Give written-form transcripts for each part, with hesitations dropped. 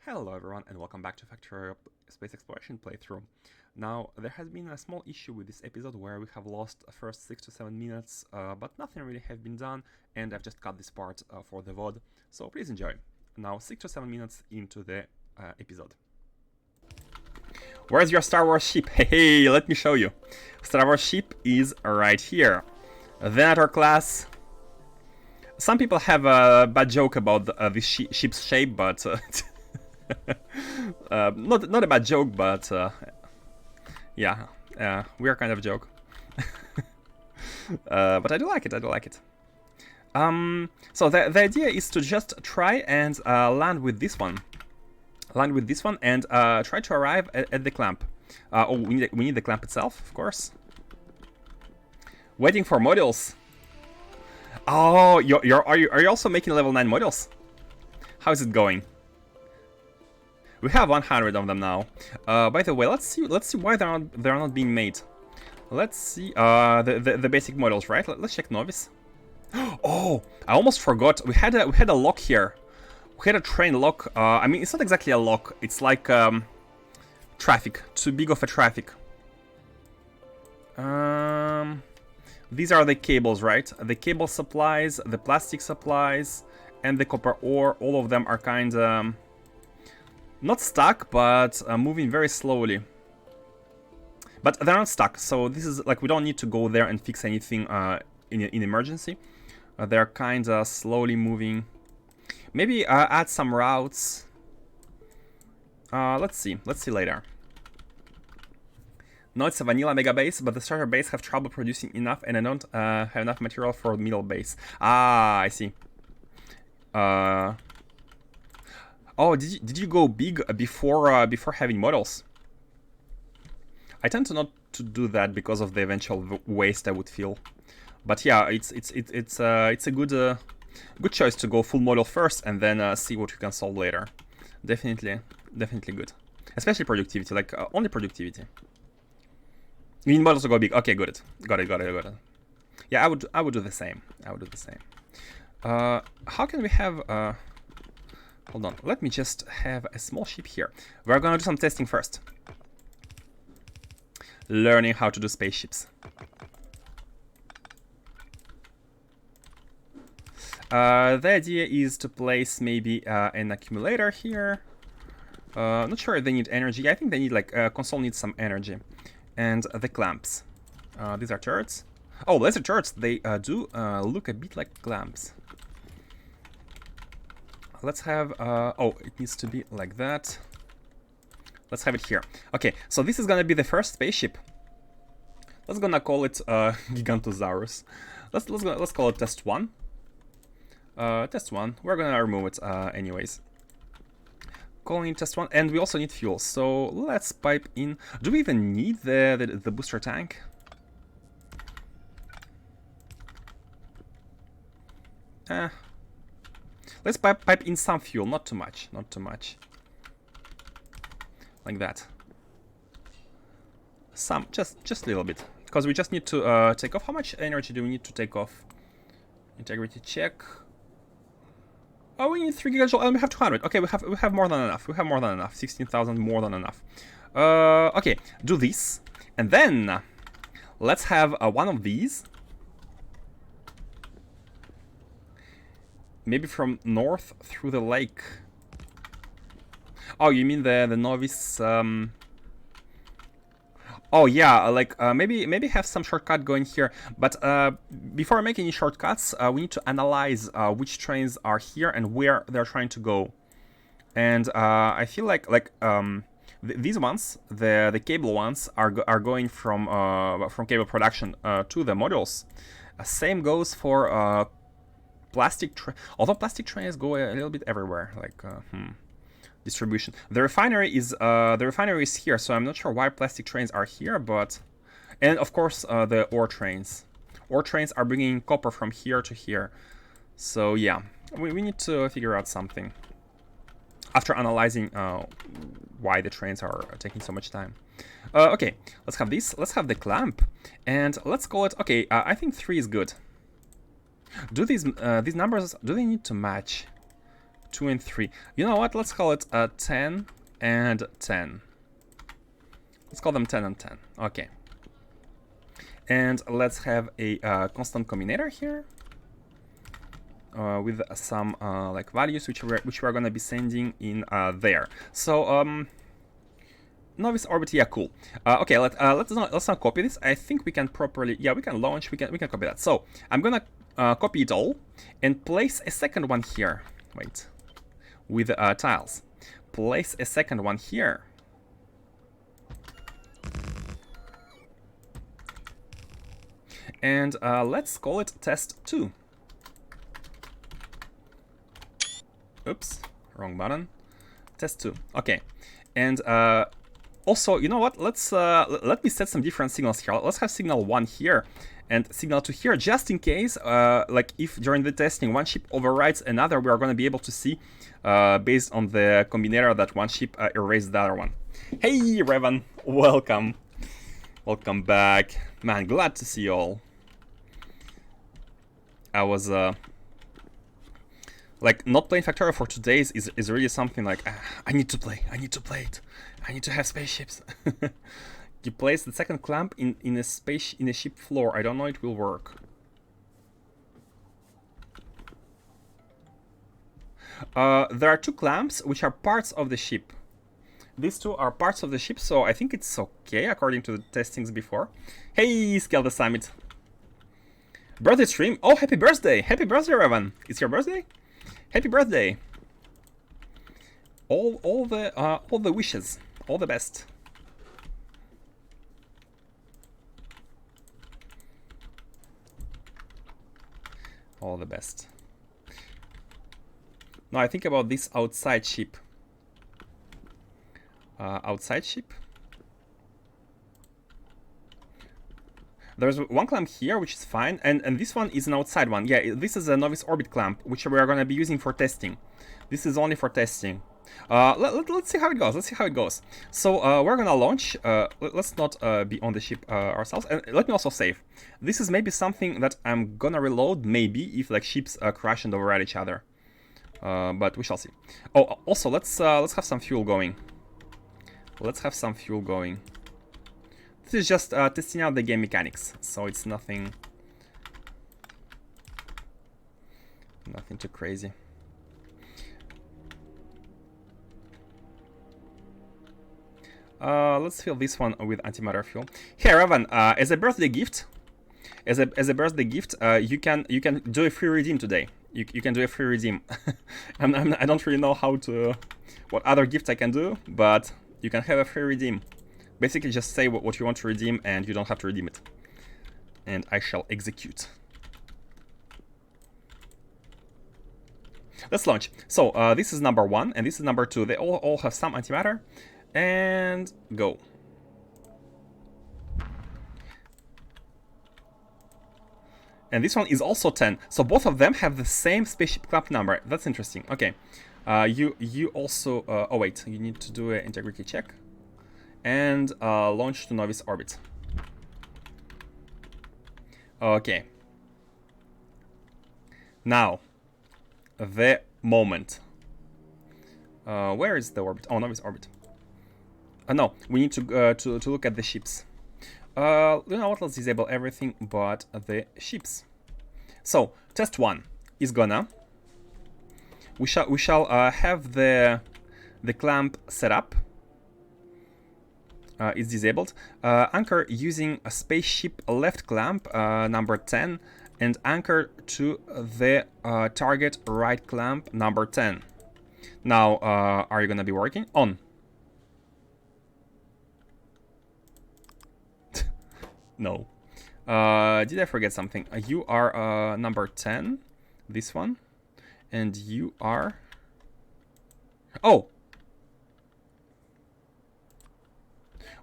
Hello everyone and welcome back to Factorio Space Exploration playthrough. Now, there has been a small issue with this episode where we have lost the first 6 to 7 minutes, but nothing really has been done, and I've just cut this part for the VOD, so please enjoy. Now, 6 to 7 minutes into the episode. Where's your Star Wars ship? Hey, let me show you. Star Wars ship is right here. Venator class. Some people have a bad joke about this ship's shape, but... not a bad joke, but yeah, we are kind of a joke. But I do like it. So the idea is to just try and land with this one, and try to arrive at the clamp. Oh, we need the clamp itself, of course. Waiting for modules. Oh, are you also making level 9 modules? How is it going? We have 100 of them now. By the way, let's see why they're not being made. Let's see the basic models, right? Let's check novice. Oh, I almost forgot. We had a lock here. We had a train lock. I mean, it's not exactly a lock. It's like traffic. Too big of a traffic. These are the cables, right? The cable supplies, the plastic supplies, and the copper ore. All of them are kind of not stuck, but moving very slowly. But they're not stuck, so this is like we don't need to go there and fix anything in emergency. They're kind of slowly moving. Maybe add some routes. Let's see later. No, it's a vanilla mega base, but the starter base have trouble producing enough, and I don't have enough material for middle base. Ah, I see. Oh, did you go big before having models? I tend to not to do that because of the eventual waste I would feel. But yeah, it's a good choice to go full model first and then see what you can solve later. Definitely good. Especially productivity, like only productivity. You need models to go big. Okay, got it. Yeah, I would do the same. How can we have? Hold on, let me just have a small ship here. We're gonna do some testing first. Learning how to do spaceships. The idea is to place maybe an accumulator here. Not sure if they need energy. I think they need like console needs some energy. And the clamps. These are turrets. Oh, laser turrets. They do look a bit like clamps. Let's have, oh, it needs to be like that. Let's have it here. Okay, so this is gonna be the first spaceship. Let's gonna call it Gigantosaurus. Let's call it Test 1. Test 1. We're gonna remove it anyways. Calling it Test 1, and we also need fuel. So let's pipe in. Do we even need the booster tank? Let's pipe in some fuel, not too much. Like that. Some, just a little bit. Because we just need to take off. How much energy do we need to take off? Integrity check. Oh, we need 3 gigajoules, and we have 200. Okay, we have more than enough. 16,000 more than enough. Okay, do this. And then, let's have one of these. Maybe from north through the lake. Oh, you mean the novice? Oh yeah, like maybe have some shortcut going here. But before making any shortcuts, we need to analyze which trains are here and where they're trying to go. And I feel like these ones, the cable ones, are going from cable production to the modules. Same goes for although plastic trains go a little bit everywhere, like distribution. The refinery is here, so I'm not sure why plastic trains are here, but and of course the ore trains. Ore trains are bringing copper from here to here. So yeah, we need to figure out something after analyzing why the trains are taking so much time. Okay, let's have this. Let's have the clamp, and let's call it. Okay, I think 3 is good. Do these numbers, do they need to match? 2 and 3. You know what? Let's call it 10 and 10. Let's call them 10 and 10. Okay. And let's have a constant combinator here with some like values which we're gonna be sending in there. So novice orbit, yeah, cool. Okay, let's not copy this. I think we can properly, yeah, we can launch. We can copy that. So I'm gonna copy it all and place a second one here. Wait, with tiles. Place a second one here. And let's call it test 2. Oops, wrong button. Test 2. Okay, and also, you know what? Let me set some different signals here. Let's have signal 1 here and signal 2 here, just in case, like if during the testing one ship overrides another, we are going to be able to see, based on the combinator, that one ship erased the other one. Hey, Revan, welcome. Welcome back. Man, glad to see you all. I was, like, not playing Factorio for 2 days is really something like, I need to play it. I need to have spaceships. You place the second clamp in a ship floor. I don't know it will work. There are 2 clamps which are parts of the ship. These 2 are parts of the ship, so I think it's okay according to the testings before. Hey, Scale the Summit. Birthday stream. Oh, happy birthday! Happy birthday, Revan. It's your birthday? Happy birthday! All the wishes, all the best. All the best. Now I think about this outside ship. Outside ship. There's one clamp here, which is fine, and this one is an outside one. Yeah, this is a novice orbit clamp, which we are going to be using for testing. This is only for testing. Let's see how it goes. Let's see how it goes. So we're going to launch. Let's not be on the ship ourselves. And let me also save. This is maybe something that I'm going to reload, maybe, if like ships crash and override each other. But we shall see. Oh, also, let's have some fuel going. Let's have some fuel going. This is just testing out the game mechanics, so it's nothing too crazy. Let's fill this one with antimatter fuel. Here, Evan, as a birthday gift, you can do a free redeem today. You can do a free redeem. I don't really know what other gifts I can do, but you can have a free redeem. Basically, just say what you want to redeem, and you don't have to redeem it. And I shall execute. Let's launch. So this is number 1, and this is number 2. They all have some antimatter. And go. And this one is also 10. So both of them have the same spaceship clamp number. That's interesting. Okay. You also... oh, wait. You need to do an integrity check. And launch to novice orbit. Okay. Now, the moment. Where is the orbit? Oh, novice orbit. No, we need to look at the ships. You know what? Let's disable everything but the ships. So test 1 is gonna. We shall have the clamp set up. It's disabled. Anchor using a spaceship left clamp number 10 and anchor to the target right clamp number 10. Now, are you gonna be working? On. No. Did I forget something? You are number 10, this one, and you are... Oh!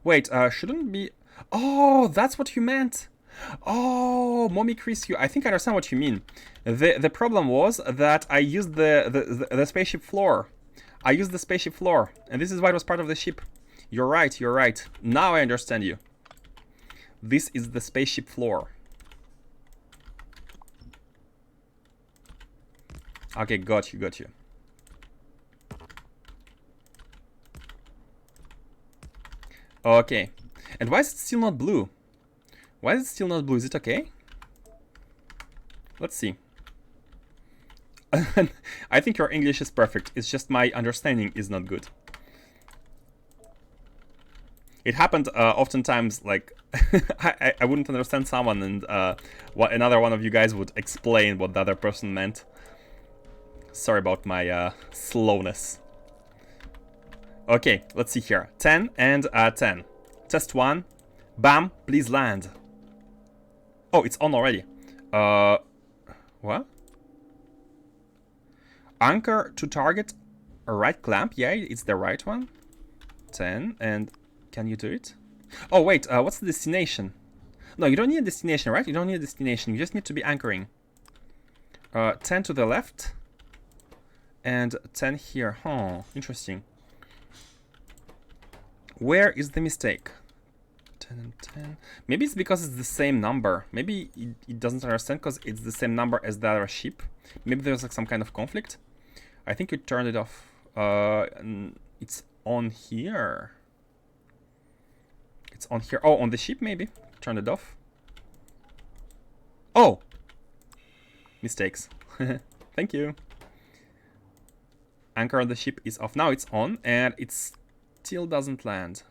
Wait, shouldn't be... Oh, that's what you meant! Oh, Mommy Chris, I think I understand what you mean. The problem was that I used the spaceship floor. I used the spaceship floor, and this is why it was part of the ship. You're right, you're right. Now I understand you. This is the spaceship floor. Okay, got you, got you. Okay. And why is it still not blue? Why is it still not blue? Is it okay? Let's see. I think your English is perfect. It's just my understanding is not good. It happened oftentimes, like, I wouldn't understand someone, and another one of you guys would explain what the other person meant. Sorry about my slowness. Okay, let's see here. 10 and 10. Test 1. Bam, please land. Oh, it's on already. What? Anchor to target a right clamp. Yeah, it's the right one. 10, and can you do it? Oh, wait, what's the destination? No, you don't need a destination, right? You don't need a destination. You just need to be anchoring. 10 to the left. And 10 here. Huh, interesting. Where is the mistake? 10 and 10. Maybe it's because it's the same number. Maybe it doesn't understand because it's the same number as the other ship. Maybe there's like some kind of conflict. I think you turned it off. It's on here. It's on here. Oh, on the ship maybe. Turned it off. Oh! Mistakes. Thank you. Anchor on the ship is off. Now it's on, and it still doesn't land.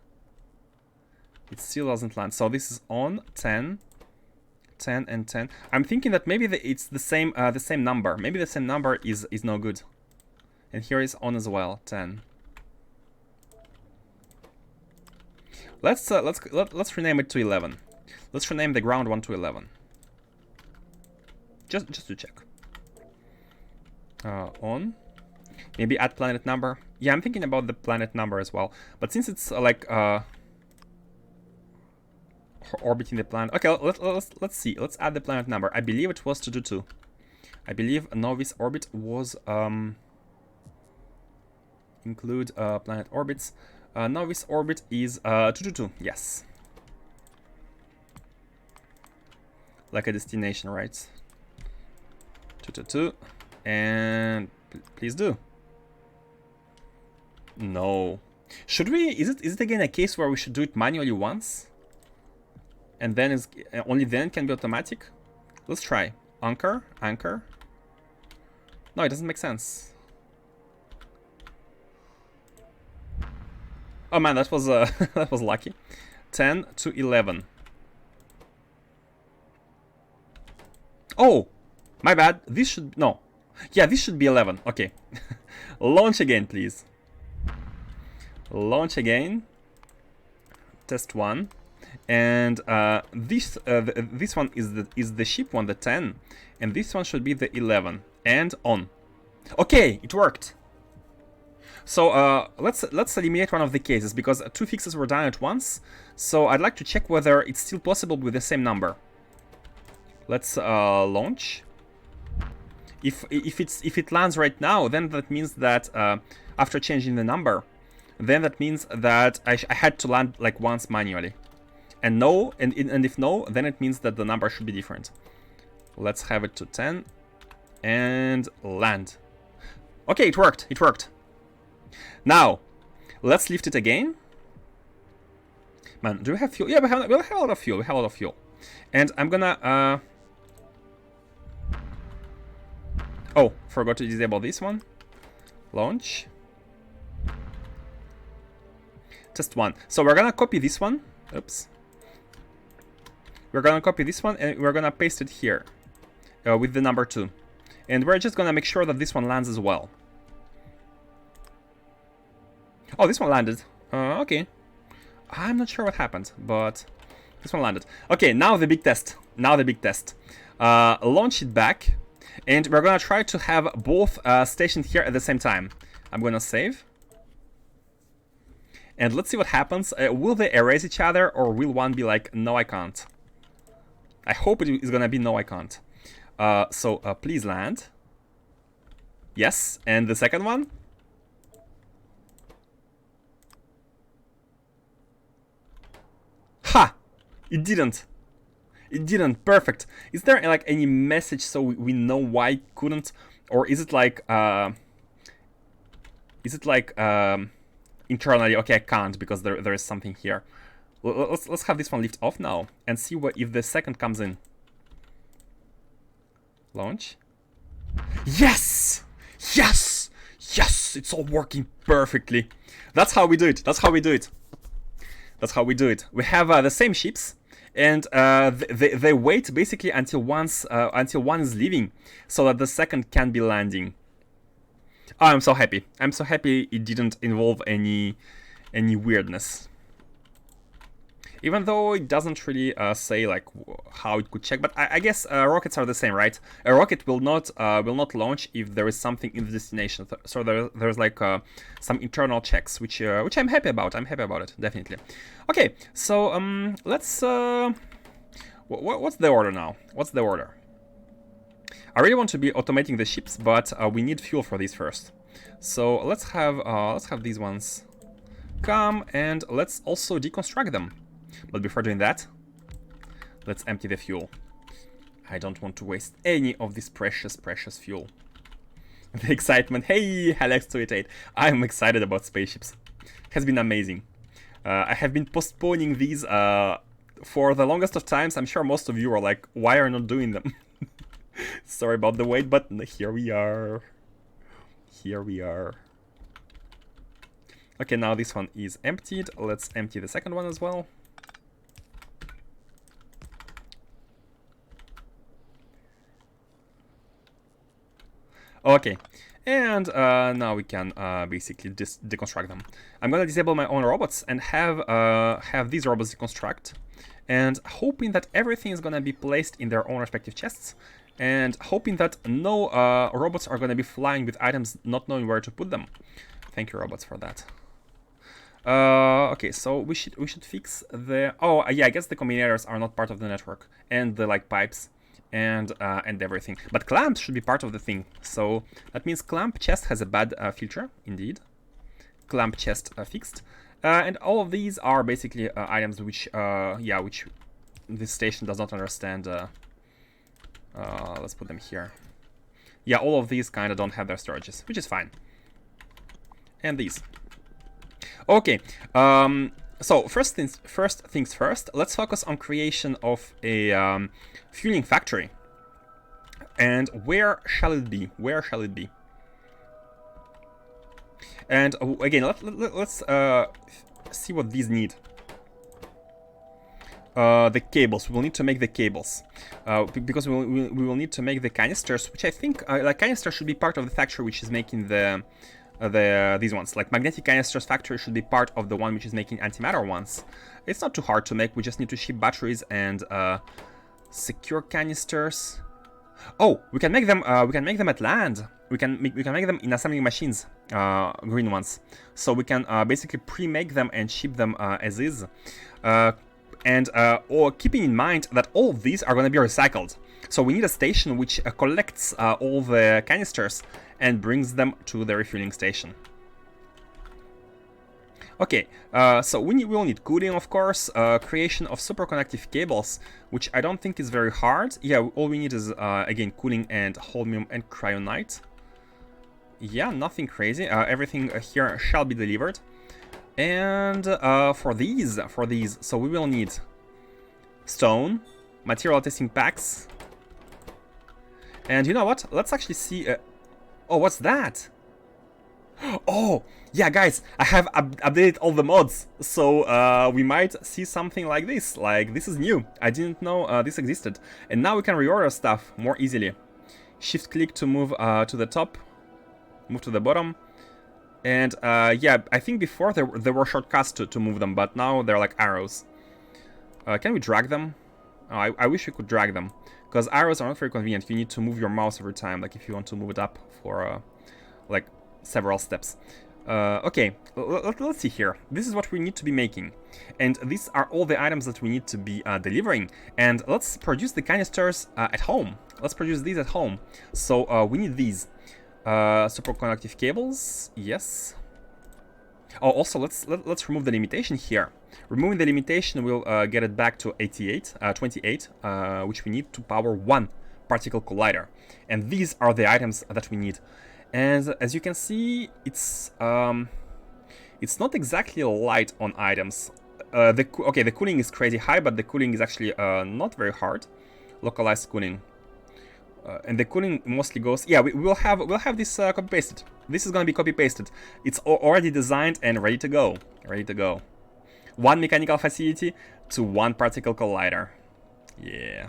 It still doesn't land. So this is on 10, 10, and 10. I'm thinking that maybe it's the same number. Maybe the same number is no good. And here is on as well, 10. Let's rename it to 11. Let's rename the ground one to 11. Just to check. On. Maybe add planet number. Yeah, I'm thinking about the planet number as well. But since it's like orbiting the planet. Okay, let's see. Let's add the planet number. I believe it was 222. I believe novice orbit was include planet orbits. Novice orbit is 222. Yes. Like a destination, right? 222. And please do. No. Should we? Is it again a case where we should do it manually once? And then only then can be automatic? Let's try. Anchor. No, it doesn't make sense. Oh man, that was that was lucky. 10 to 11. Oh, my bad. This should no. Yeah, this should be 11. Okay. Launch again, please. Launch again. Test 1. And this one is the ship one, the 10, and this one should be the 11. And on. Okay, it worked. So let's eliminate one of the cases because 2 fixes were done at once. So I'd like to check whether it's still possible with the same number. Let's launch. If it lands right now, then that means that after changing the number, then that means that I had to land like once manually. And no, and if no, then it means that the number should be different. Let's have it to 10 and land. Okay, it worked. It worked. Now, let's lift it again. Man, do we have fuel? Yeah, we have a lot of fuel. We have a lot of fuel. And I'm gonna oh, forgot to disable this one. Launch. Test 1. So we're gonna copy this one. Oops. We're gonna copy this one and we're gonna paste it here with the number 2. And we're just gonna make sure that this one lands as well. Oh, this one landed. Okay. I'm not sure what happened, but this one landed. Okay, now the big test. Launch it back. And we're gonna try to have both stationed here at the same time. I'm gonna save. And let's see what happens. Will they erase each other, or will one be like, no, I can't? I hope it is gonna be no, I can't. So please land. Yes, and the second one? Ha! It didn't. It didn't. Perfect. Is there like any message so we know why it couldn't? Or is it like internally. Okay, I can't because there is something here. Let's have this one lift off now and see if the second comes in. Launch. Yes! Yes! Yes! It's all working perfectly. That's how we do it. That's how we do it. That's how we do it. We have the same ships, and they wait basically until one is leaving, so that the second can be landing. Oh, I'm so happy. I'm so happy it didn't involve any weirdness. Even though it doesn't really say like how it could check, but I guess rockets are the same, right? A rocket will not launch if there is something in the destination. So there's like some internal checks, which I'm happy about. I'm happy about it, definitely. Okay, so let's. What's the order now? What's the order? I really want to be automating the ships, but we need fuel for these first. So let's have these ones come, and let's also deconstruct them. But before doing that, let's empty the fuel. I don't want to waste any of this precious fuel. The excitement. Hey, Alex288. I'm excited about spaceships. It has been amazing. I have been postponing these for the longest of times. I'm sure most of you are like, why are you not doing them? Sorry about the wait, but here we are. Here we are. Okay, now this one is emptied. Let's empty the second one as well. Okay, and now we can basically deconstruct them. I'm gonna disable my own robots and have these robots deconstruct, and hoping that everything is gonna be placed in their own respective chests, and hoping that no robots are gonna be flying with items not knowing where to put them. Thank you, robots, for that. Okay, so we should fix the. Oh yeah, I guess the combinators are not part of the network, and the like pipes. And everything, but clamps should be part of the thing. So that means clamp chest has a bad filter, indeed. Clamp chest fixed, and all of these are basically items which, which this station does not understand. Let's put them here. Yeah, all of these kind of don't have their storages, which is fine. And these. Okay. So first things first, let's focus on creation of a fueling factory. And where shall it be? Where shall it be? And again, let's see what these need. The cables. We will need to make the cables because we will need to make the canisters, which I think like canisters should be part of the factory which is making these ones. Like magnetic canisters factory should be part of the one which is making antimatter ones. It's not too hard to make. We just need to ship batteries and secure canisters. Oh, we can make them. We can make them at land. We can make them in assembling machines, green ones. So we can basically pre-make them and ship them as is. Or keeping in mind that all of these are going to be recycled. So we need a station which collects all the canisters and brings them to the refueling station. Okay, so we will need cooling, of course, creation of superconductive cables, which I don't think is very hard. Yeah, all we need is, again, cooling and holmium and cryonite. Yeah, nothing crazy. Everything here shall be delivered. And for these, so we will need stone, material testing packs. And you know what? Let's actually see... oh, what's that? Oh, yeah, guys, I have updated all the mods, so we might see something like this. Like, this is new. I didn't know this existed. And now we can reorder stuff more easily. Shift-click to move to the top, move to the bottom. And yeah, I think before there were shortcuts to move them, but now they're like arrows. Can we drag them? Oh, I wish we could drag them, because arrows are not very convenient. You need to move your mouse every time, like if you want to move it up for like several steps. Okay, let's see here. This is what we need to be making, and these are all the items that we need to be delivering. And let's produce the canisters at home. Let's produce these at home. So we need these superconductive cables. Yes. Oh, also let's remove the limitation here. Removing the limitation will get it back to 28, which we need to power one particle collider. And these are the items that we need. And as you can see, it's It's not exactly light on items. Okay, the cooling is crazy high, but the cooling is actually not very hard. Localized cooling. And the cooling mostly goes... Yeah, we'll have this copy-pasted. This is gonna be copy-pasted. It's already designed and ready to go. Ready to go. One mechanical facility to one particle collider. Yeah.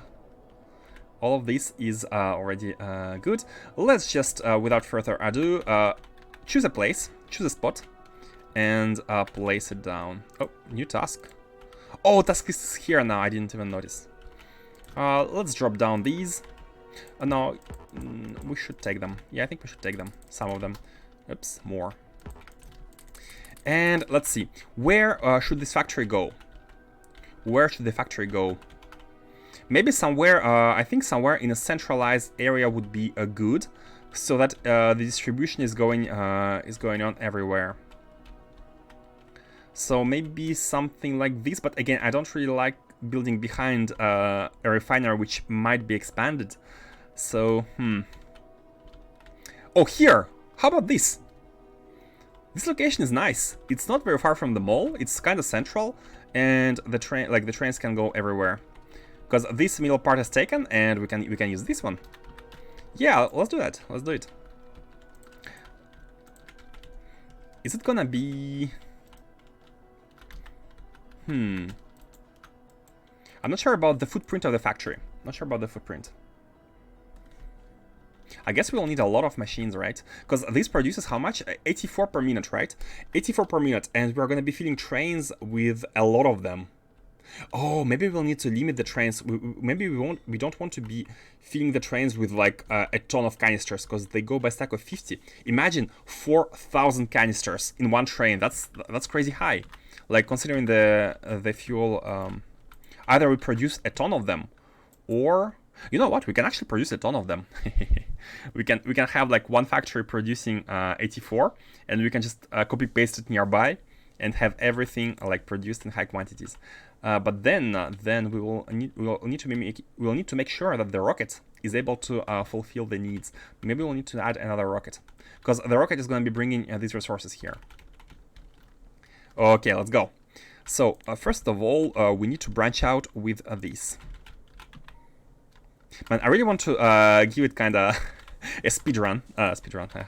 All of this is already good. Let's just, without further ado, choose a place, choose a spot, and place it down. Oh, new task. Oh, task is here now. I didn't even notice. Let's drop down these. No, we should take them. Yeah, I think we should take them. Some of them. Oops, more. And let's see. Where should this factory go? Where should the factory go? Maybe somewhere, I think somewhere in a centralized area would be good, so that the distribution is going on everywhere. So maybe something like this, but again, I don't really like building behind a refinery which might be expanded. So, Oh, here! How about this? This location is nice. It's not very far from the mall. It's kind of central, and the trains can go everywhere. Because this middle part is taken, and we can use this one. Yeah, let's do that. Let's do it. Is it gonna be... I'm not sure about the footprint of the factory. Not sure about the footprint. I guess we'll need a lot of machines, right? Because this produces how much? 84 per minute, right? 84 per minute, and we're going to be filling trains with a lot of them. Oh, maybe we'll need to limit the trains. Maybe we don't want to be filling the trains with like a ton of canisters, because they go by stack of 50. Imagine 4,000 canisters in one train. That's crazy high. Like, considering the fuel, either we produce a ton of them, or you know what? We can actually produce a ton of them. we can have like one factory producing 84, and we can just copy paste it nearby and have everything like produced in high quantities. But then we'll need to make sure that the rocket is able to fulfill the needs. Maybe we'll need to add another rocket, because the rocket is going to be bringing these resources here. Okay, let's go. So first of all, we need to branch out with these. Man, I really want to give it kind of a speedrun.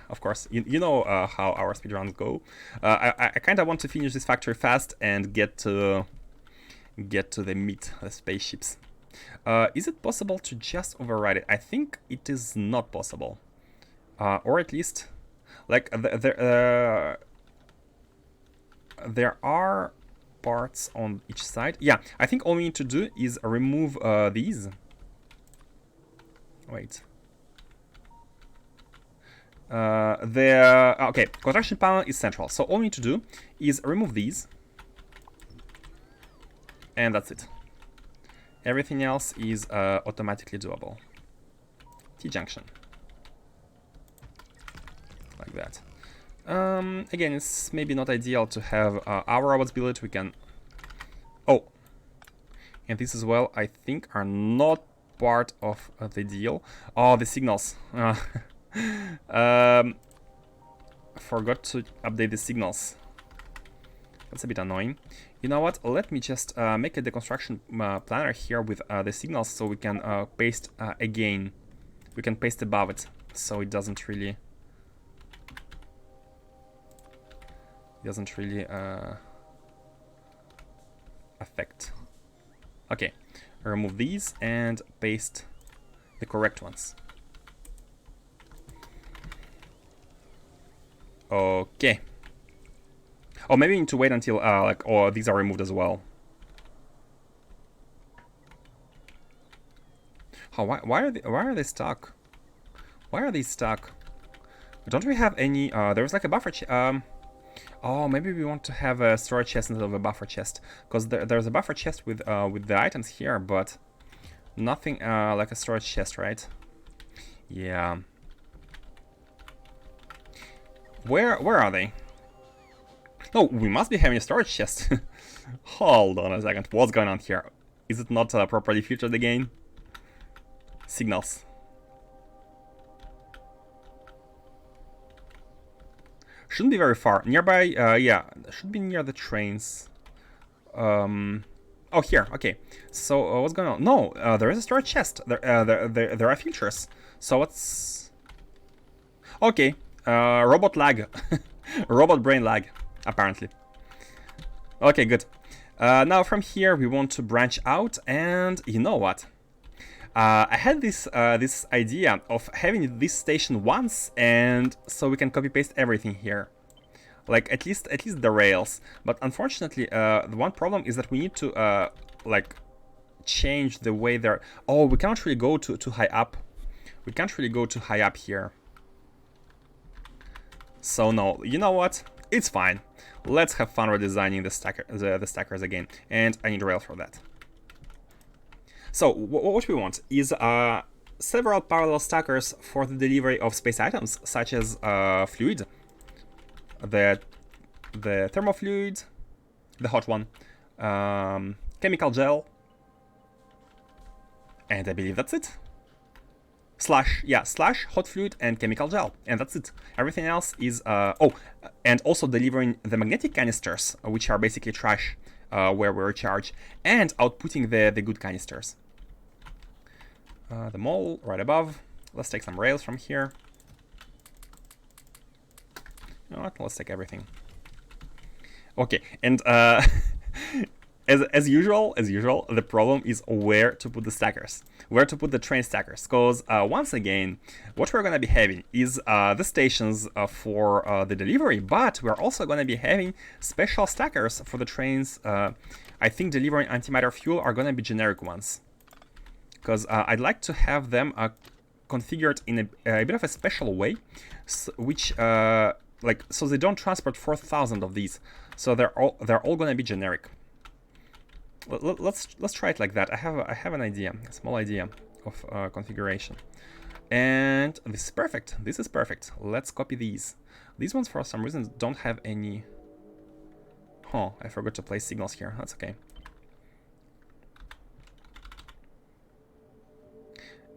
Of course. You know how our speedruns go. I kind of want to finish this factory fast and get to the meat, the spaceships. Is it possible to just override it? I think it is not possible. Or at least, like, there are parts on each side. Yeah, I think all we need to do is remove these. Wait. Okay, construction panel is central. So all we need to do is remove these. And that's it. Everything else is automatically doable. T-junction. Like that. Again, it's maybe not ideal to have our robots build it. We can... Oh. And this as well, I think, are not part of the deal. Oh, the signals. Forgot to update the signals. That's a bit annoying. You know what? Let me just make a deconstruction planner here with the signals, so we can paste again. We can paste above it, so it doesn't really affect. Okay, remove these and paste the correct ones. Okay. Oh, maybe we need to wait until oh, these are removed as well. Oh, why are they stuck? Why are they stuck? Don't we have any? There's like a buffer chest. Oh, maybe we want to have a storage chest instead of a buffer chest, because there's a buffer chest with the items here, but nothing like a storage chest, right? Yeah. Where are they? No, we must be having a storage chest. Hold on a second. What's going on here? Is it not properly featured again? Signals. Shouldn't be very far. Nearby, yeah, should be near the trains. Oh, here, okay. So, what's going on? No, there is a storage chest. There are filters. So, what's... Okay, robot lag. Robot brain lag, apparently. Okay, good. Now, from here, we want to branch out, and you know what? I had this idea of having this station once, and so we can copy-paste everything here. Like, at least the rails. But unfortunately, the one problem is that we need to, like, change the way they're... Oh, we can't really go too high up. We can't really go too high up here. So, no, you know what? It's fine. Let's have fun redesigning the stackers again. And I need rail for that. So, what we want is several parallel stackers for the delivery of space items, such as fluid, the thermofluid, the hot one, chemical gel, and I believe that's it. Slash hot fluid and chemical gel, and that's it. Everything else is oh, and also delivering the magnetic canisters, which are basically trash, where we recharge, and outputting the good canisters. The mole right above. Let's take some rails from here. You know what? Let's take everything. Okay, and as usual, the problem is where to put the stackers, where to put the train stackers. Because once again, what we're gonna be having is the stations for the delivery, but we're also gonna be having special stackers for the trains. I think delivering antimatter fuel are gonna be generic ones, because I'd like to have them configured in a bit of a special way, which like, so they don't transport 4,000 of these. So they're all gonna be generic. Let's try it like that. I have an idea, a small idea of configuration, and this is perfect. This is perfect. Let's copy these. These ones for some reason don't have any. Oh, I forgot to place signals here. That's okay.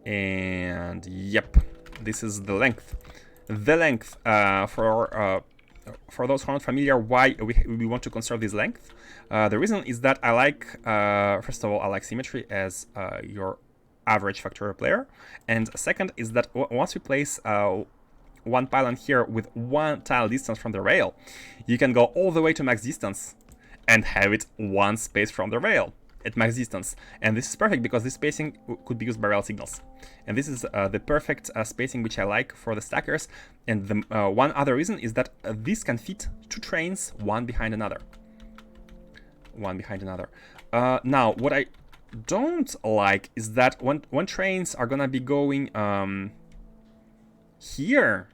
And yep, this is the length. The length for those who aren't familiar, why we want to conserve this length. The reason is that I like, first of all, I like symmetry as your average Factorio player. And second is that once we place one pylon here with one tile distance from the rail, you can go all the way to max distance and have it one space from the rail at max distance. And this is perfect because this spacing could be used by rail signals. And this is the perfect spacing which I like for the stackers. And the one other reason is that this can fit two trains, one behind another. One behind another. Now, what I don't like is that when trains are gonna be going here,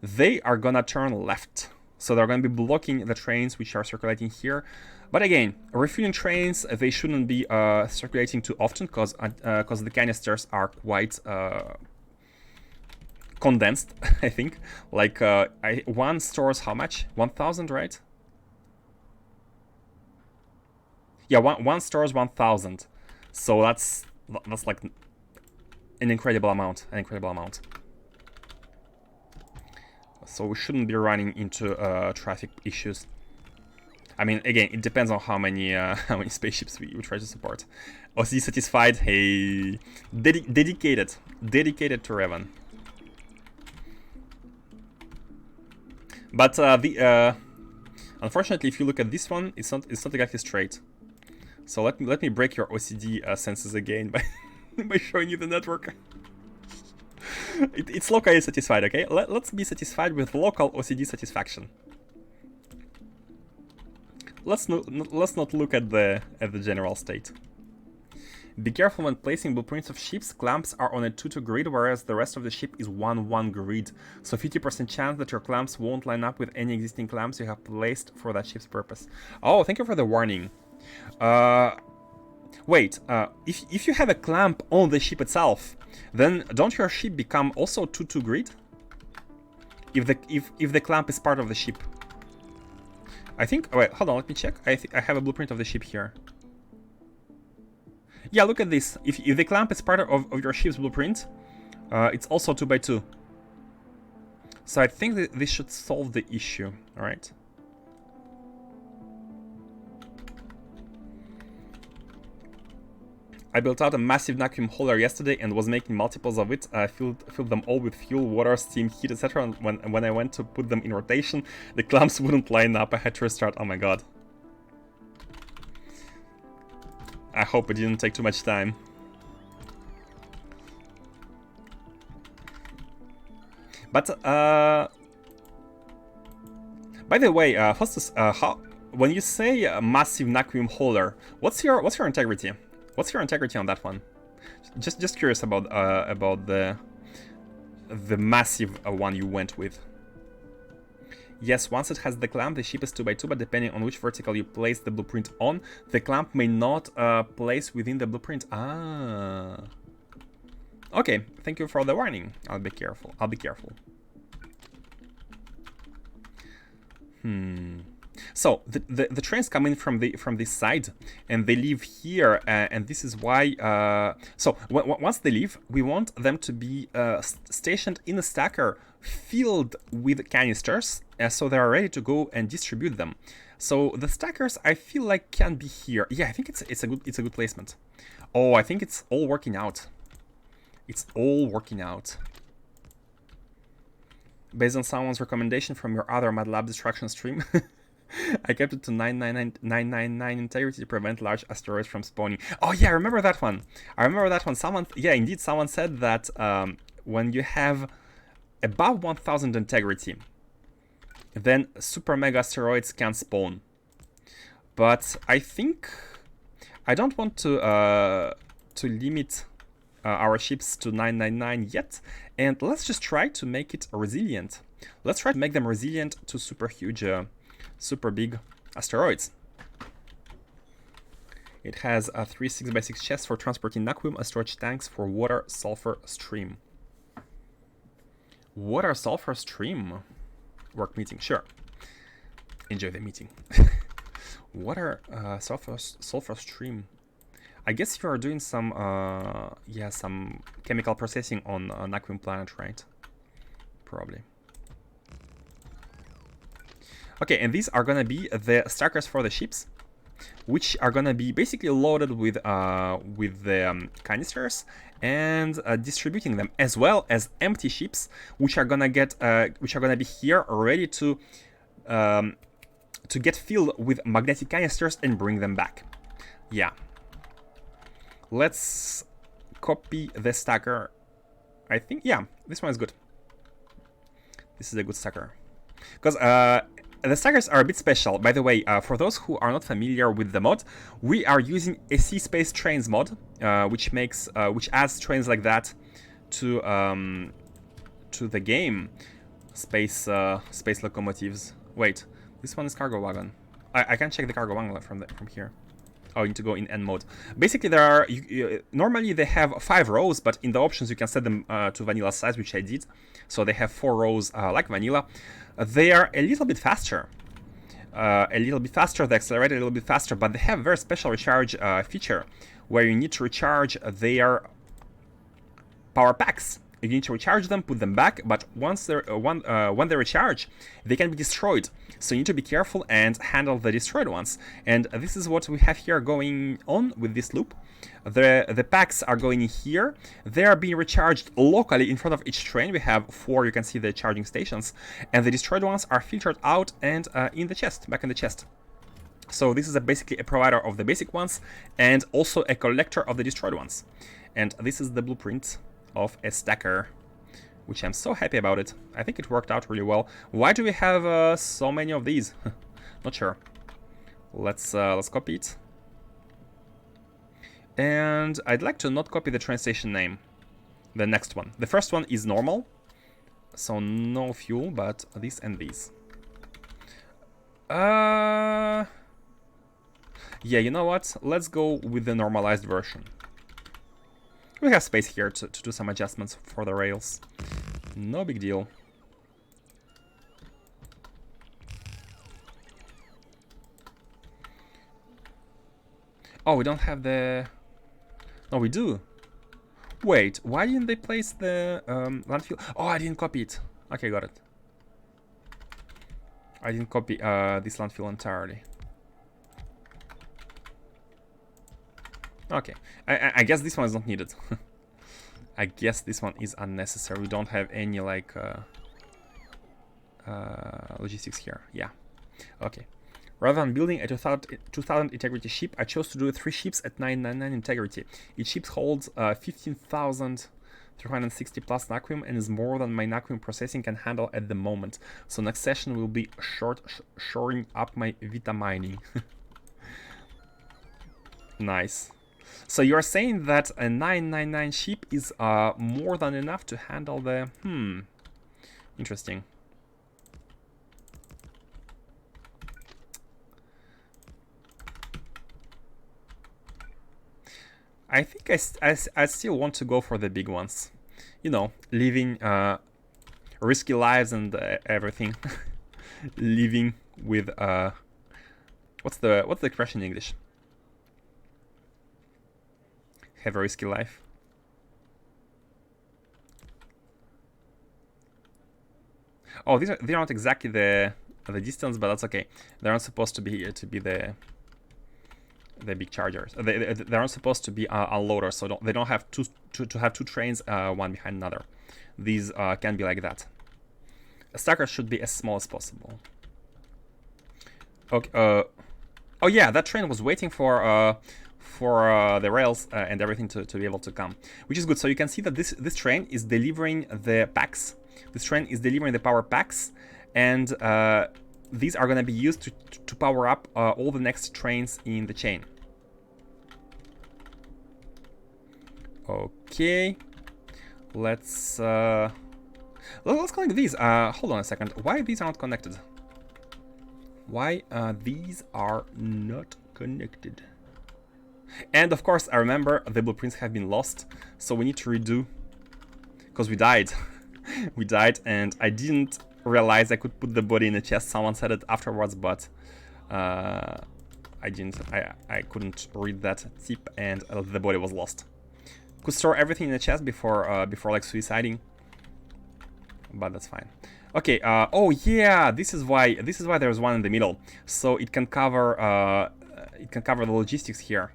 they are gonna turn left. So they're gonna be blocking the trains which are circulating here. But again, refueling trains, they shouldn't be circulating too often because the canisters are quite condensed, I think. Like, one stores how much? 1,000, right? Yeah, one stores 1,000. So that's like an incredible amount, So we shouldn't be running into traffic issues. I mean, again, it depends on how many spaceships we try to support. OCD satisfied, hey, dedicated to Revan. But unfortunately, if you look at this one, it's not exactly straight. So let me break your OCD senses again by showing you the network. It's locally satisfied, okay? Let's be satisfied with local OCD satisfaction. Let's not look at the general state. Be careful when placing blueprints of ships. Clamps are on a 2-2 grid, whereas the rest of the ship is 1-1 grid. So 50% chance that your clamps won't line up with any existing clamps you have placed for that ship's purpose. Oh, thank you for the warning. Wait, if you have a clamp on the ship itself, then don't your ship become also 2-2 grid? If the clamp is part of the ship. I think, oh wait, hold on, let me check. I have a blueprint of the ship here. Yeah, look at this. If the clamp is part of your ship's blueprint, it's also 2x2. So I think that this should solve the issue, alright? I built out a massive vacuum holder yesterday and was making multiples of it. I filled them all with fuel, water, steam, heat, etc. And when I went to put them in rotation, the clamps wouldn't line up. I had to restart. Oh my god. I hope it didn't take too much time. But by the way, Faustus, when you say a massive vacuum holder, what's your integrity? What's your integrity on that one? Just curious about the massive one you went with. Yes, once it has the clamp, the ship is 2x2, but depending on which vertical you place the blueprint on, the clamp may not place within the blueprint. Ah. Okay, thank you for the warning. I'll be careful. So the trains come in from this side, and they leave here, and this is why. So once they leave, we want them to be stationed in a stacker filled with canisters, so they are ready to go and distribute them. So the stackers, I feel like, can be here. Yeah, I think it's a good placement. Oh, I think it's all working out. It's all working out. Based on someone's recommendation from your other MATLAB destruction stream. I kept it to 999 integrity to prevent large asteroids from spawning. Oh yeah, I remember that one. Someone, yeah, indeed, someone said that when you have above 1000 integrity, then super mega asteroids can spawn. But I think I don't want to limit our ships to 999 yet, and let's just try to make it resilient. Let's try to make them resilient to super huge. Super big asteroids. It has 3 6x6 chests for transporting vacuum, a storage tanks for water, sulfur, stream. Water, sulfur, stream. Work meeting, sure. Enjoy the meeting. Water, sulfur, stream. I guess you are doing some, some chemical processing on Vacuum Planet, right? Probably. Okay, and these are gonna be the stackers for the ships, which are gonna be basically loaded with the canisters and distributing them, as well as empty ships, which are gonna be here ready to get filled with magnetic canisters and bring them back. Yeah. Let's copy the stacker. I think, yeah, this one is good. This is a good stacker, because the stackers are a bit special. By the way, for those who are not familiar with the mod, we are using a Sea Space Trains mod, which adds trains like that to the game. Space locomotives. Wait, this one is cargo wagon. I can check the cargo wagon from here. Oh, you need to go in N mode. Basically, there are normally they have 5 rows, but in the options you can set them to vanilla size, which I did. So they have 4 rows like vanilla. They are a little bit faster. They accelerate a little bit faster, but they have a very special recharge feature where you need to recharge their power packs. You need to recharge them, put them back, but once they're when they recharge, they can be destroyed. So you need to be careful and handle the destroyed ones. And this is what we have here going on with this loop. The packs are going in here. They are being recharged locally in front of each train. We have 4, you can see the charging stations. And the destroyed ones are filtered out and in the chest, back in the chest. So this is basically a provider of the basic ones and also a collector of the destroyed ones. And this is the blueprint of a stacker, which I'm so happy about it. I think it worked out really well. Why do we have so many of these? Not sure. Let's copy it. And I'd like to not copy the train station name. The next one. The first one is normal, so no fuel, but these and these. Yeah, you know what? Let's go with the normalized version. We have space here to do some adjustments for the rails. No big deal. Oh, we don't have the... No, we do. Wait, why didn't they place the landfill? Oh, I didn't copy it. Okay, got it. I didn't copy this landfill entirely. Okay, I guess this one is not needed. I guess this one is unnecessary. We don't have any like logistics here. Yeah. Okay. Rather than building a 2000 integrity ship, I chose to do 3 ships at 999 integrity. Each ship holds 15,360 plus naquium and is more than my naquium processing can handle at the moment. So next session will be shoring up my Vita mining. Nice. So you're saying that a 999 ship is more than enough to handle the... Interesting. I think I still want to go for the big ones. You know, living risky lives and everything. Living with... what's the expression in English? Have a risky life. Oh, they're not exactly the distance, but that's okay. They're not supposed to be the big chargers. They're not supposed to be unloaders, so they don't have to have 2 trains one behind another. These can be like that. A stacker should be as small as possible. Okay. Oh yeah, that train was waiting for the rails and everything to be able to come, which is good. So you can see that this train is delivering the packs. This train is delivering the power packs, and these are going to be used to power up all the next trains in the chain. Okay, let's connect these. Hold on a second. Why these are not connected? Why these are not connected? And of course, I remember the blueprints have been lost, so we need to redo, because we died. We died, and I didn't realize I could put the body in a chest. Someone said it afterwards, but I didn't. I couldn't read that tip, and the body was lost. Could store everything in a chest before like suiciding, but that's fine. Okay. Oh yeah, this is why there's one in the middle, so it can cover the logistics here.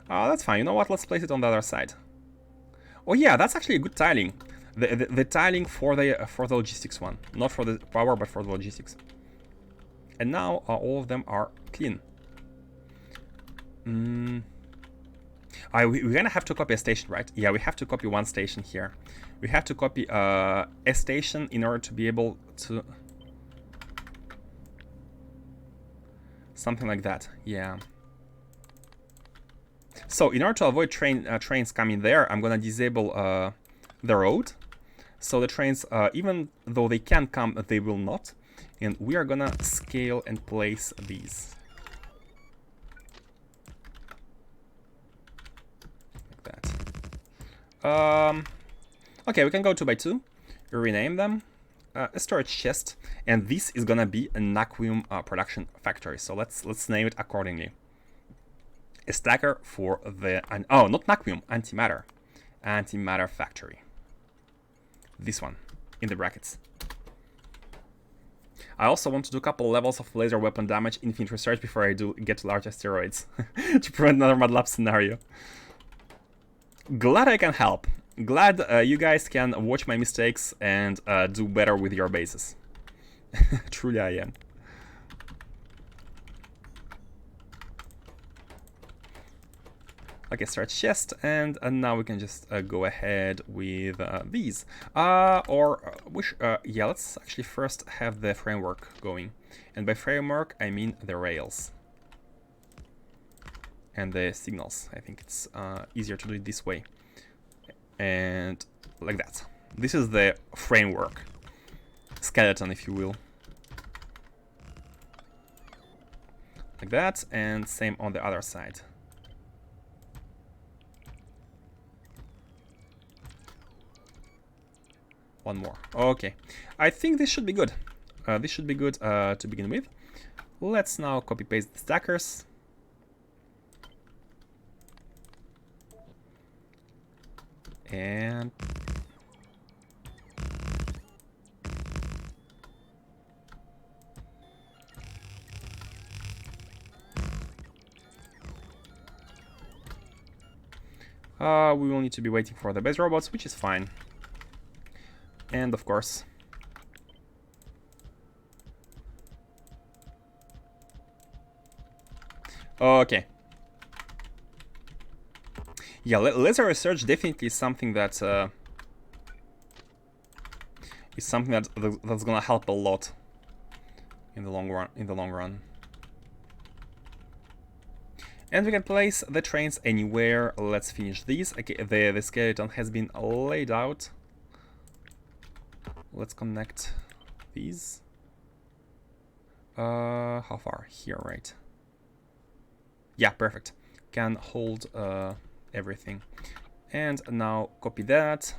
That's fine. You know what? Let's place it on the other side. Oh yeah, that's actually a good tiling. The tiling for the logistics one, not for the power, but for the logistics. And now all of them are clean. We're gonna have to copy a station, right? Yeah, we have to copy one station here. We have to copy a station in order to be able to... Something like that, yeah. So in order to avoid trains coming there, I'm gonna disable the road. So the trains, even though they can come, they will not. And we are gonna scale and place these. Like that. Okay, we can go 2 by 2. Rename them. A storage chest. And this is gonna be a naquium production factory. So let's name it accordingly. A stacker for the... oh, not naquium, antimatter. Antimatter factory. This one, in the brackets. I also want to do a couple levels of laser weapon damage, infinite research before I get to large asteroids. To prevent another MATLAB scenario. Glad I can help. Glad you guys can watch my mistakes and do better with your bases. Truly I am. Okay, start chest, and now we can just go ahead with these. Yeah, let's actually first have the framework going. And by framework, I mean the rails. And the signals. I think it's easier to do it this way. And like that. This is the framework. Skeleton, if you will. Like that, and same on the other side. One more. Okay. I think this should be good. This should be good to begin with. Let's now copy paste the stackers. And We will need to be waiting for the base robots, which is fine. And of course... Okay. Yeah, laser research definitely is something that... that's gonna help a lot in the long run. And we can place the trains anywhere. Let's finish these. Okay, the skeleton has been laid out. Let's connect these. How far? Here, right? Yeah, perfect. Can hold everything. And now copy that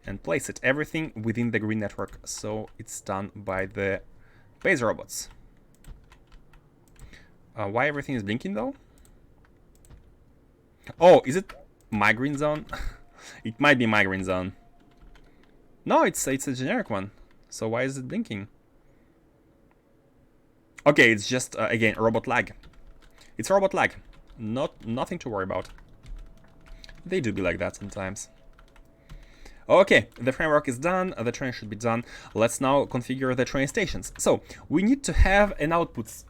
and place it. Everything within the green network, so it's done by the base robots. Why everything is blinking though? Oh, is it my green zone? It might be my green zone. No, it's a generic one. So why is it blinking? Okay, it's just again robot lag. It's robot lag. Nothing to worry about. They do be like that sometimes. Okay, the framework is done, the train should be done. Let's now configure the train stations. So, we need to have an output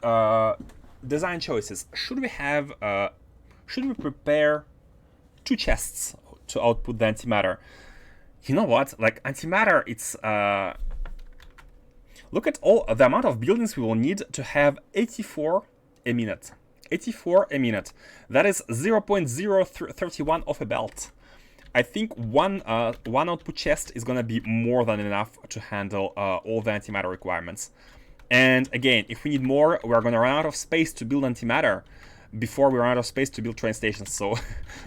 design choices. Should we prepare 2 chests to output the antimatter? You know what, like antimatter, it's... look at all the amount of buildings we will need to have 84 a minute. 84 a minute. That is 0.031 of a belt. I think one output chest is gonna be more than enough to handle all the antimatter requirements. And again, if we need more, we're gonna run out of space to build antimatter before we run out of space to build train stations. So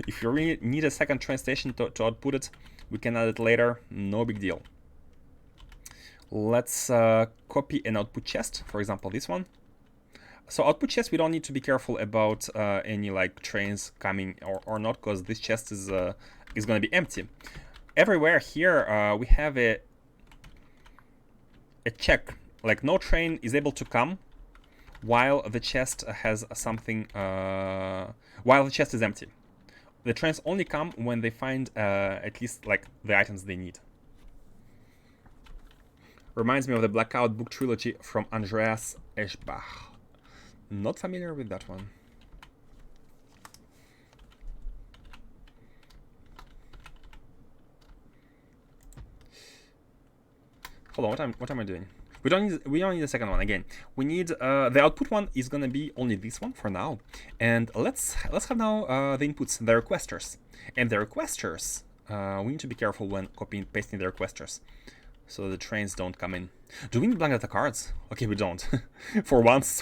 if you really need a second train station to output it, we can add it later, no big deal. Let's copy an output chest, for example this one. So output chest, we don't need to be careful about any like trains coming or not, because this chest is going to be empty. Everywhere here we have a check, like no train is able to come while the chest has something, while the chest is empty. The trains only come when they find at least like the items they need. Reminds me of the Blackout book trilogy from Andreas Eschbach. Not familiar with that one. Hold on, what am I doing? We don't need the second one again. We need the output one is gonna be only this one for now. And let's have now the inputs, the requesters. And the requesters, we need to be careful when copying and pasting the requesters, so the trains don't come in. Do we need blank data cards? Okay, we don't. for once,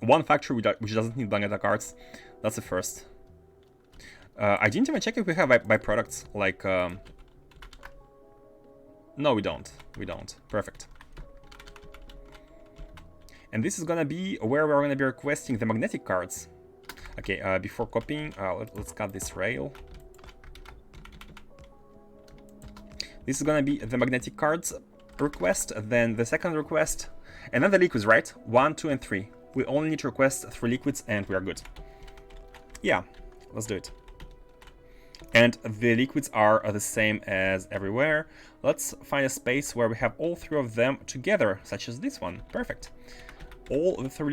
one factory which doesn't need blank data cards. That's the first. I didn't even check if we have byproducts, like... No, we don't. We don't. Perfect. And this is gonna be where we're gonna be requesting the magnetic cards. Okay, before copying, let's cut this rail. This is gonna be the magnetic cards request, then the second request, and then the liquids, right? 1, 2, and 3. We only need to request 3 liquids and we are good. Yeah, let's do it. And the liquids are the same as everywhere. Let's find a space where we have all 3 of them together, such as this one. Perfect. All 3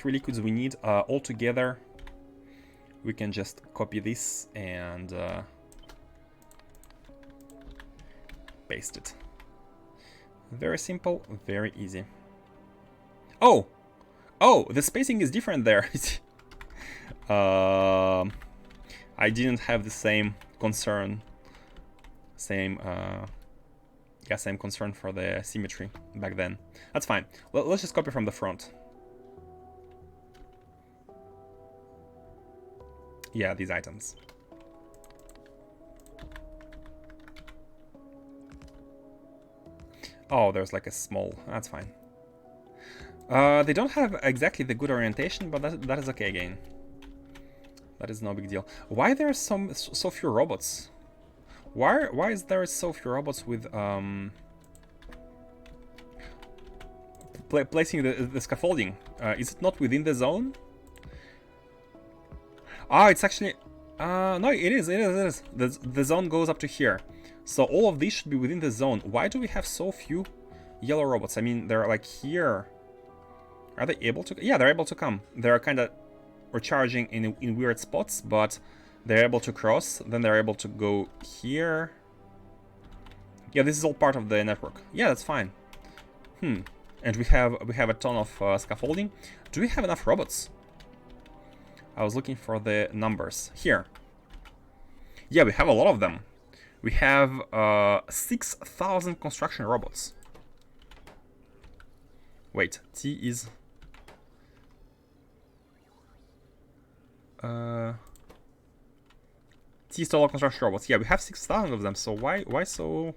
liquids we need all together. We can just copy this and paste it. Very simple, very easy. Oh, the spacing is different there. I didn't have the same concern. Same concern for the symmetry back then. That's fine. Let's just copy from the front. Yeah, these items. Oh, there's like a small... That's fine. They don't have exactly the good orientation, but that is okay again. That is no big deal. Why there are so few robots? Why is there so few robots with placing the scaffolding? Is it not within the zone? Ah, it's actually... No, it is. The zone goes up to here. So all of these should be within the zone. Why do we have so few yellow robots? I mean, they're like here. Are they able to? Yeah, they're able to come. They're kind of recharging in weird spots, but they're able to cross. Then they're able to go here. Yeah, this is all part of the network. Yeah, that's fine. And we have a ton of scaffolding. Do we have enough robots? I was looking for the numbers here. Yeah, we have a lot of them. We have 6,000 construction robots. Wait, T is T is total construction robots. Yeah, we have 6,000 of them. So why so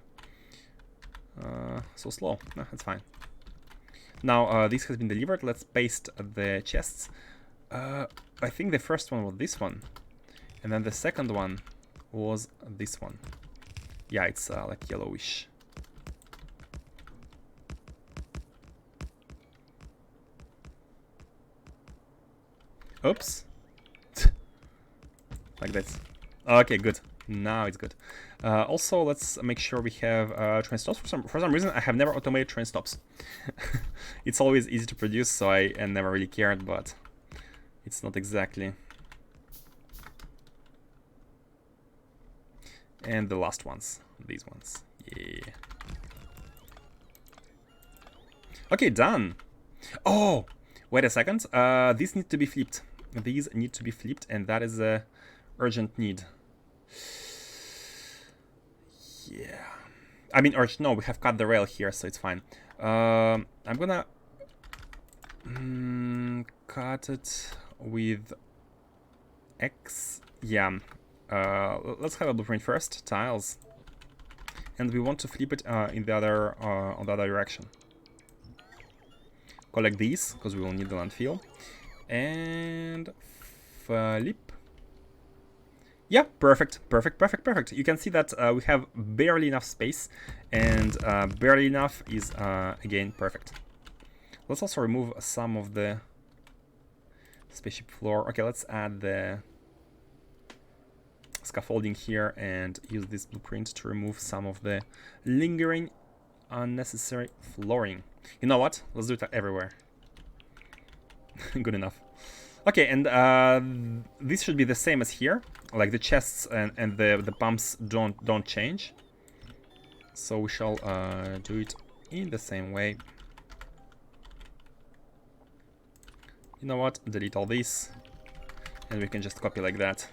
so slow? No, that's fine. Now this has been delivered. Let's paste the chests. I think the first one was this one, and then the second one was this one. Yeah, it's like yellowish. Oops. Like this. Okay, good. Now it's good. Also, let's make sure we have train stops. For some reason, I have never automated train stops. It's always easy to produce, so I never really cared, but it's not exactly. And the last ones, these ones. Yeah. Okay, done. Oh, wait a second. These need to be flipped. These need to be flipped, and that is a urgent need. Yeah. I mean, urgent. No, we have cut the rail here, so it's fine. I'm gonna cut it with X. Yeah. Let's have a blueprint first. Tiles, and we want to flip it in the other on the other direction. Collect these because we will need the landfill, and flip. Yeah, perfect. You can see that we have barely enough space, and barely enough is again perfect. Let's also remove some of the spaceship floor. Okay, let's add the scaffolding here and use this blueprint to remove some of the lingering unnecessary flooring. You know what? Let's do it everywhere. Good enough. Okay, and this should be the same as here. Like the chests and the pumps don't change. So we shall do it in the same way. You know what? Delete all this, and we can just copy like that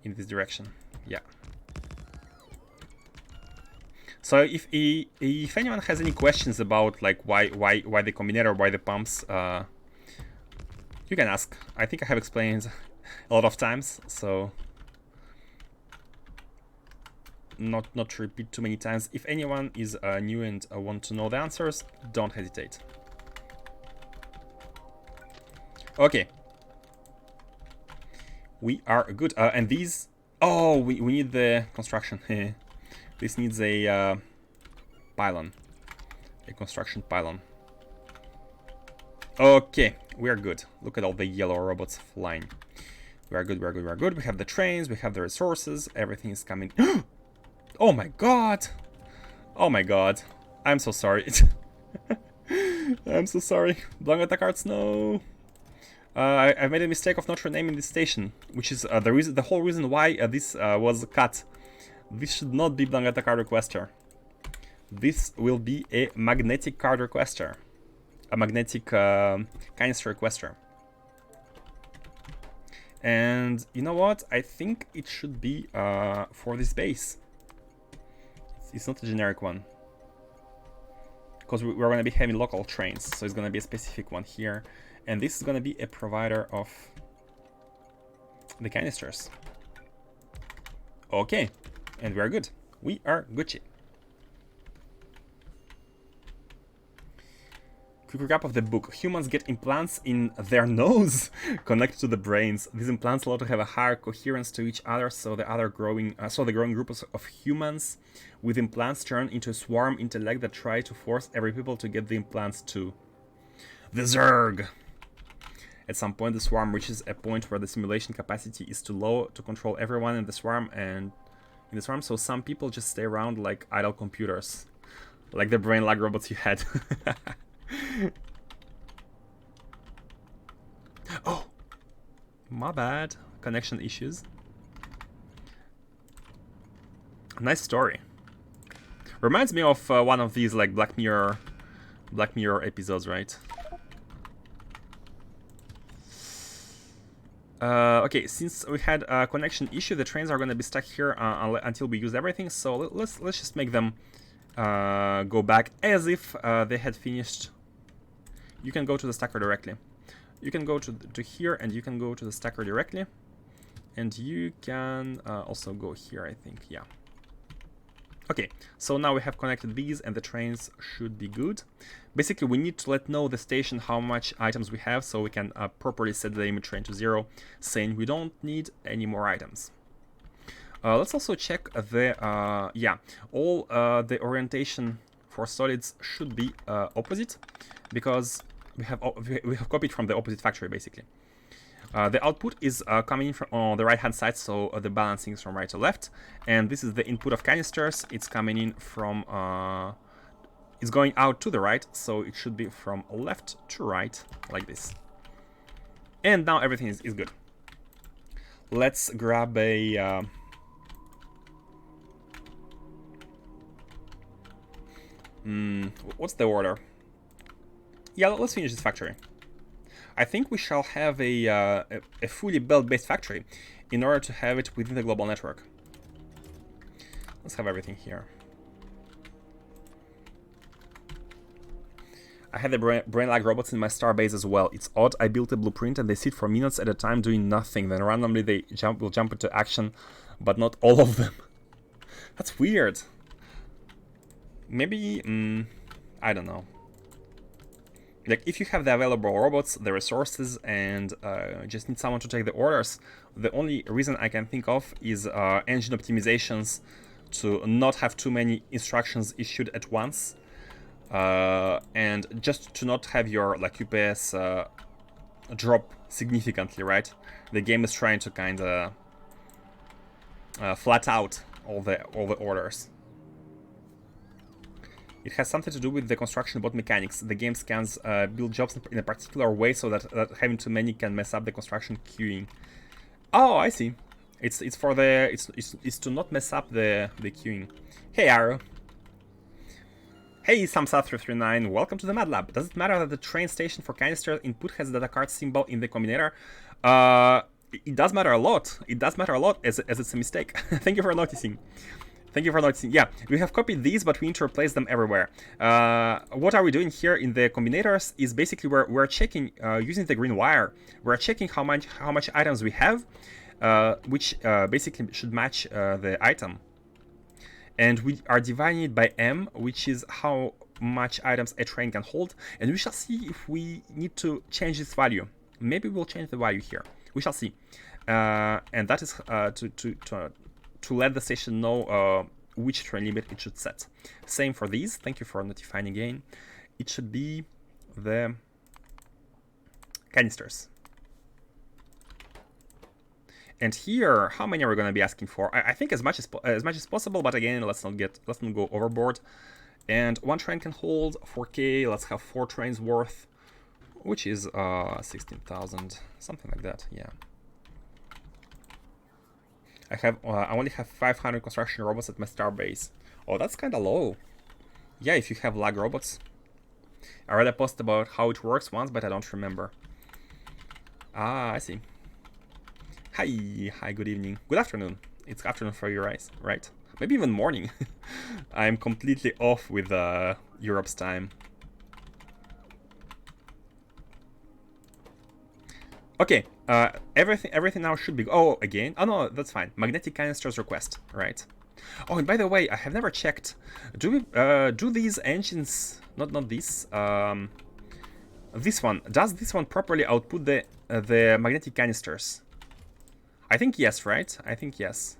in this direction. Yeah. So if anyone has any questions about like why the combinator, why the pumps, you can ask. I think I have explained a lot of times, so not to repeat too many times. If anyone is new and want to know the answers, don't hesitate. Okay, we are good. And these, oh, we need the construction. This needs a pylon, a construction pylon. Okay, we are good. Look at all the yellow robots flying. We are good. We have the trains, we have the resources, everything is coming. Oh my god! Oh my god. I'm so sorry. I'm so sorry. Blanc cards, no. I've made a mistake of not renaming this station, which is the whole reason why this was cut. This should not be Blanc card requester. This will be a magnetic card requester. A magnetic canister requester. And you know what? I think it should be for this base. It's not a generic one. Because we're going to be having local trains, so it's going to be a specific one here. And this is going to be a provider of the canisters. Okay, and we are good. We are Gucci. Quick recap of the book. Humans get implants in their nose connected to the brains. These implants allow to have a higher coherence to each other, so the growing group of humans with implants turn into a swarm intellect that try to force every people to get the implants too. The Zerg. at some point the swarm reaches a point where the simulation capacity is too low to control everyone in the swarm, so some people just stay around like idle computers, like the brain lag robots you had. Oh, my bad. Connection issues. Nice story. Reminds me of one of these like Black Mirror episodes, right? Okay, since we had a connection issue, the trains are gonna be stuck here until we use everything. So let's just make them go back as if they had finished. You can go to the stacker directly. You can go to here, and you can go to the stacker directly, and you can also go here, I think. Yeah. Okay, so now we have connected these, and the trains should be good. Basically, we need to let know the station how much items we have, so we can properly set the image train to 0, saying we don't need any more items. Let's also check the all the orientation for solids should be opposite, because we have copied from the opposite factory basically. The output is coming in from on the right hand side, so the balancing is from right to left, and this is the input of canisters. It's coming in from it's going out to the right, so it should be from left to right like this. And now everything is good. Let's grab a what's the order? Yeah, let's finish this factory. I think we shall have a fully built-based factory in order to have it within the global network. Let's have everything here. I had the brain lag robots in my star base as well. It's odd, I built a blueprint and they sit for minutes at a time doing nothing. Then randomly they will jump into action, but not all of them. That's weird. Maybe, I don't know. Like, if you have the available robots, the resources, and just need someone to take the orders, the only reason I can think of is engine optimizations to not have too many instructions issued at once, and just to not have your like UPS drop significantly, right? The game is trying to kind of flat out all the orders. It has something to do with the construction bot mechanics. The game scans build jobs in a particular way so that having too many can mess up the construction queuing. Oh, I see. It's for the it's to not mess up the queuing. Hey Arrow. Hey Samsa339, welcome to the Mad Lab. Does it matter that the train station for canister input has the data card symbol in the combinator? It does matter a lot. It does matter a lot as it's a mistake. Thank you for noticing. Thank you for noticing. Yeah, we have copied these, but we need to replace them everywhere. What are we doing here in the combinators is basically we're checking using the green wire. We're checking how much items we have, which basically should match the item. And we are dividing it by M, which is how much items a train can hold. And we shall see if we need to change this value. Maybe we'll change the value here. We shall see. And that is to let the station know which train limit it should set. Same for these. Thank you for notifying again. It should be the canisters. And here, how many are we going to be asking for? I think as much as possible, but again, let's not go overboard. And one train can hold 4K. Let's have 4 trains worth, which is 16,000, something like that. Yeah. I only have 500 construction robots at my star base. Oh, that's kind of low. Yeah, if you have lag robots. I read a post about how it works once, but I don't remember. Ah, I see. Hi, good evening. Good afternoon. It's afternoon for you, right? Maybe even morning. I'm completely off with Europe's time. Okay, everything now should be... Oh, again? Oh, no, that's fine. Magnetic canisters request, right? Oh, and by the way, I have never checked. Do these engines... Not this. This one. Does this one properly output the magnetic canisters? I think yes, right? I think yes.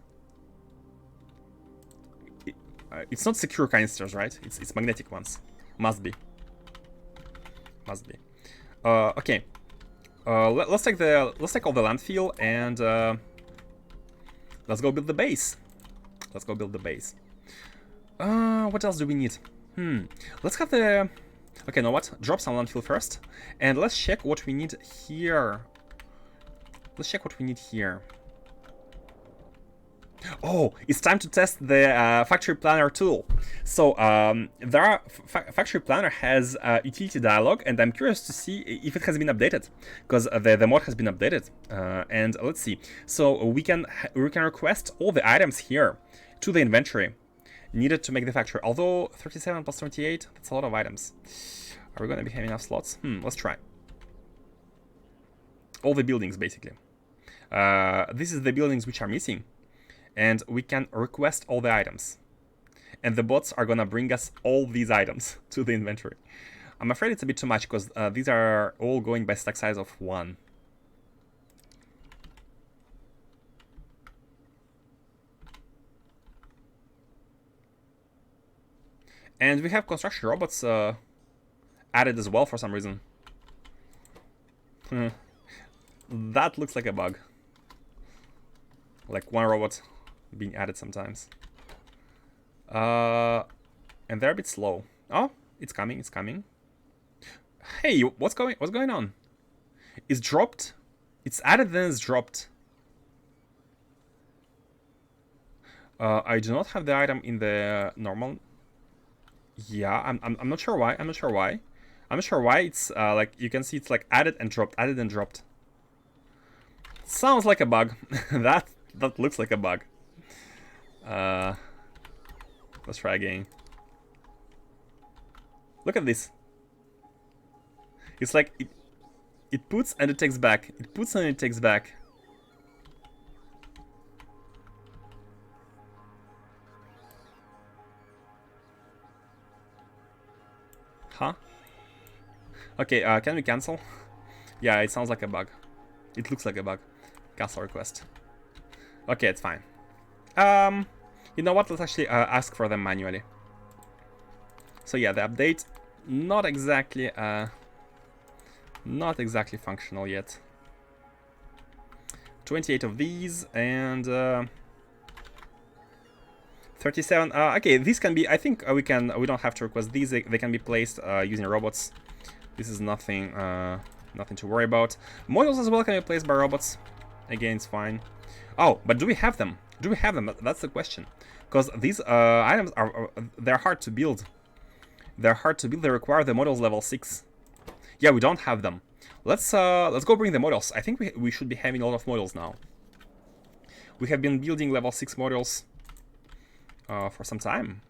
It's not secure canisters, right? It's magnetic ones. Must be. Okay. let's take all the landfill and let's go build the base. Let's go build the base. What else do we need? Let's have the... Okay, know what? Drop some landfill first. And let's check what we need here. Let's check what we need here. Oh, it's time to test the Factory Planner tool. So, Factory Planner has a utility dialog, and I'm curious to see if it has been updated, because the mod has been updated. And let's see. So we can request all the items here to the inventory needed to make the factory. Although 37 plus 28, that's a lot of items. Are we going to be having enough slots? Let's try. All the buildings, basically. This is the buildings which are missing. And we can request all the items. And the bots are gonna bring us all these items to the inventory. I'm afraid it's a bit too much, because these are all going by stack size of 1. And we have construction robots added as well for some reason. That looks like a bug. Like one robot being added sometimes. And they're a bit slow. Oh, it's coming, it's coming. Hey, what's going on? It's dropped. It's added, then it's dropped. I do not have the item in the normal. Yeah, I'm not sure why. I'm not sure why. I'm not sure why it's like you can see it's like added and dropped, added and dropped. Sounds like a bug. that looks like a bug. Let's try again. Look at this. It's like it puts and it takes back. It puts and it takes back. Huh? Okay, can we cancel? Yeah, it sounds like a bug. It looks like a bug. Cancel request. Okay, it's fine. You know what? Let's actually ask for them manually. So yeah, the update not exactly functional yet. 28 of these and 37. Okay, these can be. I think we can. We don't have to request these. They can be placed using robots. This is nothing. Nothing to worry about. Modules as well can be placed by robots. Again, it's fine. Oh, but do we have them? Do we have them? That's the question. Because these items they're hard to build. They're hard to build. They require the models level 6. Yeah, we don't have them. Let's go bring the models. I think we should be having a lot of models now. We have been building level 6 models for some time.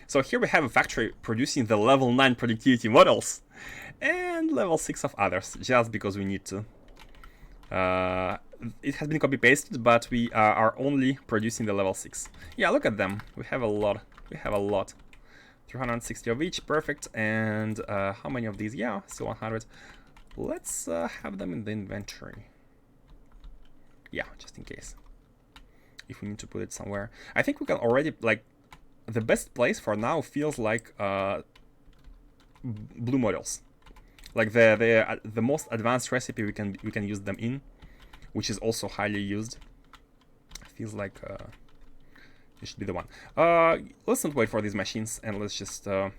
So here we have a factory producing the level 9 productivity models and level 6 of others, just because we need to. It has been copy-pasted, but we are only producing the level 6. Yeah, look at them. We have a lot. We have a lot. 360 of each, perfect. And how many of these? Yeah, still 100. Let's have them in the inventory. Yeah, just in case. If we need to put it somewhere. I think we can already, like, the best place for now feels like blue models. Like the most advanced recipe we can use them in, which is also highly used. Feels like it should be the one. Let's not wait for these machines and let's just go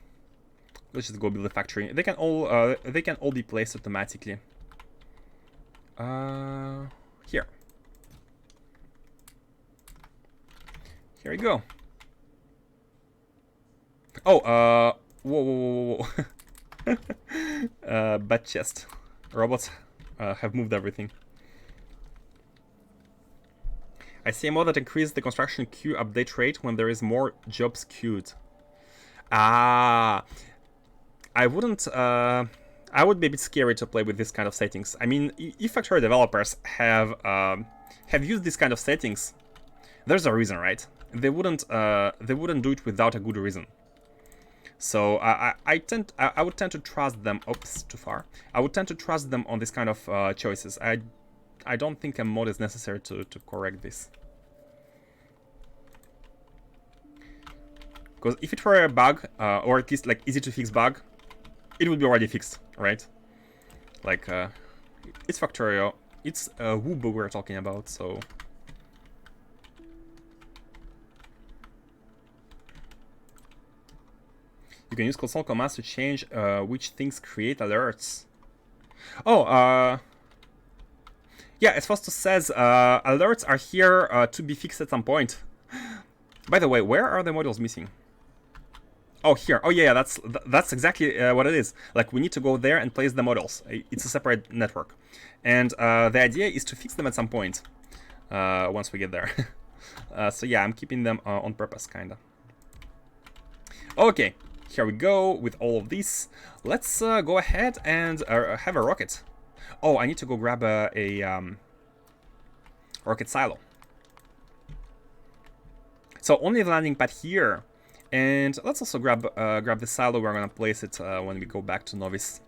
build the factory. They can all be placed automatically. Here we go. Oh, whoa. Bad chest. Robots have moved everything. I see a mod that increases the construction queue update rate when there is more jobs queued. Ah, I wouldn't. I would be a bit scary to play with this kind of settings. I mean, if factory developers have used this kind of settings, there's a reason, right? They wouldn't do it without a good reason. So I would tend to trust them. Oops, too far. I would tend to trust them on this kind of choices. I don't think a mod is necessary to correct this. Because if it were a bug, or at least like easy to fix bug, it would be already fixed, right? Like, it's Factorio. It's Woobo we're talking about, so... You can use console commands to change which things create alerts. Oh, yeah, it's supposed to says alerts are here to be fixed at some point. By the way, where are the modules missing? Oh, here. Oh, yeah, that's exactly what it is. Like, we need to go there and place the models. It's a separate network. And the idea is to fix them at some point once we get there. So, yeah, I'm keeping them on purpose, kind of. Okay, here we go with all of these. Let's go ahead and have a rocket. Oh, I need to go grab a rocket silo. So, only the landing pad here. And let's also grab the silo. We're gonna place it when we go back to Novice.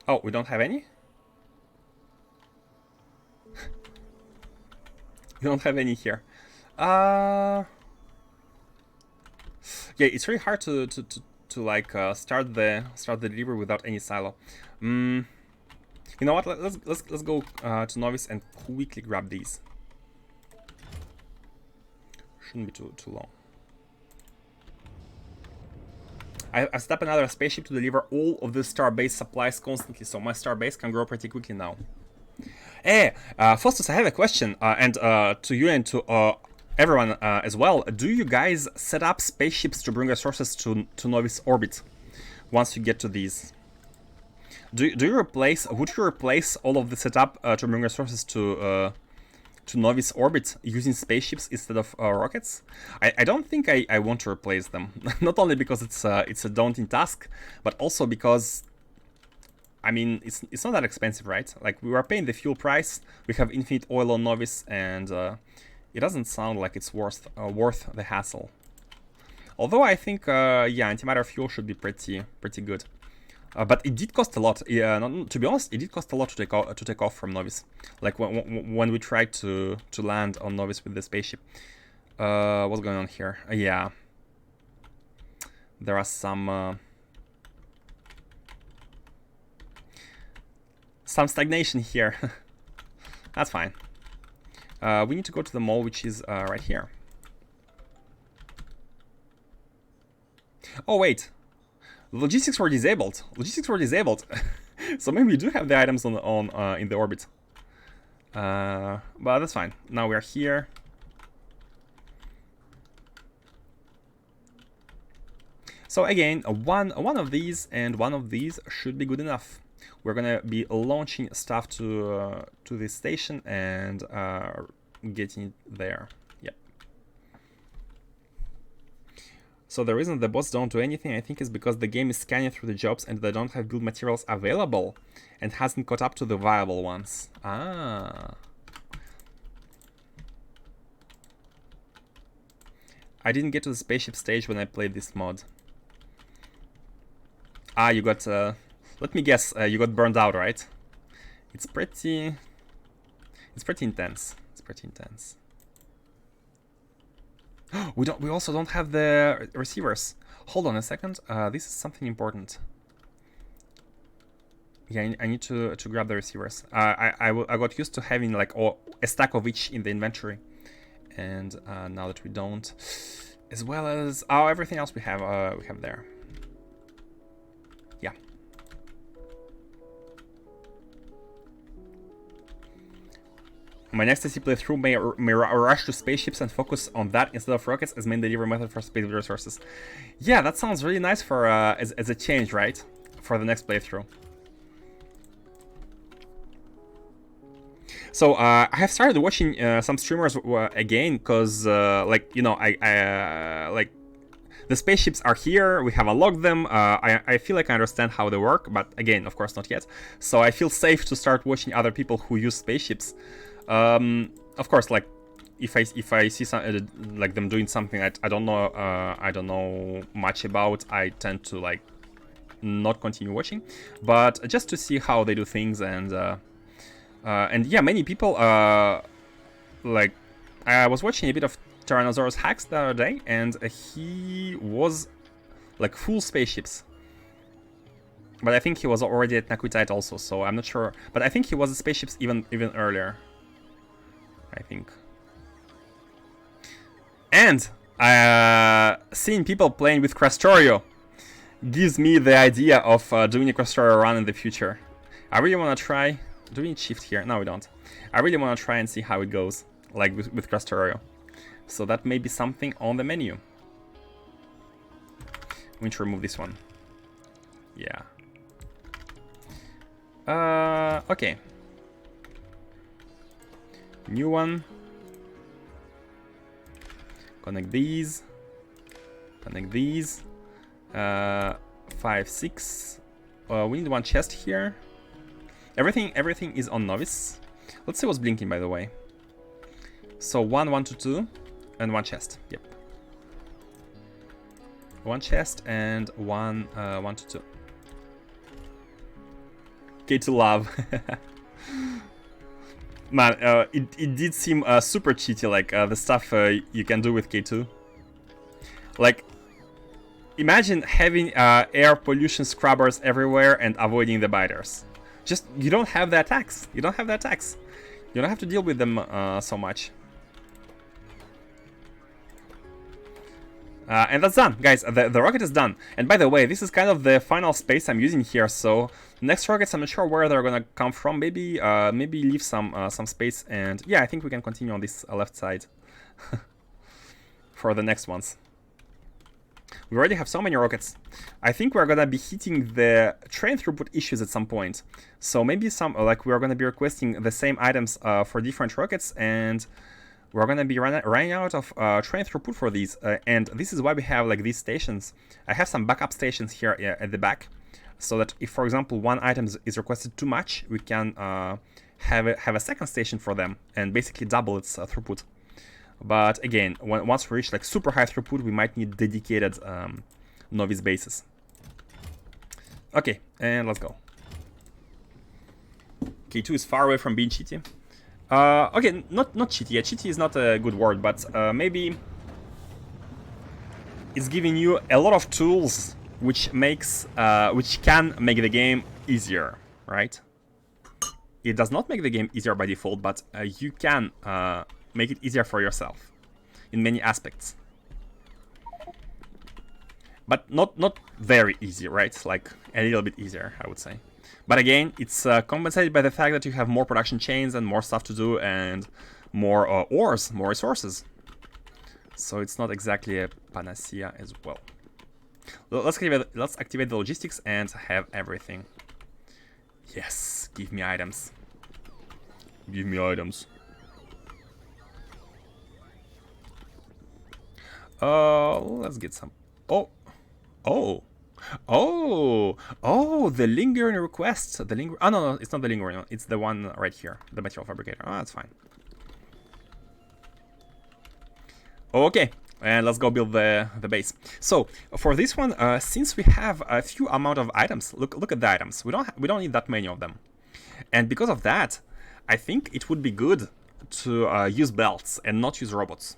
Oh, we don't have any? We don't have any here. Yeah, it's really hard to like start the delivery without any silo. You know what? Let's go to Novice and quickly grab these. Shouldn't be too long. I set up another spaceship to deliver all of the starbase supplies constantly, so my starbase can grow pretty quickly now. Hey, Faustus, I have a question, and to you and to everyone as well. Do you guys set up spaceships to bring resources to Novice orbit once you get to these? Would you replace all of the setup to bring resources to Novice orbit using spaceships instead of rockets? I don't think I want to replace them. Not only because it's a daunting task, but also because, I mean, it's not that expensive, right? Like, we are paying the fuel price, we have infinite oil on Novice, and it doesn't sound like it's worth the hassle. Although I think, yeah, antimatter fuel should be pretty good. But it did cost a lot. Yeah, to be honest, it did cost a lot to take off from Novice. Like when we tried to land on Novice with the spaceship. What's going on here? Yeah, there are some stagnation here. That's fine. We need to go to the mall, which is right here. Oh wait. Logistics were disabled. So maybe we do have the items on in the orbit. But that's fine. Now we're here. So again, one of these and one of these should be good enough. We're gonna be launching stuff to this station and getting it there. Yep. So the reason the bots don't do anything, I think, is because the game is scanning through the jobs and they don't have build materials available and hasn't caught up to the viable ones. Ah. I didn't get to the spaceship stage when I played this mod. Ah, you got... let me guess, you got burned out, right? It's pretty intense. It's pretty intense. We also don't have the receivers. Hold on a second. This is something important. Yeah, I need to grab the receivers. I got used to having like a stack of each in the inventory, and now that we don't, as well as everything else we have there. Yeah. My next SC playthrough may rush to spaceships and focus on that instead of rockets as main delivery method for space resources. Yeah, that sounds really nice for as a change, right? For the next playthrough. So I have started watching some streamers again because, like, you know, I like the spaceships are here. We have unlocked them. I feel like I understand how they work, but again, of course, not yet. So I feel safe to start watching other people who use spaceships. Of course, like if I see some like them doing something I don't know much about, I tend to like not continue watching, but just to see how they do things and And yeah, many people like I was watching a bit of Tyrannosaurus hacks the other day, and he was like full spaceships. But I think he was already at Nakutite also, so I'm not sure. But I think he was at spaceships even earlier. I think. And seeing people playing with Crastorio gives me the idea of doing a Crastorio run in the future. I really want to try. Do we need shift here? No, we don't. I really want to try and see how it goes, like with Crastorio. So that may be something on the menu. We need to remove this one. Yeah. Okay. New one. Connect these. Connect these. 5, 6. We need one chest here. Everything is on novice. Let's see what's blinking, by the way. So 1, 1 to 2, and one chest. Yep. One chest and 1, 1 to 2. K2 love. Man, it did seem super cheaty, like the stuff you can do with K2. Like, imagine having air pollution scrubbers everywhere and avoiding the biters. Just, you don't have the attacks. You don't have the attacks. You don't have to deal with them so much. And that's done, guys. The rocket is done. And by the way, this is kind of the final space I'm using here. So next rockets, I'm not sure where they're gonna come from. Maybe maybe leave some space. And yeah, I think we can continue on this left side for the next ones. We already have so many rockets. I think we're gonna be hitting the train throughput issues at some point. So maybe we're gonna be requesting the same items for different rockets, and we're gonna be running out of train throughput for these. And this is why we have like these stations. I have some backup stations here at the back, so that if, for example, one item is requested too much, we can have a second station for them and basically double its throughput. But again, once we reach like super high throughput, we might need dedicated novice bases. Okay, and let's go. K2 is far away from being cheaty. Okay, not cheaty. Yeah, cheaty is not a good word, but maybe it's giving you a lot of tools which can make the game easier, right? It does not make the game easier by default, but you can make it easier for yourself in many aspects. But not very easy, right? Like a little bit easier, I would say. But again, it's compensated by the fact that you have more production chains and more stuff to do and more ores, more resources. So it's not exactly a panacea as well. Let's activate the logistics and have everything. Yes, give me items. Give me items. Let's get some. Oh, the lingering requests. Oh no, it's not the lingering one. It's the one right here, the material fabricator. Oh, that's fine. Okay, and let's go build the base. So for this one, since we have a few amount of items, look at the items. We don't need that many of them, and because of that, I think it would be good to use belts and not use robots.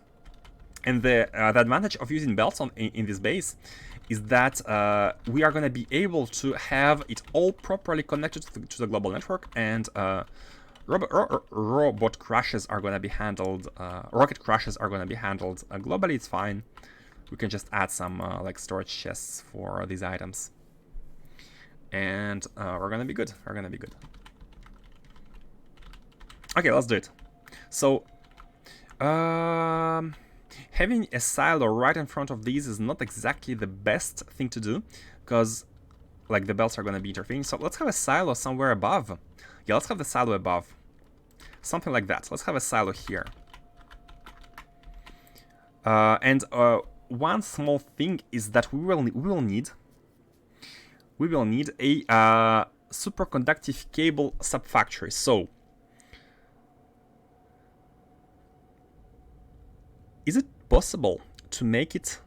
And the advantage of using belts in this base is that we are going to be able to have it all properly connected to the global network, and robot crashes are going to be handled, rocket crashes are going to be handled globally. It's fine. We can just add some like storage chests for these items, and we're going to be good. We're going to be good. Okay, let's do it. So, having a silo right in front of these is not exactly the best thing to do, because like the belts are going to be interfering. So let's have a silo somewhere above. Yeah, let's have the silo above. Something like that. Let's have a silo here. And one small thing is that we will need a superconductive cable sub-factory. So is it possible to make it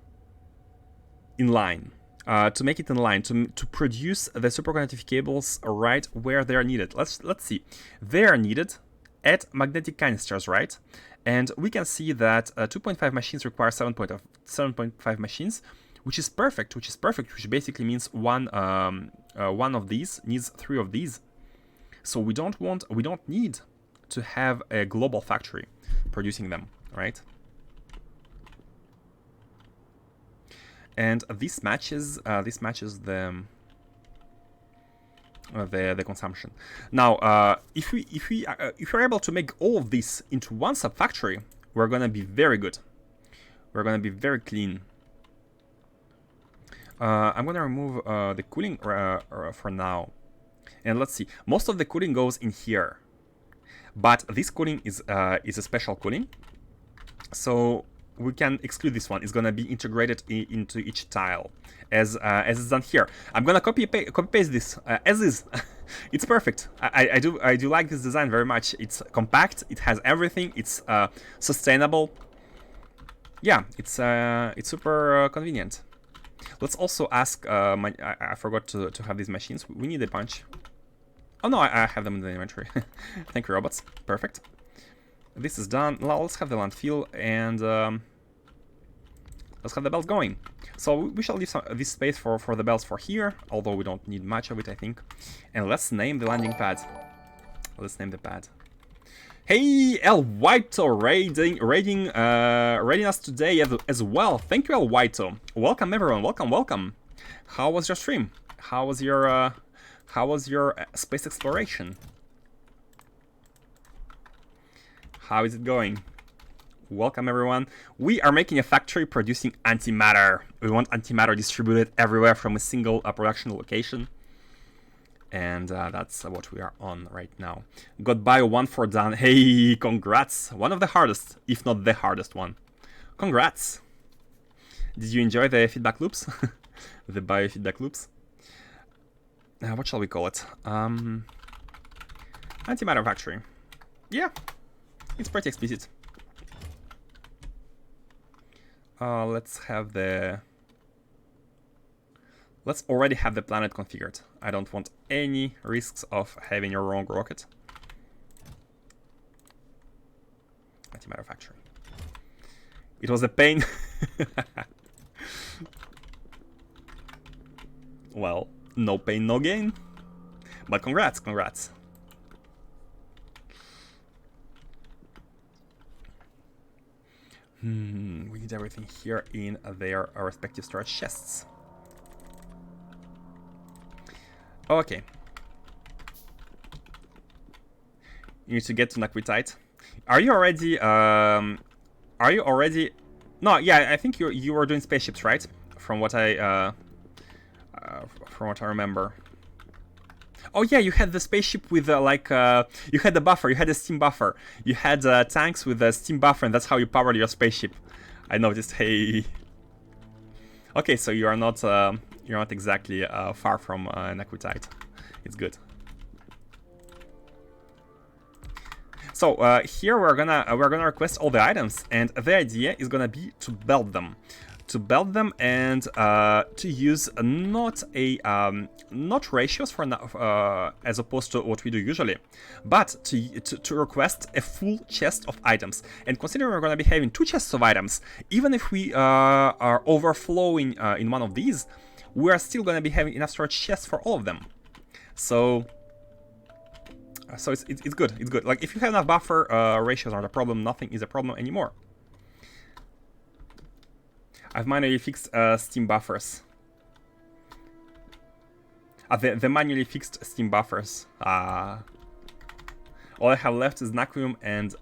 in line? to make it in line, to produce the superconductive cables right where they are needed. Let's see. They are needed at magnetic canisters, right? And we can see that 2.5 machines require 7.5 machines, which is perfect. Which basically means one of these needs 3 of these. So we don't need to have a global factory producing them, right? And this matches the consumption. Now, if we're able to make all of this into one sub-factory, we're gonna be very good. We're gonna be very clean. I'm gonna remove the cooling for now, and let's see. Most of the cooling goes in here, but this cooling is a special cooling, so we can exclude this one. It's gonna be integrated into each tile, as it's done here. I'm gonna copy paste this as is. It's perfect. I do like this design very much. It's compact. It has everything. It's sustainable. Yeah, it's super convenient. Let's also ask. I forgot to have these machines. We need a bunch. Oh no, I have them in the inventory. Thank you, robots. Perfect. This is done. Now let's have the landfill and let's have the belts going. So we shall leave this space for the belts for here, although we don't need much of it, I think. And let's name the landing pad. Let's name the pad. Hey, El Whito raiding us today as well. Thank you, El Whito. Welcome everyone. Welcome. How was your stream? How was your space exploration? How is it going? Welcome everyone. We are making a factory producing antimatter. We want antimatter distributed everywhere from a single production location. And that's what we are on right now. Got bio 1 for done. Hey, congrats. One of the hardest, if not the hardest one. Congrats. Did you enjoy the feedback loops? The biofeedback loops? What shall we call it? Antimatter factory. Yeah, it's pretty explicit. Let's already have the planet configured. I don't want any risks of having a wrong rocket. Antimatter factory. It was a pain. Well, no pain, no gain. But congrats. We need everything here in their respective storage chests. Okay. You need to get to Nakwitite. Are you already? No, yeah, I think you were doing spaceships, right? From what I remember. Oh yeah, you had the spaceship with you had the buffer, you had a steam buffer, you had tanks with a steam buffer, and that's how you powered your spaceship. I noticed. Hey. Okay, so you're not exactly far from Nakwitite. It's good. So here we're gonna request all the items, and the idea is gonna be to belt them. And to use not ratios for as opposed to what we do usually, but to request a full chest of items. And considering we're going to be having 2 chests of items, even if we are overflowing in one of these, we are still going to be having enough storage chests for all of them. So it's good. It's good. Like if you have enough buffer, ratios aren't a problem. Nothing is a problem anymore. I've manually fixed steam buffers. The manually fixed steam buffers. All I have left is Naquium and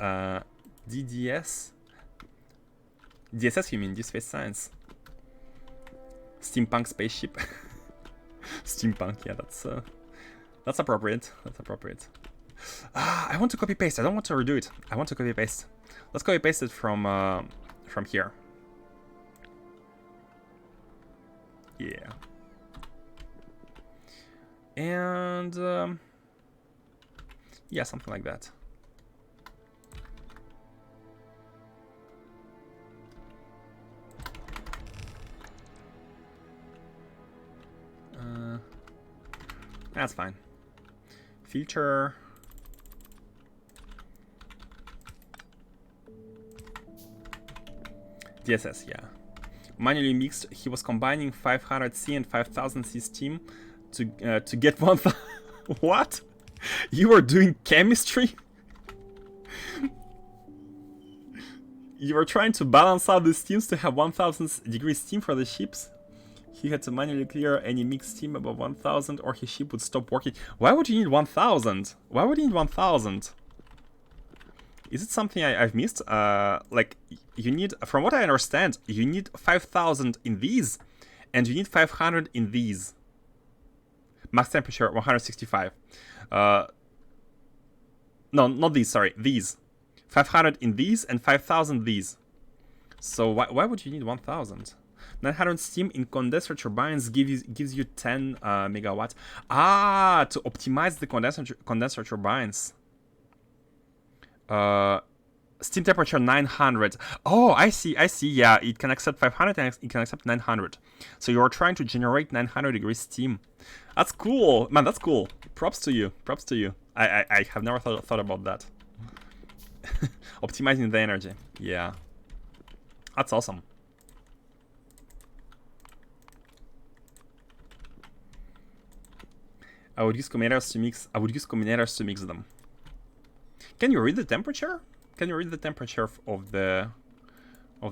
DDS. DSS, you mean? Deep Space Science. Steampunk spaceship. Steampunk, yeah, that's appropriate. That's appropriate. I want to copy paste. I don't want to redo it. I want to copy paste. Let's copy paste it from here. Yeah. And yeah, something like that. That's fine. Filter. DSS, yeah. Manually mixed. He was combining 500C and 5000C steam to get 1000. What? You were doing chemistry? You were trying to balance out the steams to have 1000 degrees steam for the ships? He had to manually clear any mixed steam above 1000 or his ship would stop working. Why would you need 1000? Why would you need 1000? Is it something I've missed? Like, you need, from what I understand, you need 5000 in these, and you need 500 in these. Max temperature, 165. No, not these, sorry, these. 500 in these, and 5000 these. So why would you need 1000? 900 steam in condenser turbines gives you 10 megawatts. Ah, to optimize the condenser turbines. Steam temperature 900. Oh, I see. Yeah, it can accept 500 and it can accept 900. So you're trying to generate 900 degrees steam. That's cool, man. That's cool. Props to you. I have never thought about that. Optimizing the energy. Yeah, that's awesome. I would use combinators to mix them. Can you read the temperature? Can you read the temperature of the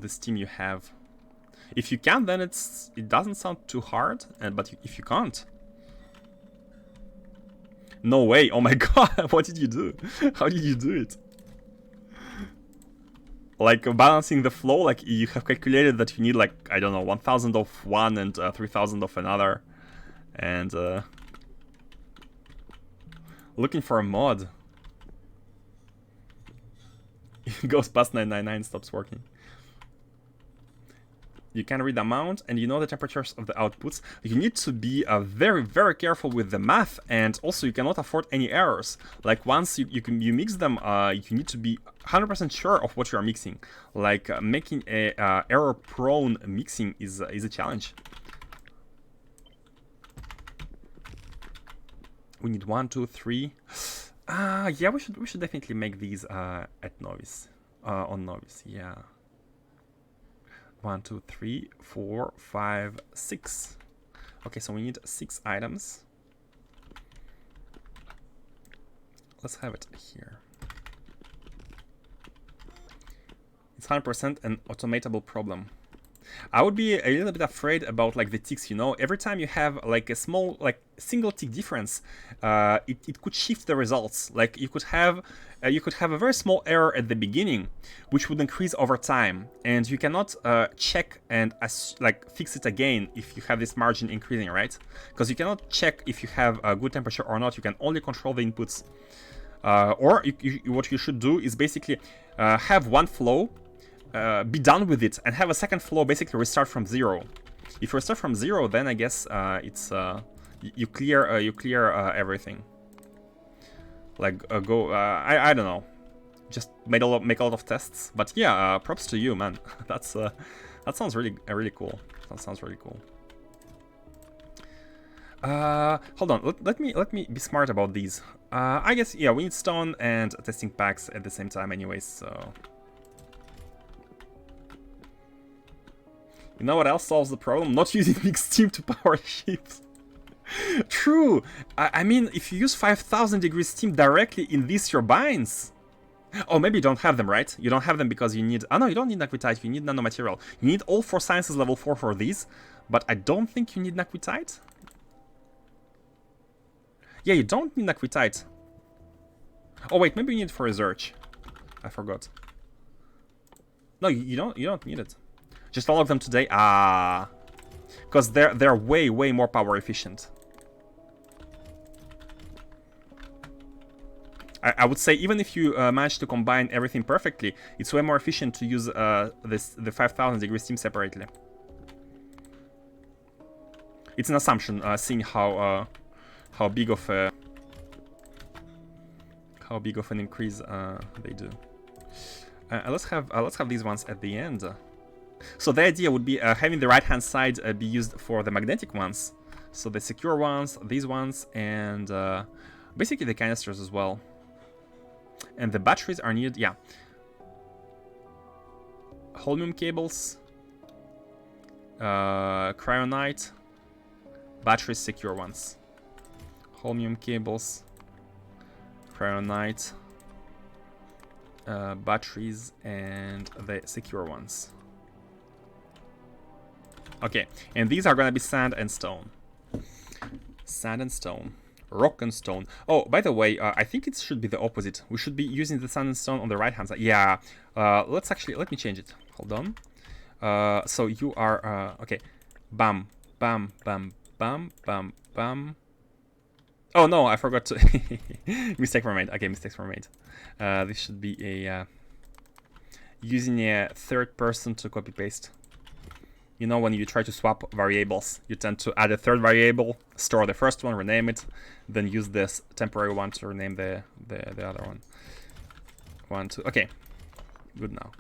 steam you have? If you can, then it doesn't sound too hard. But if you can't, no way! Oh my god! What did you do? How did you do it? Like balancing the flow, like you have calculated that you need like, I don't know, 1000 of one and 3000 of another, and looking for a mod. It goes past 999, stops working. You can read the amount, and you know the temperatures of the outputs. You need to be very, very careful with the math, and also you cannot afford any errors. Like once you mix them, you need to be 100% sure of what you are mixing. Like making a error-prone mixing is a challenge. We need 1, 2, 3. Yeah, we should definitely make these at novice, on novice. Yeah. 1, 2, 3, 4, 5, 6. Okay, so we need 6 items. Let's have it here. It's 100% an automatable problem. I would be a little bit afraid about like the ticks, you know. Every time you have like a small, like single tick difference, it could shift the results. Like you could have a very small error at the beginning, which would increase over time, and you cannot check and like fix it again if you have this margin increasing, right? Because you cannot check if you have a good temperature or not. You can only control the inputs. Or what you should do is basically have one flow. Be done with it and have a second flow basically restart from 0. If you restart from 0, then I guess it's you clear everything. Like I don't know, just make a lot of tests. But yeah, props to you, man. That sounds really cool. That sounds really cool. Hold on, let me be smart about these. I guess, yeah, we need stone and testing packs at the same time anyways, so. You know what else solves the problem? Not using mixed steam to power ships. True! I mean, if you use 5000 degrees steam directly in these turbines... Oh, maybe you don't have them, right? You don't have them because you need... Oh no, you don't need Naquitite, you need nanomaterial. You need all 4 sciences level 4 for these, but I don't think you need Naquitite. Yeah, you don't need Naquitite. Oh wait, maybe you need it for research. I forgot. No, you don't need it. Just unlock them today. Because they're way more power efficient. I would say even if you manage to combine everything perfectly, it's way more efficient to use the 5000 degree steam separately. It's an assumption, seeing how big of an increase they do. Let's have these ones at the end. So the idea would be having the right-hand side be used for the magnetic ones. So the secure ones, these ones, and basically the canisters as well. And the batteries are needed, yeah. Holmium cables, cryonite, batteries, secure ones. Holmium cables, cryonite, batteries, and the secure ones. Okay, and these are gonna be sand and stone. Sand and stone. Rock and stone. Oh, by the way, I think it should be the opposite. We should be using the sand and stone on the right hand side. Yeah, let me change it. Hold on. So you are, okay. Bam, bam, bam, bam, bam, bam. Oh no, I forgot to. Mistakes were made. Okay, mistakes were made. This should be a using a third person to copy paste. You know, when you try to swap variables, you tend to add a third variable, store the first one, rename it, then use this temporary one to rename the other one. 1, 2. Okay, good now.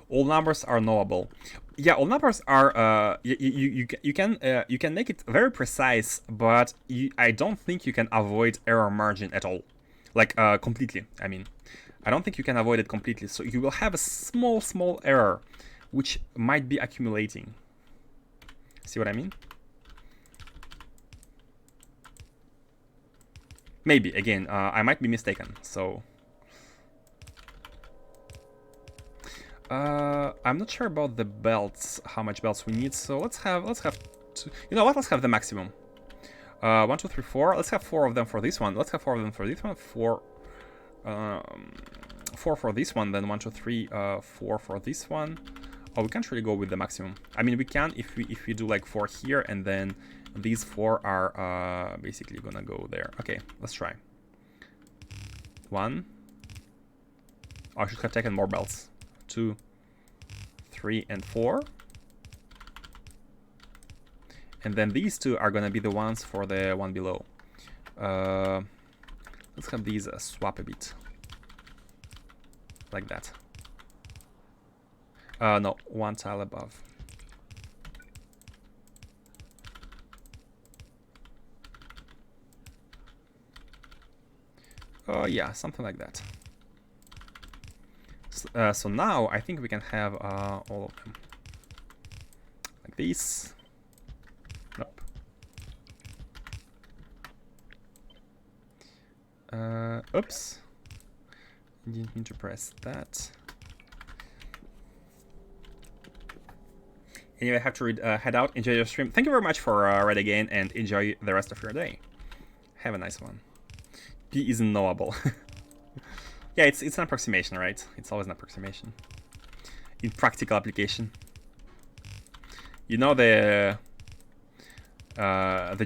All numbers are knowable. Yeah, all numbers are. You can make it very precise, but I don't think you can avoid error margin at all, like completely. I mean, I don't think you can avoid it completely. So you will have a small error, which might be accumulating. See what I mean? Maybe again, I might be mistaken. So. I'm not sure about the belts, how much belts we need. So let's have two. You know what? Let's have the maximum. 1, 2, 3, 4. Let's have 4 of them for this one. Let's have 4 of them for this one. 4 for this one. Then 1, 2, 3, 4 for this one. Oh, we can't really go with the maximum. I mean, we can if we do like 4 here, and then these 4 are basically gonna go there. Okay, let's try. 1. Oh, I should have taken more belts. 2, 3, and 4. And then these 2 are gonna be the ones for the one below. Let's have these swap a bit. Like that. No, 1 tile above. Oh yeah, something like that. So now I think we can have all of them. Like these. Nope. Oops. Didn't mean to press that. Anyway, I have to head out. Enjoy your stream. Thank you very much for Red again, and enjoy the rest of your day. Have a nice one. P isn't knowable. Yeah, it's an approximation, right? It's always an approximation. In practical application. You know the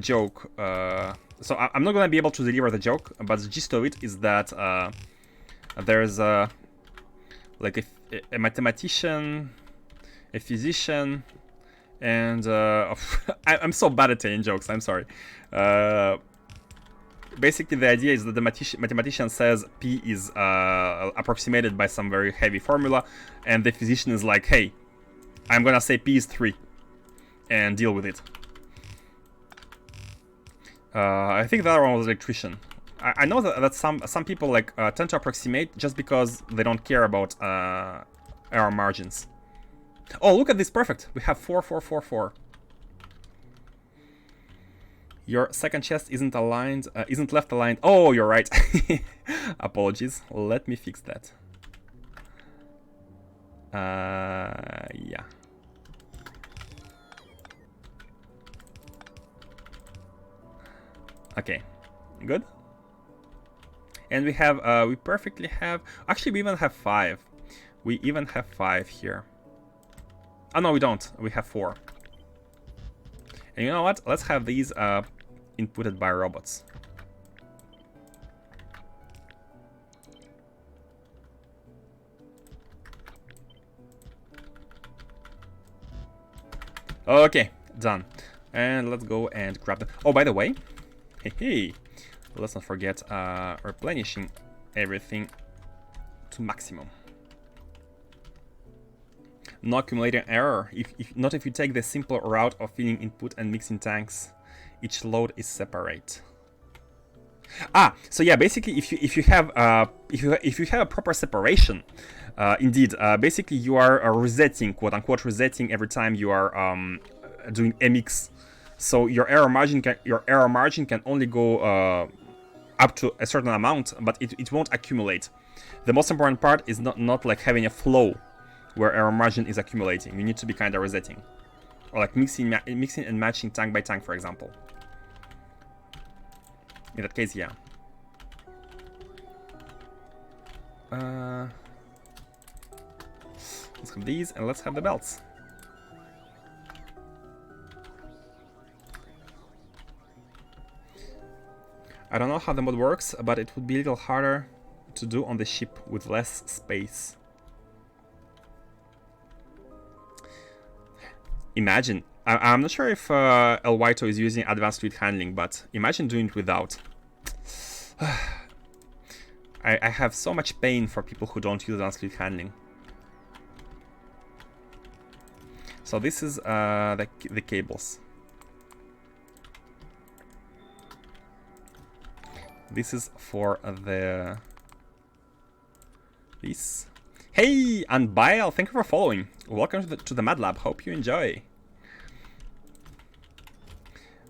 joke. So I'm not gonna be able to deliver the joke, but the gist of it is that there's like a mathematician, a physician, and I'm so bad at telling jokes. I'm sorry. Basically, the idea is that the mathematician says P is approximated by some very heavy formula, and the physician is like, hey, I'm gonna say P is 3, and deal with it. I think the other one was electrician. I know that some people like tend to approximate just because they don't care about error margins. Oh, look at this, perfect. We have 4, 4, 4, 4. Your second chest isn't aligned, isn't left aligned. Oh, you're right. Apologies. Let me fix that. Yeah. Okay, good. And we have, we perfectly have, actually we even have 5. We even have 5 here. Oh no, we don't. We have 4. And you know what? Let's have these inputted by robots. Okay, done. And let's go and grab them. Oh, by the way, hey, let's not forget replenishing everything to maximum. No accumulating error. Not if you take the simple route of filling input and mixing tanks. Each load is separate. So yeah, basically, if you have a proper separation, indeed, basically you are resetting, quote unquote, resetting every time you are doing mx. So your error margin can only go up to a certain amount, but it won't accumulate. The most important part is not like having a flow where error margin is accumulating. You need to be kind of resetting, or like mixing and matching tank by tank, for example. In that case, yeah. Let's have these and let's have the belts. I don't know how the mod works, but it would be a little harder to do on the ship with less space. Imagine. I'm not sure if El Whito is using advanced fluid handling, but imagine doing it without. I have so much pain for people who don't use advanced fluid handling. So this is the cables. This is for the... This. Hey, Unbile, thank you for following. Welcome to the Mad Lab. Hope you enjoy.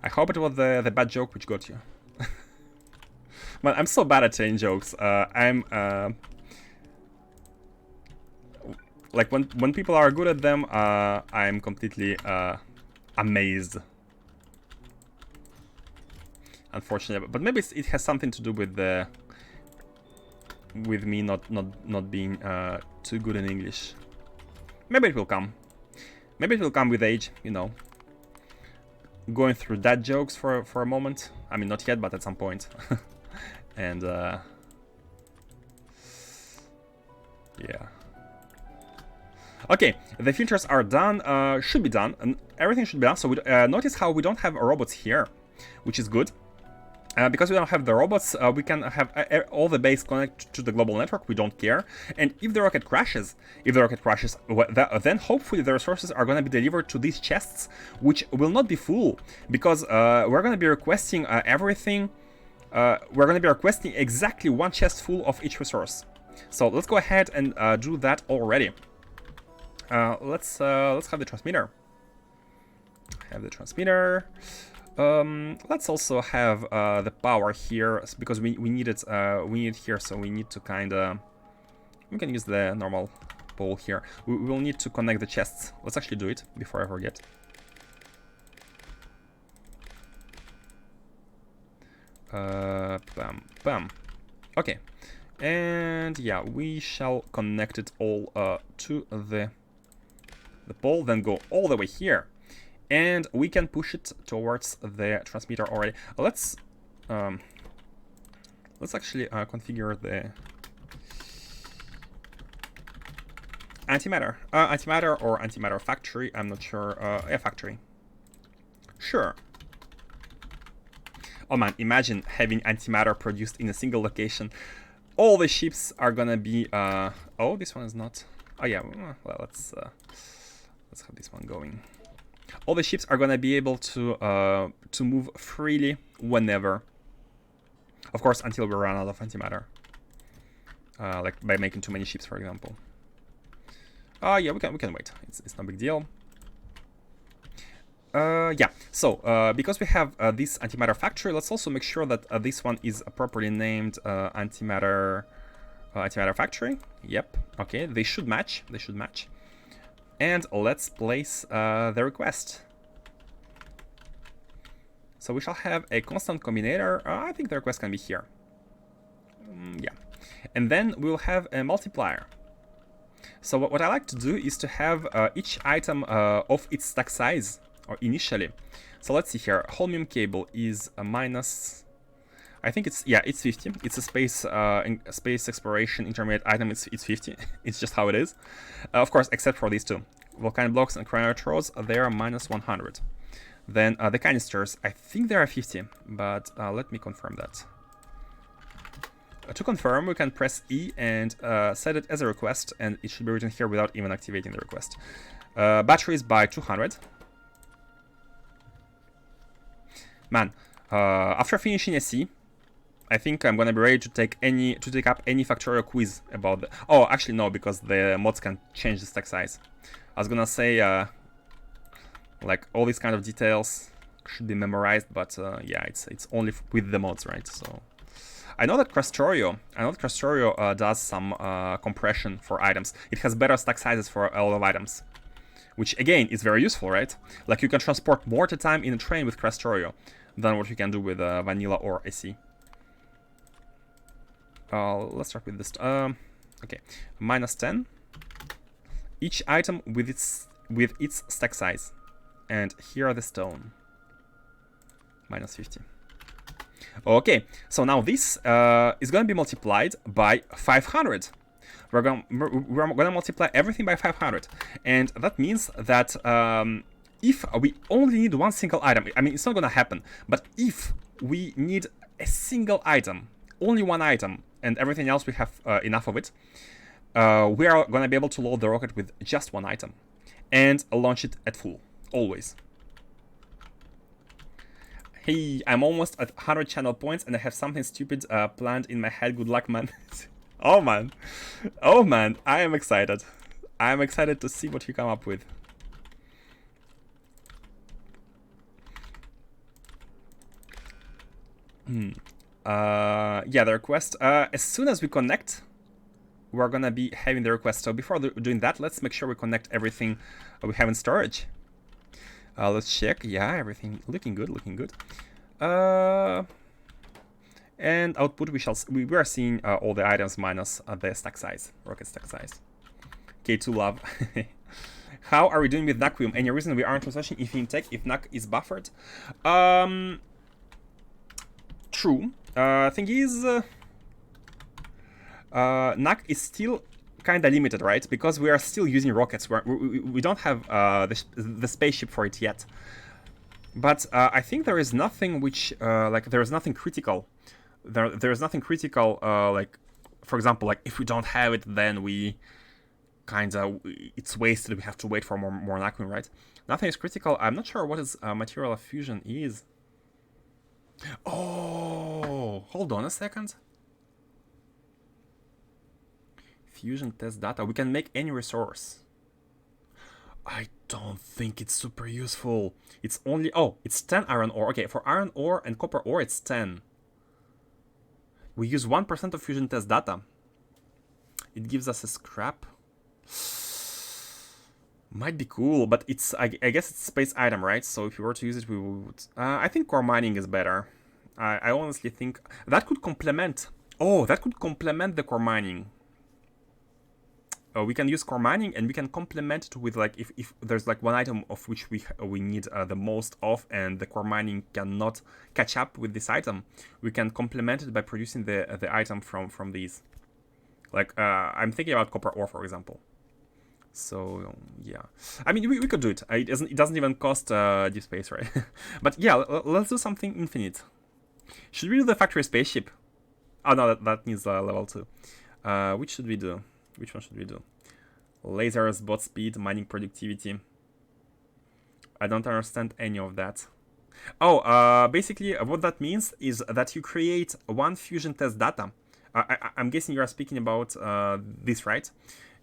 I hope it was the bad joke which got you. Man, I'm so bad at telling jokes. Like when people are good at them, I'm completely amazed. Unfortunately, but maybe it has something to do with me not being too good in English. Maybe it will come. Maybe it will come with age, you know. Going through dad jokes for a moment. I mean, not yet, but at some point. And yeah. Okay, the filters are done. Should be done, and everything should be done. So we, notice how we don't have robots here, which is good. Because we don't have the robots, we can have all the base connect to the global network. We don't care. And if the rocket crashes, then hopefully the resources are going to be delivered to these chests, which will not be full, because we're going to be requesting everything. We're going to be requesting exactly one chest full of each resource. So let's go ahead and do that already. Let's have the transmitter. Let's also have the power here, because we need it here, so we need to kinda... We can use the normal pole here. We will need to connect the chests. Let's actually do it before I forget. Bam, bam. Okay. And yeah, we shall connect it all to the pole, then go all the way here. And we can push it towards the transmitter already. Let's actually configure the antimatter. Antimatter or antimatter factory. I'm not sure. Yeah, factory. Sure. Oh man, imagine having antimatter produced in a single location. All the ships are gonna be. Oh, this one is not. Oh yeah. Well, let's have this one going. All the ships are gonna be able to move freely whenever. Of course, until we run out of antimatter. Like by making too many ships, for example. Yeah, we can wait. It's no big deal. Yeah. So because we have this antimatter factory, let's also make sure that this one is properly named antimatter factory. Yep. Okay. They should match. And let's place the request. So we shall have a constant combinator. I think the request can be here. Yeah. And then we'll have a multiplier. So what I like to do is to have each item of its stack size, or initially. So let's see here. Holmium cable is a minus... I think it's 50. It's a space exploration intermediate item. It's 50. It's just how it is. Of course, except for these two, volcanic blocks and cryotros. They are minus 100. Then the canisters, I think they are 50, but let me confirm that. To confirm, we can press E and set it as a request, and it should be written here without even activating the request. Batteries by 200. Man, after finishing SE, I think I'm gonna be ready to take up any Factorio quiz about the... Oh, actually no, because the mods can change the stack size. I was gonna say, like, all these kind of details should be memorized, but yeah, it's only with the mods, right? So I know that Factorio does some compression for items. It has better stack sizes for a lot of items, which again is very useful, right? Like, you can transport more at a time in a train with Factorio than what you can do with vanilla or SE. Let's start with this. Okay, -10. Each item with its stack size, and here are the stone. -50. Okay, so now this is going to be multiplied by 500. We're gonna multiply everything by 500, and that means that if we only need one single item, I mean, it's not gonna happen, but if we need a single item, only one item, and everything else we have enough of it, we are gonna be able to load the rocket with just one item and launch it at full, always. Hey, I'm almost at 100 channel points and I have something stupid planned in my head. Good luck, man. Oh man, oh man, I am excited. I am excited to see what you come up with. Yeah, the request. As soon as we connect, we're gonna be having the request. So before doing that, let's make sure we connect everything we have in storage. Let's check. Yeah, everything looking good, looking good. And output, we are seeing all the items minus the stack size, rocket stack size. K2 love. How are we doing with NAC? Any reason we aren't researching if in tech, if NAC is buffered? True. Thing is, NAC is still kind of limited, right? Because we are still using rockets. We don't have the spaceship for it yet. But I think there is nothing which, like, there is nothing critical. There is nothing critical, like, for example, like, if we don't have it, then we kind of, it's wasted. We have to wait for more NAC, right? Nothing is critical. I'm not sure what is material of fusion is. Oh, hold on a second. Fusion test data. We can make any resource. I don't think it's super useful. It's only... Oh, it's 10 iron ore. Okay, for iron ore and copper ore, it's 10. We use 1% of fusion test data. It gives us a scrap. Might be cool, but it's... I guess it's a space item, right? So if we were to use it, we would... I think core mining is better. I honestly think... That could complement... Oh, that could complement the core mining. We can use core mining, and we can complement it with, like, if there's like one item of which we need the most of, and the core mining cannot catch up with this item, we can complement it by producing the item from these. Like, I'm thinking about copper ore, for example. So yeah, I mean, we could do it. It doesn't even cost deep space, right? But yeah, let's do something infinite. Should we do the factory spaceship? Oh no, that needs level 2. Which should we do? Which one should we do? Lasers, bot speed, mining productivity. I don't understand any of that. Oh, basically what that means is that you create one fusion test data. I'm guessing you are speaking about this, right?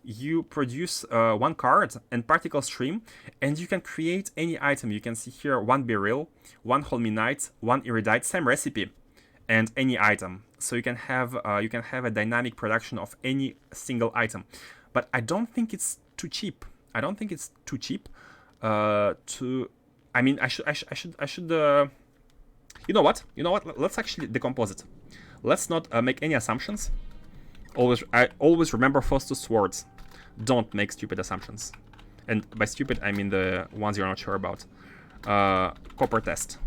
You produce one card and particle stream, and you can create any item. You can see here one beryl, one holminite, one iridite, same recipe, and any item. So you can have a dynamic production of any single item, but I don't think it's too cheap. I don't think it's too cheap. I mean, I should. You know what? Let's actually decompose it. Let's not make any assumptions. I always remember Faustus' words. Don't make stupid assumptions. And by stupid, I mean the ones you're not sure about. Copper test.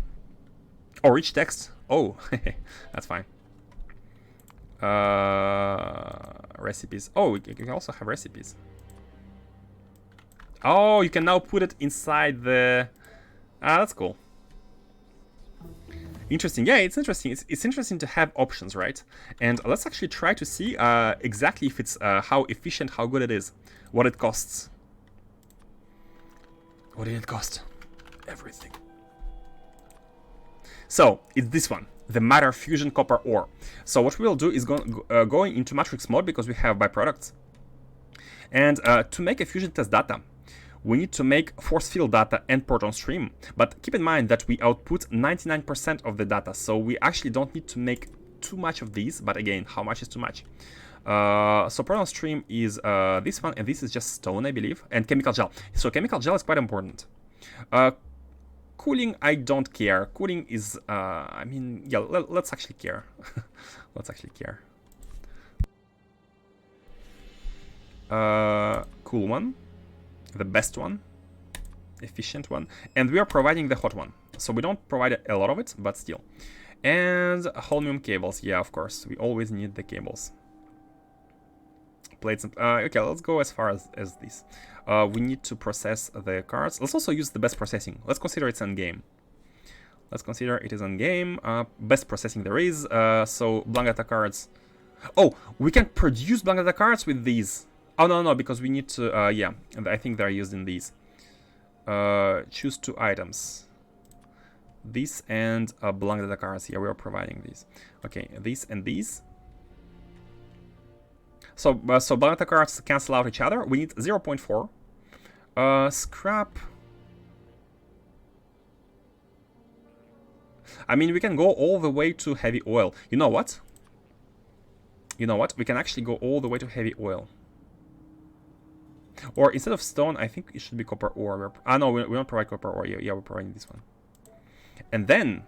Oh, rich text. Oh, that's fine. Recipes. Oh, you can also have recipes. Oh, you can now put it inside the... that's cool. Interesting. Yeah, it's interesting. It's interesting to have options, right? And let's actually try to see exactly if it's how efficient, how good it is, what it costs. What did it cost? Everything. So it's this one, the matter fusion copper ore. So what we'll do is going into matrix mode because we have byproducts. And to make a fusion test data, we need to make force field data and proton stream. But keep in mind that we output 99% of the data, so we actually don't need to make too much of these. But again, how much is too much? So proton stream is this one, and this is just stone, I believe, and chemical gel. So chemical gel is quite important. Cooling, I don't care. Cooling is, I mean, yeah, let's actually care. Let's actually care. Cool one. The best one. Efficient one. And we are providing the hot one. So we don't provide a lot of it, but still. And holmium cables. Yeah, of course. We always need the cables. Plates. Okay, let's go as far as this. We need to process the cards. Let's also use the best processing. Let's consider it's on game. Let's consider it is on game. Best processing there is. So blank data cards. Oh, we can produce blank data cards with these. Oh no, because we need to. Yeah, I think they're used in these. Choose 2 items. This and blank data cards. Yeah, we are providing these. Okay, these and these. So blank data cards cancel out each other. We need 0.4. Scrap. I mean, we can go all the way to heavy oil. You know what? You know what? We can actually go all the way to heavy oil. Or instead of stone, I think it should be copper ore. No, we don't provide copper ore. Yeah, we're providing this one. And then,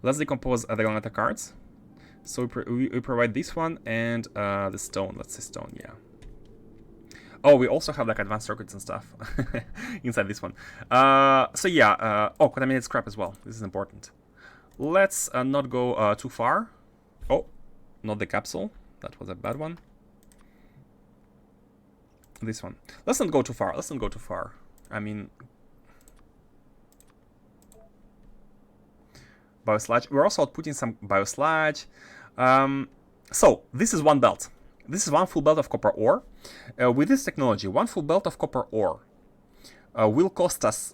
let's decompose the blank data cards. So we provide this one and the stone. Let's say stone, yeah. Oh, we also have like advanced circuits and stuff inside this one. So yeah, oh, contaminated scrap as well. This is important. Let's not go too far. Oh, not the capsule. That was a bad one. This one. Let's not go too far. Let's not go too far. I mean, biosludge. We're also outputting some biosludge. So this is one belt. This is one full belt of copper ore. With this technology, one full belt of copper ore will cost us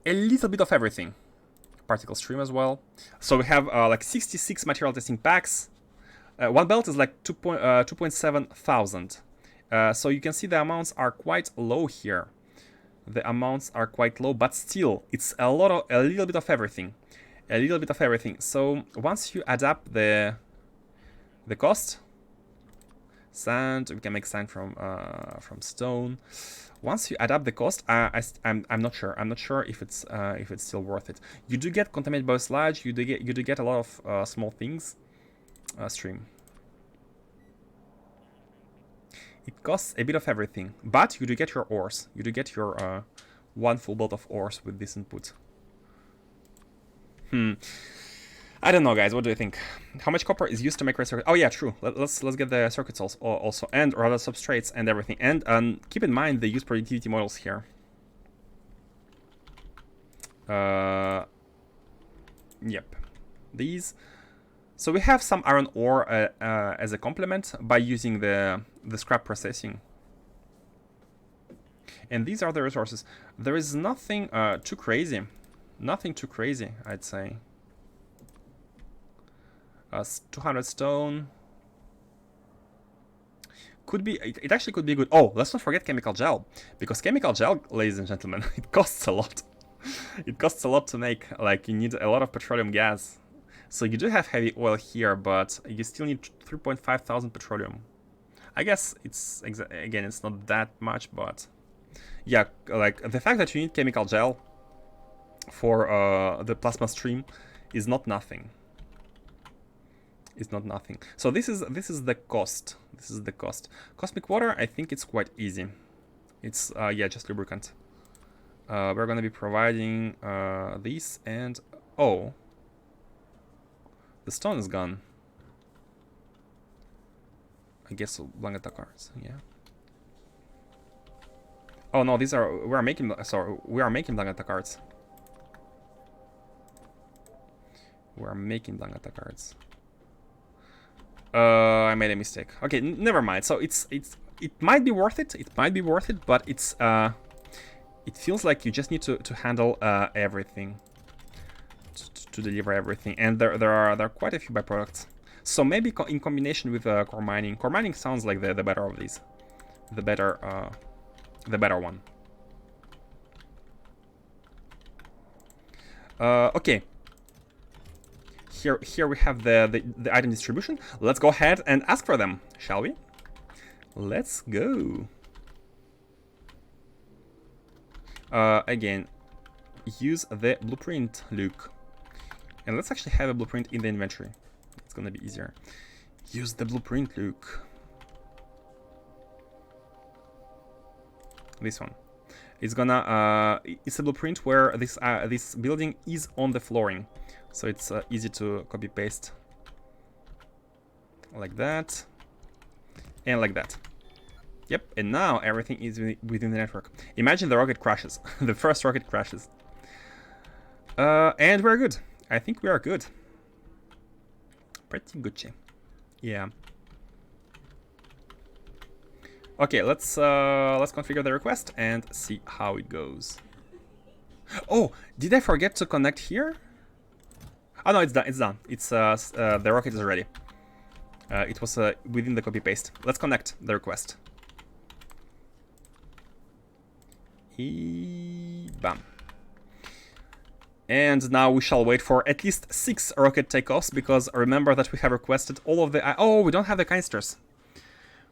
a little bit of everything. Particle stream as well. So we have like 66 material testing packs. One belt is like 2.7 thousand. So you can see the amounts are quite low here. The amounts are quite low, but still, it's a little bit of everything. A little bit of everything. So once you add up the cost, sand, we can make sand from stone. Once you add up the cost, I'm not sure. I'm not sure if it's still worth it. You do get contaminated biosludge. You do get a lot of small things. Stream. It costs a bit of everything, but you do get your ores. You do get your one full belt of ores with this input. I don't know, guys. What do you think? How much copper is used to make red circuits? Oh yeah, true. Let's get the circuits also, and rather substrates and everything. And keep in mind they use productivity models here. Yep, these. So we have some iron ore as a complement by using the scrap processing. And these are the resources. There is nothing too crazy. Nothing too crazy, I'd say. 200 stone. Could be, it actually could be good. Oh, let's not forget chemical gel. Because chemical gel, ladies and gentlemen, it costs a lot. It costs a lot to make. Like, you need a lot of petroleum gas. So you do have heavy oil here, but you still need 3.5 thousand petroleum. I guess it's, again, it's not that much, but yeah, like the fact that you need chemical gel for the plasma stream is not nothing. It's not nothing. So this is the cost. This is the cost. Cosmic water, I think it's quite easy. It's yeah, just lubricant. We're gonna be providing these and oh. The stone is gone. I guess blank data cards, yeah. Oh no, these are we are making blank data cards. We're making Blangata cards. I made a mistake. Okay, never mind. So it might be worth it. It might be worth it, but it's it feels like you just need to handle everything, to deliver everything, and there are quite a few byproducts. So maybe in combination with core mining. Core mining sounds like the better of these, the better one. Okay. Here we have the item distribution. Let's go ahead and ask for them, shall we? Let's go. Again, use the blueprint, Luke. And let's actually have a blueprint in the inventory. It's gonna be easier. Use the blueprint, Luke. This one. It's gonna it's a blueprint where this building is on the flooring, so it's easy to copy paste like that and like that. Yep, and now everything is within the network. Imagine the rocket crashes. The first rocket crashes. And we're good. I think we are good. Pretty Gucci. Yeah. Okay, let's configure the request and see how it goes. Oh, did I forget to connect here? Oh no, it's done. It's done. It's the rocket is ready. It was within the copy paste. Let's connect the request. Bam. And now we shall wait for at least 6 rocket takeoffs, because remember that we have requested all of the... oh, we don't have the canisters.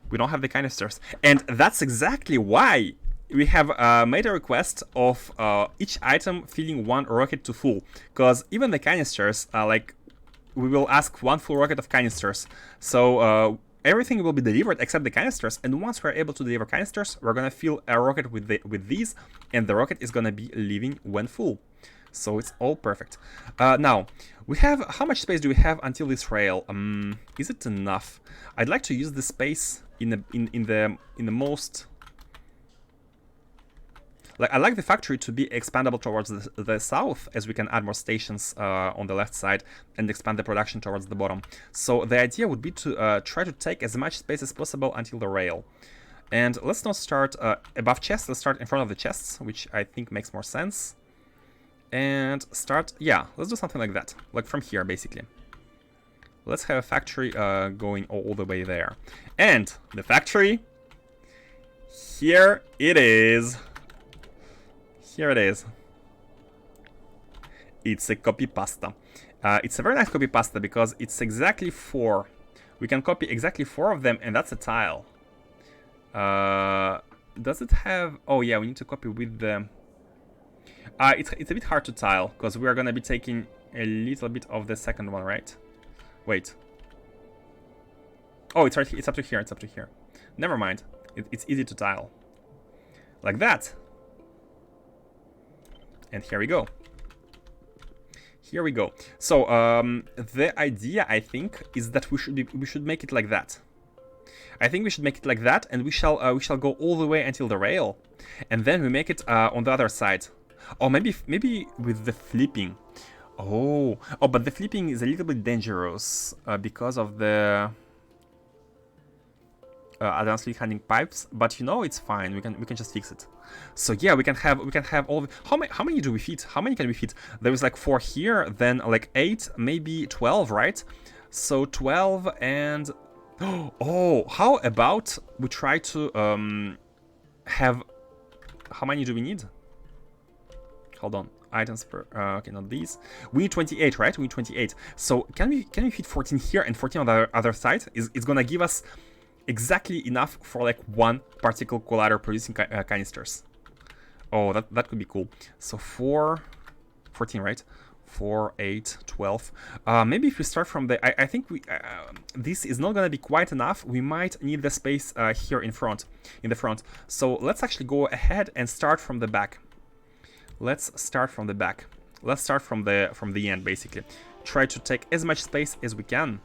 We don't have the canisters. And that's exactly why we have made a request of each item filling 1 rocket to full. Because even the canisters, like, we will ask 1 full rocket of canisters. So everything will be delivered except the canisters. And once we're able to deliver canisters, we're going to fill a rocket with these. And the rocket is going to be leaving when full. So it's all perfect. Now, we have... how much space do we have until this rail? Is it enough? I'd like to use the space in the most... like, I like the factory to be expandable towards the south, as we can add more stations on the left side and expand the production towards the bottom. So the idea would be to try to take as much space as possible until the rail. And let's not start above chests. Let's start in front of the chests, which I think makes more sense. And start, yeah, let's do something like that, like from here, basically. Let's have a factory going all the way there. And the factory, here it is. Here it is. It's a copy pasta. It's a very nice copy pasta because it's exactly 4. We can copy exactly 4 of them, and that's a tile. Does it have... oh yeah, we need to copy with the... it's a bit hard to tile, because we are going to be taking a little bit of the second one, right? Wait. Oh, it's right. It's up to here. It's up to here. Never mind. It's easy to tile. Like that. And here we go. Here we go. So the idea, I think, is that we should make it like that. I think we should make it like that, and we shall go all the way until the rail, and then we make it on the other side. Or maybe with the flipping. Oh, but the flipping is a little bit dangerous because of the advanced leak handling pipes. But you know, it's fine. We can just fix it. So yeah, we can have all. How many do we fit? How many can we fit? There is like 4 here, then like 8, maybe 12, right? So 12 and oh, how about we try to have... how many do we need? Hold on, items per... okay, not these. We need 28, right? We need 28. So can we fit 14 here and 14 on the other side? It's gonna give us exactly enough for like 1 particle collider producing canisters. Oh, that could be cool. So 14, right? 4, 8, 12. Maybe if we start from the... I think this is not gonna be quite enough. We might need the space here in the front. So let's actually go ahead and start from the back. Let's start from the back. Let's start from the end, basically. Try to take as much space as we can.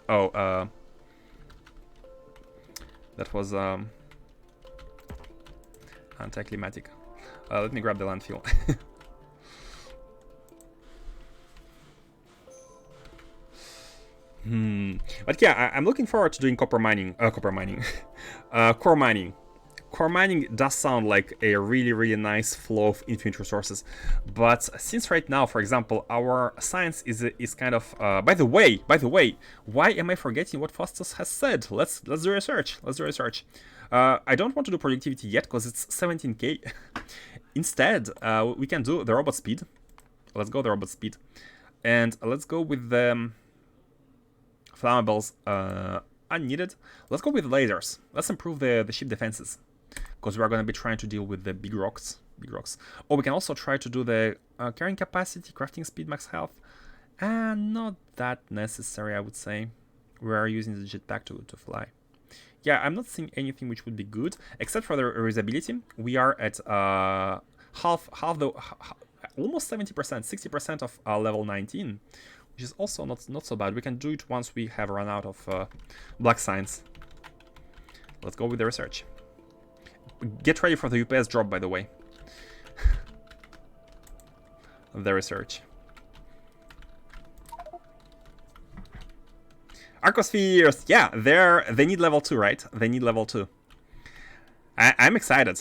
Oh, that was anticlimactic. Let me grab the landfill. But yeah, I'm looking forward to doing core mining. Core mining. Core mining does sound like a really, really nice flow of infinite resources. But since right now, for example, our science is kind of... by the way, why am I forgetting what Faustus has said? Let's do research. Let's do research. I don't want to do productivity yet because it's 17k. Instead, we can do the robot speed. Let's go the robot speed. And let's go with the flammables unneeded. Let's go with lasers. Let's improve the ship defenses, because we are going to be trying to deal with the big rocks. Oh, we can also try to do the carrying capacity, crafting speed, max health. And not that necessary, I would say. We are using the jetpack to fly. Yeah, I'm not seeing anything which would be good, except for the reusability. We are at almost 70%, 60% of level 19, which is also not so bad. We can do it once we have run out of black science. Let's go with the research. Get ready for the UPS drop, by the way. The research. Arcospheres! Yeah, they need level 2, right? They need level 2. I'm excited.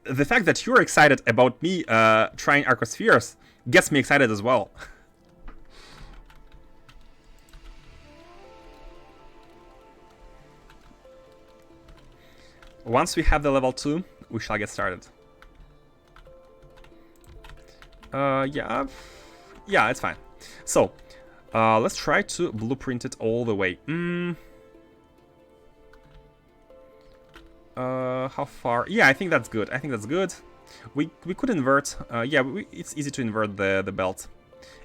The fact that you're excited about me trying Arcospheres gets me excited as well. Once we have the level 2, we shall get started. Yeah, it's fine. So, let's try to blueprint it all the way. How far? Yeah, I think that's good. We could invert. Yeah, it's easy to invert the belt.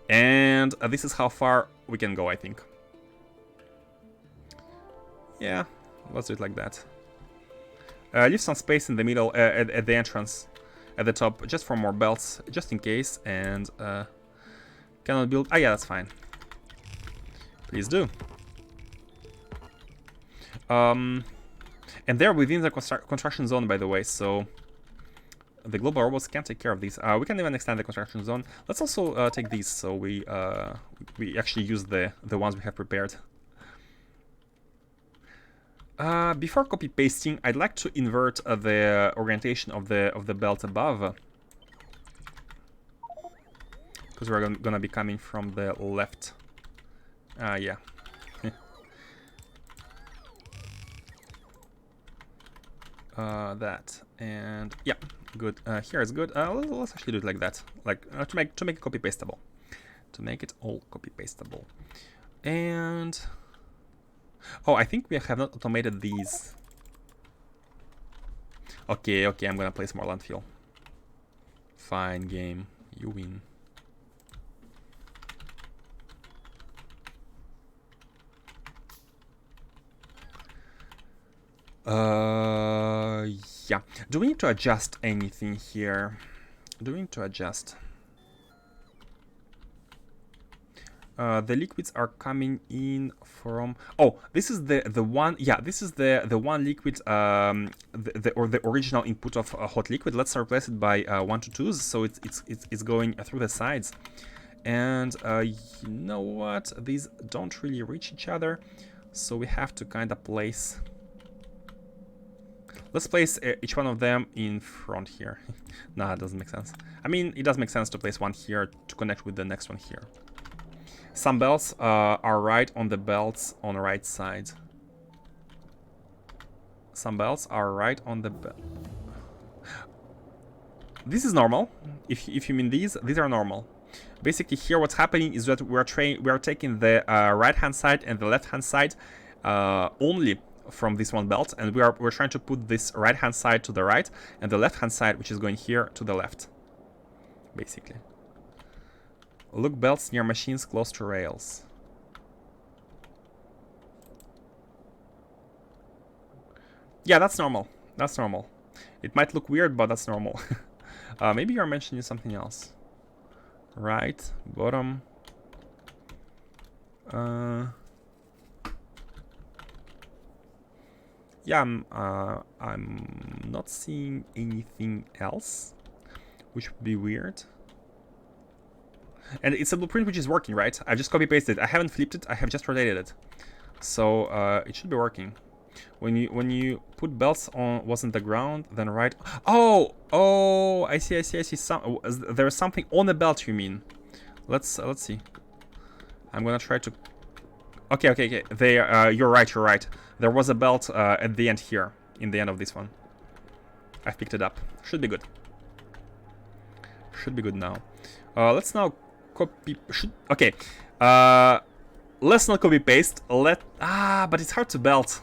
And this is how far we can go, I think. Yeah, let's do it like that. Leave some space in the middle, at the entrance, at the top, just for more belts, just in case. And cannot build. Ah, yeah, that's fine. Please do. And they're within the construction zone, by the way, so the global robots can take care of these. We can even extend the construction zone. Let's also take these, so we actually use the ones we have prepared. Before copy pasting, I'd like to invert the orientation of the belt above, because we're gonna be coming from the left. Yeah. That, and yeah, good. Here is good. Let's actually do it like that, like to make it copy pastable, to make it all copy pastable. And oh, I think we have not automated these. Okay, I'm gonna place more landfill. Fine, game, you win. Yeah. Do we need to adjust anything here? Do we need to adjust? The liquids are coming in from... Oh, this is the one... Yeah, this is the one liquid, the original input of hot liquid. Let's replace it by 1 to 2s, so it's going through the sides. And you know what? These don't really reach each other, so we have to kind of place... Let's place each one of them in front here. Nah, it doesn't make sense. I mean, it does make sense to place one here to connect with the next one here. Some belts are right on the belts on the right side. Some belts are right on the belt. This is normal. If you mean these are normal. Basically, here what's happening is that we are taking the right hand side and the left hand side only from this one belt, and we're trying to put this right hand side to the right and the left hand side, which is going here, to the left, basically. Look, belts near machines close to rails. Yeah, that's normal. That's normal. It might look weird, but that's normal. Maybe you're mentioning something else. Right, bottom. Yeah, I'm not seeing anything else, which would be weird. And it's a blueprint which is working, right? I just copy-pasted it. I haven't flipped it. I have just rotated it. So it should be working. When you put belts on what's in the ground, then right. Oh, I see. There's something on the belt. You mean? Let's see. I'm gonna try to. Okay. You're right. There was a belt at the end here, in the end of this one. I've picked it up. Should be good. Should be good now. Let's now copy. Okay. Let's not copy paste. But it's hard to belt.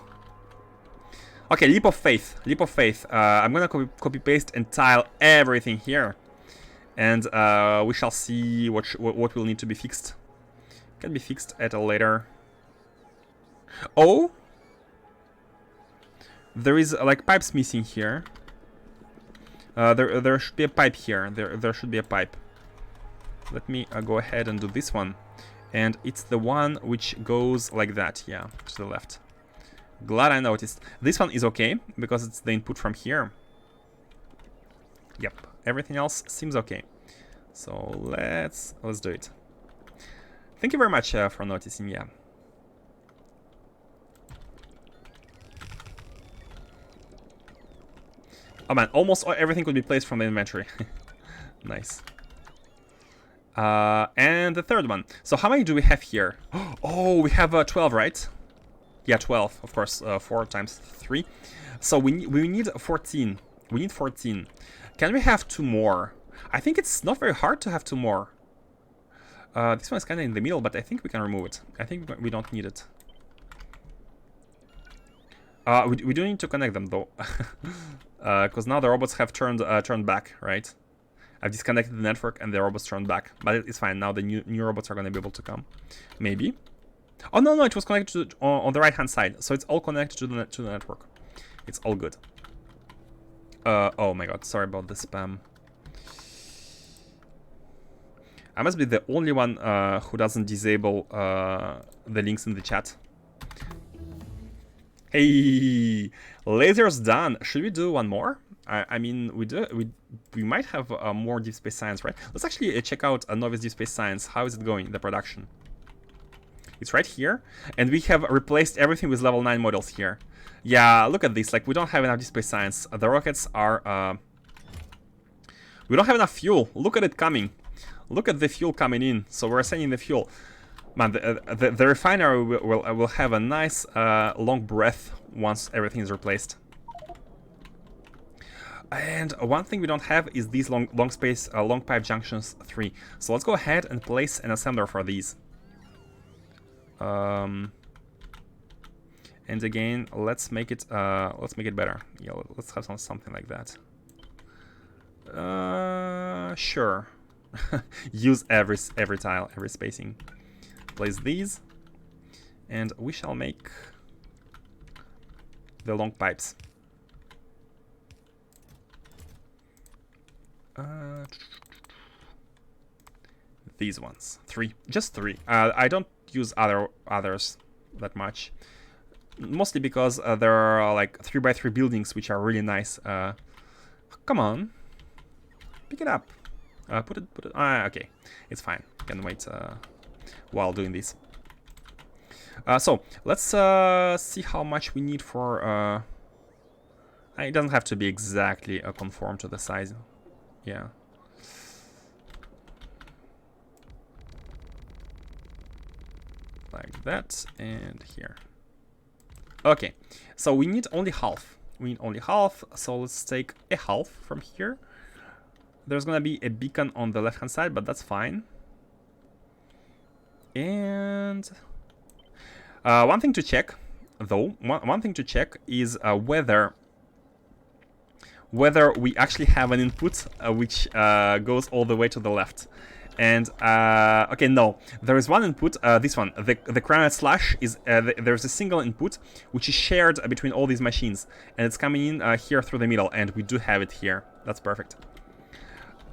Okay, leap of faith. I'm gonna copy paste and tile everything here, and we shall see what will need to be fixed. Can be fixed at a later. Oh, there is like pipes missing here. There should be a pipe here. There should be a pipe. Let me go ahead and do this one, and it's the one which goes like that. Yeah, to the left. Glad I noticed. This one is okay because it's the input from here. Yep, everything else seems okay. So let's do it. Thank you very much for noticing. Yeah. Oh man, almost everything could be placed from the inventory. Nice. And the third one. So how many do we have here? Oh, we have 12, right? Yeah, 12, of course. 4 times 3. So we need 14. We need 14. Can we have 2 more? I think it's not very hard to have 2 more. This one is kind of in the middle, but I think we can remove it. I think we don't need it. We do need to connect them though, because now the robots have turned back, right? I've disconnected the network and the robots turned back, but it's fine. Now the new robots are going to be able to come, maybe. Oh no, it was connected to, on the right hand side, so it's all connected to the network. It's all good. Oh my god, sorry about the spam. I must be the only one who doesn't disable the links in the chat. Hey, lasers done. Should we do one more? I mean, we might have more Deep Space Science, right? Let's actually check out a Novice Deep Space Science. How is it going, the production? It's right here, and we have replaced everything with level 9 models here. Yeah, look at this. Like, we don't have enough Deep Space Science. The rockets are... we don't have enough fuel. Look at it coming. Look at the fuel coming in. So we're sending the fuel. Man, the refinery will have a nice long breath once everything is replaced. And one thing we don't have is these long pipe junctions 3. So let's go ahead and place an assembler for these. And again, let's make it better. Yeah, let's have something like that. Sure. Use every tile, every spacing. Place these, and we shall make the long pipes. These ones, 3, just 3. I don't use others that much, mostly because there are like 3x3 buildings which are really nice. Come on, pick it up. Put it. Okay, it's fine. Can wait while doing this. So let's see how much we need for. It doesn't have to be exactly conform to the size. Yeah. Like that, and here. Okay, so we need only half. So let's take a half from here. There's gonna be a beacon on the left hand side, but that's fine. And one thing to check, though, one thing to check is whether we actually have an input which goes all the way to the left. And okay, no, there is one input. This one, the Cranite Slash is there's a single input which is shared between all these machines, and it's coming in here through the middle, and we do have it here. That's perfect.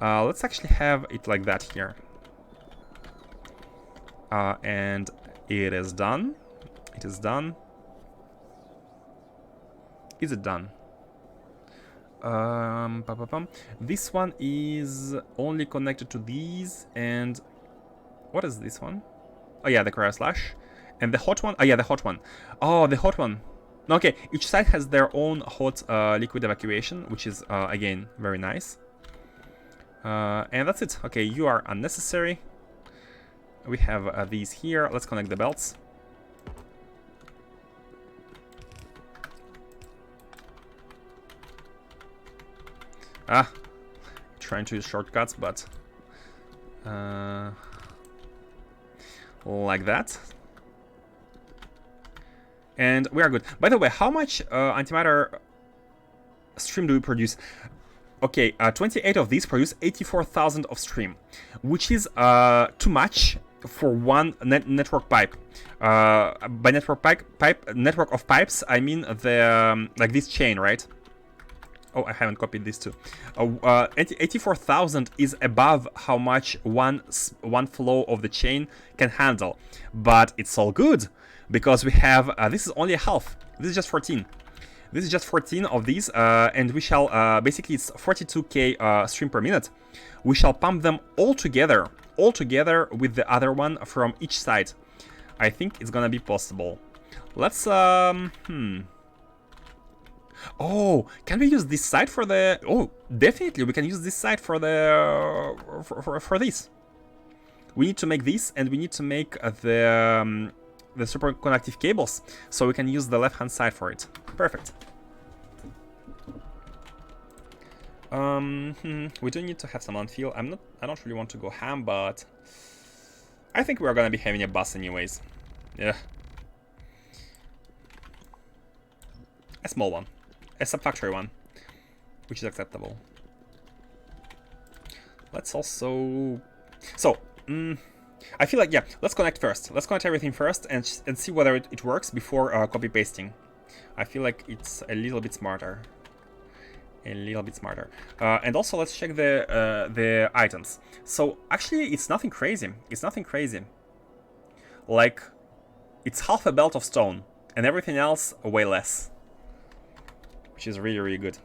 Let's actually have it like that here. And it is done. It is done. Is it done? This one is only connected to these, and What is this one? Oh yeah, the cryo slash. And the hot one? Oh yeah, the hot one. Oh, the hot one. Okay, each side has their own hot liquid evacuation, which is, again, very nice. And that's it. Okay, you are unnecessary. We have these here. Let's connect the belts. Trying to use shortcuts, but like that. And we are good. By the way, how much antimatter stream do we produce? Okay, 28 of these produce 84,000 of stream, which is too much for one network pipe. By network of pipes, I mean the like this chain, right? Oh, I haven't copied this too. 84,000 is above how much one flow of the chain can handle, but it's all good because we have this is only a half. This is just 14. This is just 14 of these, and we shall basically it's 42k stream per minute. We shall pump them all together with the other one from each side. I think it's gonna be possible. Let's Oh, can we use this side for the? Oh, definitely, we can use this side for the for this. We need to make this, and we need to make the superconductive cables, so we can use the left-hand side for it. Perfect. We do need to have some unfill. I don't really want to go ham, but I think we're gonna be having a bus anyways. Yeah. A small one. A sub-factory one, which is acceptable. Let's also... So, I feel like, yeah, let's connect first. Let's connect everything first and see whether it works before copy-pasting. I feel like it's a little bit smarter. And also, let's check the items. So, actually, it's nothing crazy. Like, it's half a belt of stone, and everything else way less. Which is really, really good.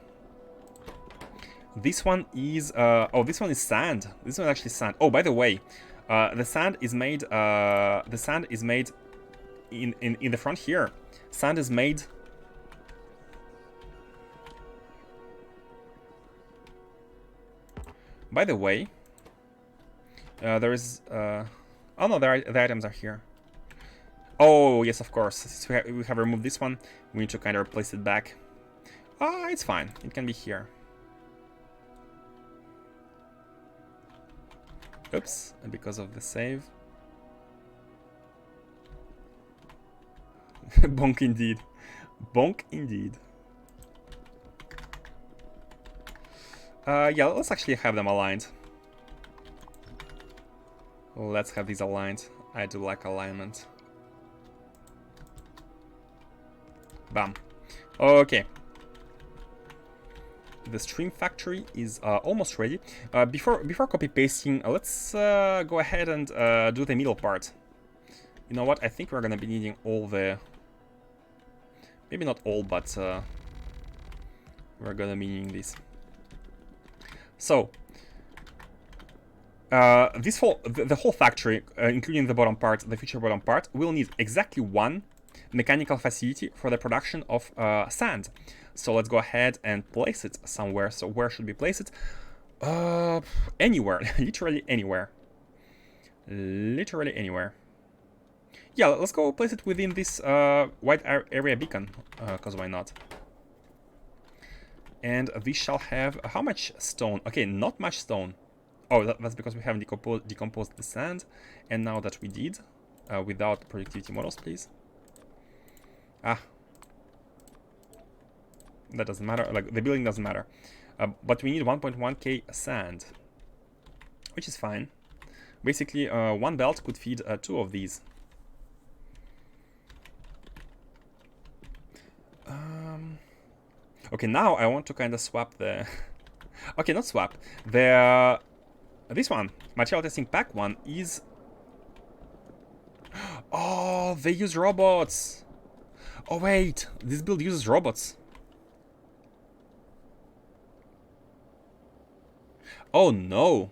This one is oh, this one is sand. This one is actually sand. Oh, by the way, the sand is made in the front here. Sand is made. By the way, there is oh no, the items are here. Oh yes, of course. Since we have removed this one, we need to kind of replace it back. It's fine. It can be here. Oops, because of the save. Bonk indeed. Bonk indeed. Yeah, let's actually have them aligned. Let's have these aligned. I do like alignment. Bam. Okay. The stream factory is almost ready. Before copy pasting, let's go ahead and do the middle part. You know what? I think we're gonna be needing all the, maybe not all, but we're gonna be needing this. So the whole factory, including the bottom part, the future bottom part, will need exactly one mechanical facility for the production of sand. So let's go ahead and place it somewhere. So where should we place it? Anywhere. Literally anywhere. Literally anywhere. Yeah, let's go place it within this white area beacon, because why not? And this shall have how much stone? Okay, not much stone. Oh, that's because we haven't decomposed the sand. And now that we did, without productivity models, please. That doesn't matter, like the building doesn't matter. But we need 1.1k sand, which is fine. Basically, one belt could feed 2 of these. Okay, now I want to kind of swap the... okay, not swap. The this one, material testing pack one, is... Oh, they use robots! Oh wait, this build uses robots. Oh no.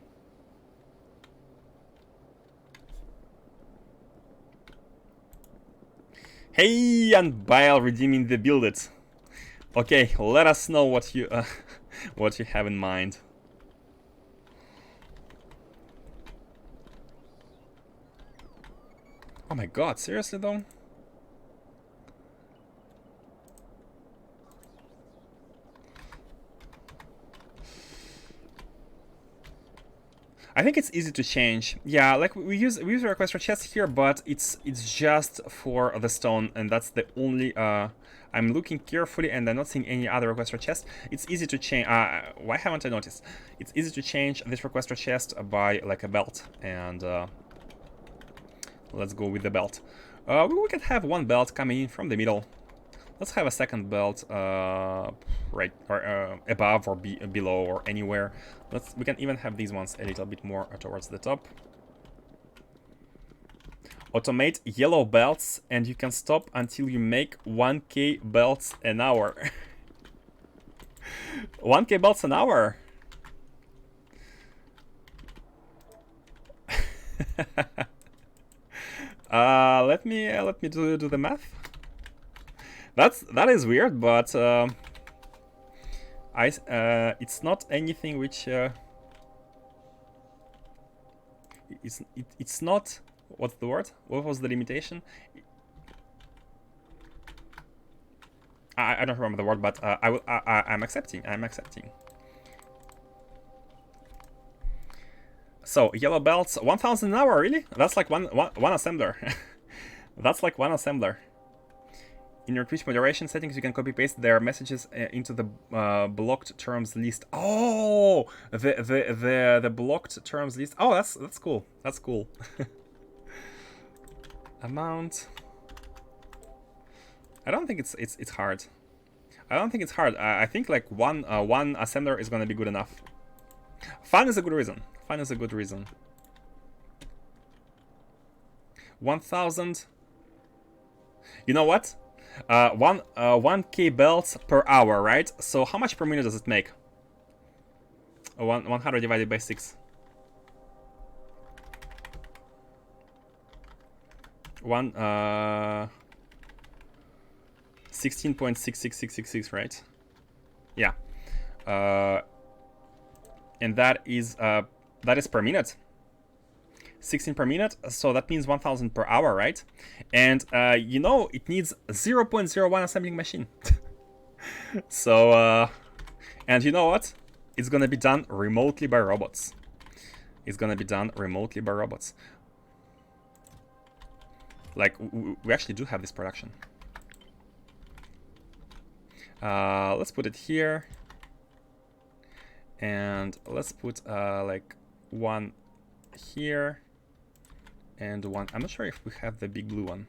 Hey, and Bile redeeming the build it. Okay, let us know what you what you have in mind. Oh my god, seriously though? I think it's easy to change. Yeah, like we use a request for chest here, but it's just for the stone, and that's the only. I'm looking carefully, and I'm not seeing any other request for chest. It's easy to change. Why haven't I noticed? It's easy to change this request for chest by like a belt, and let's go with the belt. We can have one belt coming in from the middle. Let's have a second belt right or above or below or anywhere. We can even have these ones a little bit more towards the top. Automate yellow belts, and you can stop until you make 1k belts an hour. 1k belts an hour. Let me do the math. That is weird, but it's not anything which it's not. What's the word? What was the limitation? I don't remember the word, but I'm accepting. I'm accepting. So yellow belts, 1,000 an hour, really? That's like one assembler. That's like one assembler. In your Twitch moderation settings, you can copy-paste their messages into the blocked terms list. Oh, the blocked terms list. Oh, that's cool. That's cool. Amount. I don't think it's hard. I don't think it's hard. I think like one assembler is gonna be good enough. Fun is a good reason. Fun is a good reason. 1,000. You know what? 1k belts per hour, right? So how much per minute does it make? 100 divided by 6. 16.666666, right? Yeah. And that is per minute. 16 per minute, so that means 1,000 per hour, right? And you know, it needs 0.01 assembling machine. So and you know what? It's gonna be done remotely by robots. It's gonna be done remotely by robots. Like, we actually do have this production. Let's put it here. And let's put like one here. And one. I'm not sure if we have the big blue one.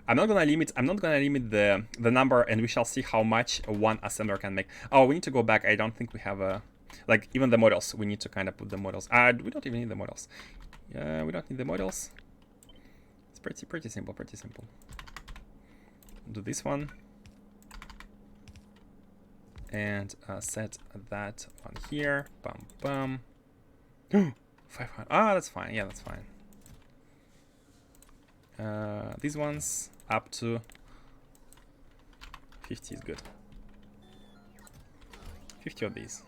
I'm not gonna limit the number, and we shall see how much one assembler can make. Oh, we need to go back. I don't think we have a like even the models. We need to kind of put the models. We don't even need the models. Yeah, we don't need the models. It's pretty simple. Pretty simple. Do this one. And set that one here. Bum bum. 500. Ah, that's fine. Yeah, that's fine. These ones up to 50 is good. 50 of these.